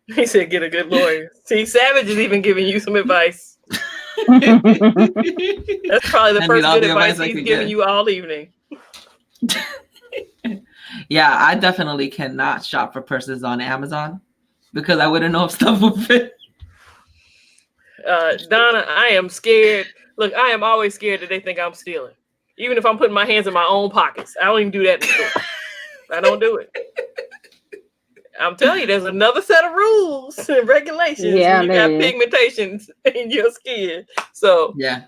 He said, get a good lawyer. See, Savage is even giving you some advice. That's probably the I first need all good the advice advice I he's could giving get. you all evening. Yeah, I definitely cannot shop for purses on Amazon because I wouldn't know if stuff would fit. Donna, I am scared. Look, I am always scared that they think I'm stealing. Even if I'm putting my hands in my own pockets. I don't even do that in the store. I don't do it. I'm telling you, there's another set of rules and regulations when you got pigmentations in your skin. So, yeah,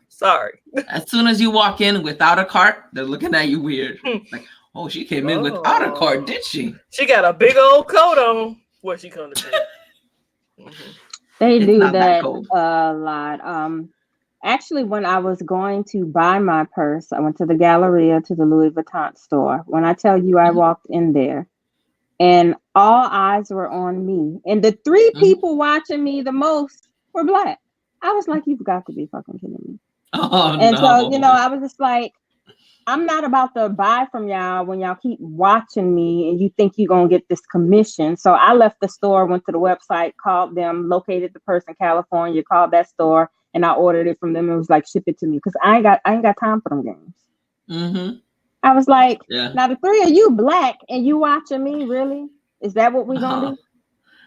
sorry. As soon as you walk in without a cart, they're looking at you weird. Like, oh, she came in without a cart, did she? She got a big old coat on. What she come to do? They do that a lot. Actually, when I was going to buy my purse, I went to the Galleria, to the Louis Vuitton store. When I tell you I walked in there and all eyes were on me, and the three people watching me the most were Black. I was like, you've got to be fucking kidding me. Oh, and so, you know, I was just like, I'm not about to buy from y'all when y'all keep watching me and you think you're going to get this commission. So I left the store, went to the website, called them, located the person in California, called that store, and I ordered it from them. It was like, ship it to me. Cause I ain't got time for them games. Mm-hmm. I was like, now the three of you Black and you watching me, really? Is that what we're going to do?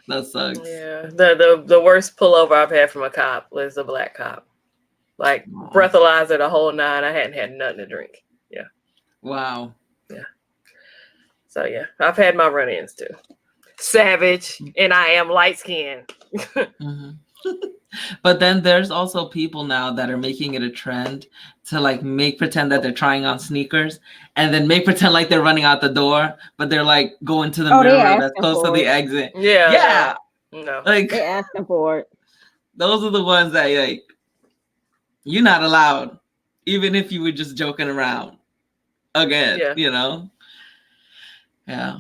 That sucks. Yeah. The worst pullover I've had from a cop was a Black cop. Like breathalyzer the whole nine. I hadn't had nothing to drink. Yeah. Wow. Yeah. So yeah, I've had my run-ins too. Savage, and I am light-skinned. But then there's also people now that are making it a trend to like make pretend that they're trying on sneakers and then make pretend like they're running out the door, but they're like going to the mirror that's close to the exit. Yeah. No. Like they're asking for it. Those are the ones that like you're not allowed, even if you were just joking around. Again, you know? Yeah.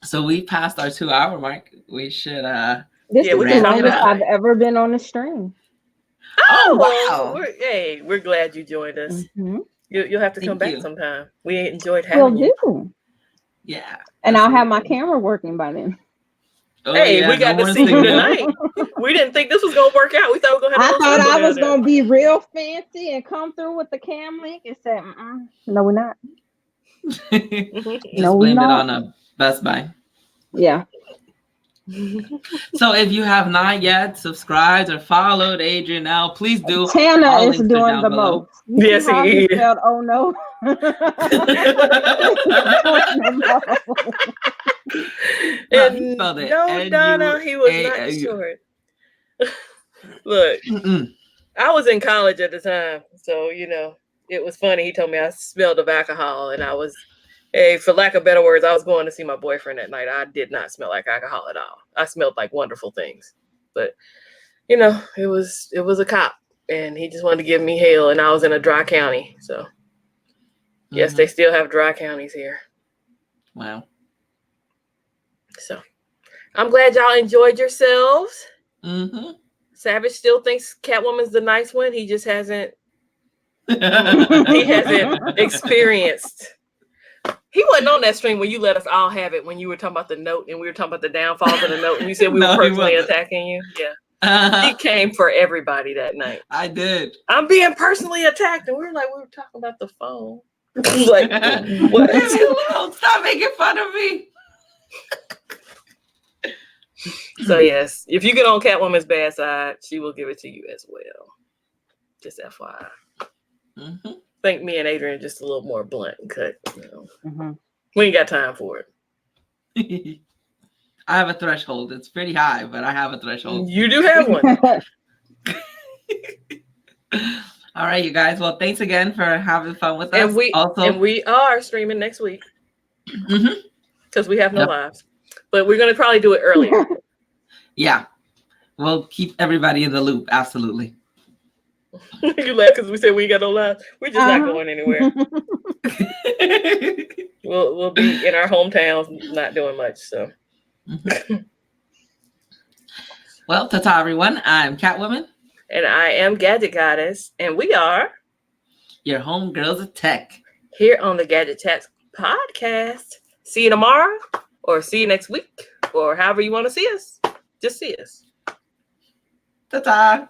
So we passed our 2-hour mark. We should this is the longest I've ever been on a stream. Oh wow. We're glad you joined us. You'll have to come back sometime. We enjoyed having you. Yeah. And I'll have my camera working by then. Oh, we got to see you tonight. We didn't think this was gonna work out. We thought we were gonna have. I thought I was gonna be real fancy and come through with the cam link and say, "No, we're not." Just blame it on a Best Buy. Yeah. So if you have not yet subscribed or followed Adrienne Elle, please do. Tana is doing the most. Yes, he is. Oh no. And no, Donna, he was not short. Look, I was in college at the time, so you know it was funny. He told me I smelled of alcohol, and I was, for lack of better words, I was going to see my boyfriend that night. I did not smell like alcohol at all. I smelled like wonderful things, but you know, it was a cop, and he just wanted to give me hell, and I was in a dry county, so yes, they still have dry counties here. Wow. So I'm glad y'all enjoyed yourselves. Savage still thinks Catwoman's the nice one. He just hasn't experienced. He wasn't on that stream when you let us all have it, when you were talking about the note and we were talking about the downfalls of the note and you said we were personally attacking you. Yeah. He came for everybody that night. I did. I'm being personally attacked, and we were talking about the phone. Like, what? Stop making fun of me. So yes, if you get on Catwoman's bad side, she will give it to you as well. Just FYI. Think me and Adrienne just a little more blunt and cut. You know. We ain't got time for it. I have a threshold. It's pretty high, but I have a threshold. You do have one. All right, you guys. Well, thanks again for having fun with us. And we are streaming next week because we have no lives, but we're going to probably do it earlier. Yeah, we'll keep everybody in the loop. Absolutely. You laugh because we said we ain't got no lives. We're just not going anywhere. We'll be in our hometowns, not doing much. So. Well, ta-ta, everyone. I'm Catwoman. And I am Gadget Goddess. And we are your homegirls of tech. Here on the Gadget Chats podcast. See you tomorrow, or see you next week, or however you want to see us. Just see us. Ta-ta.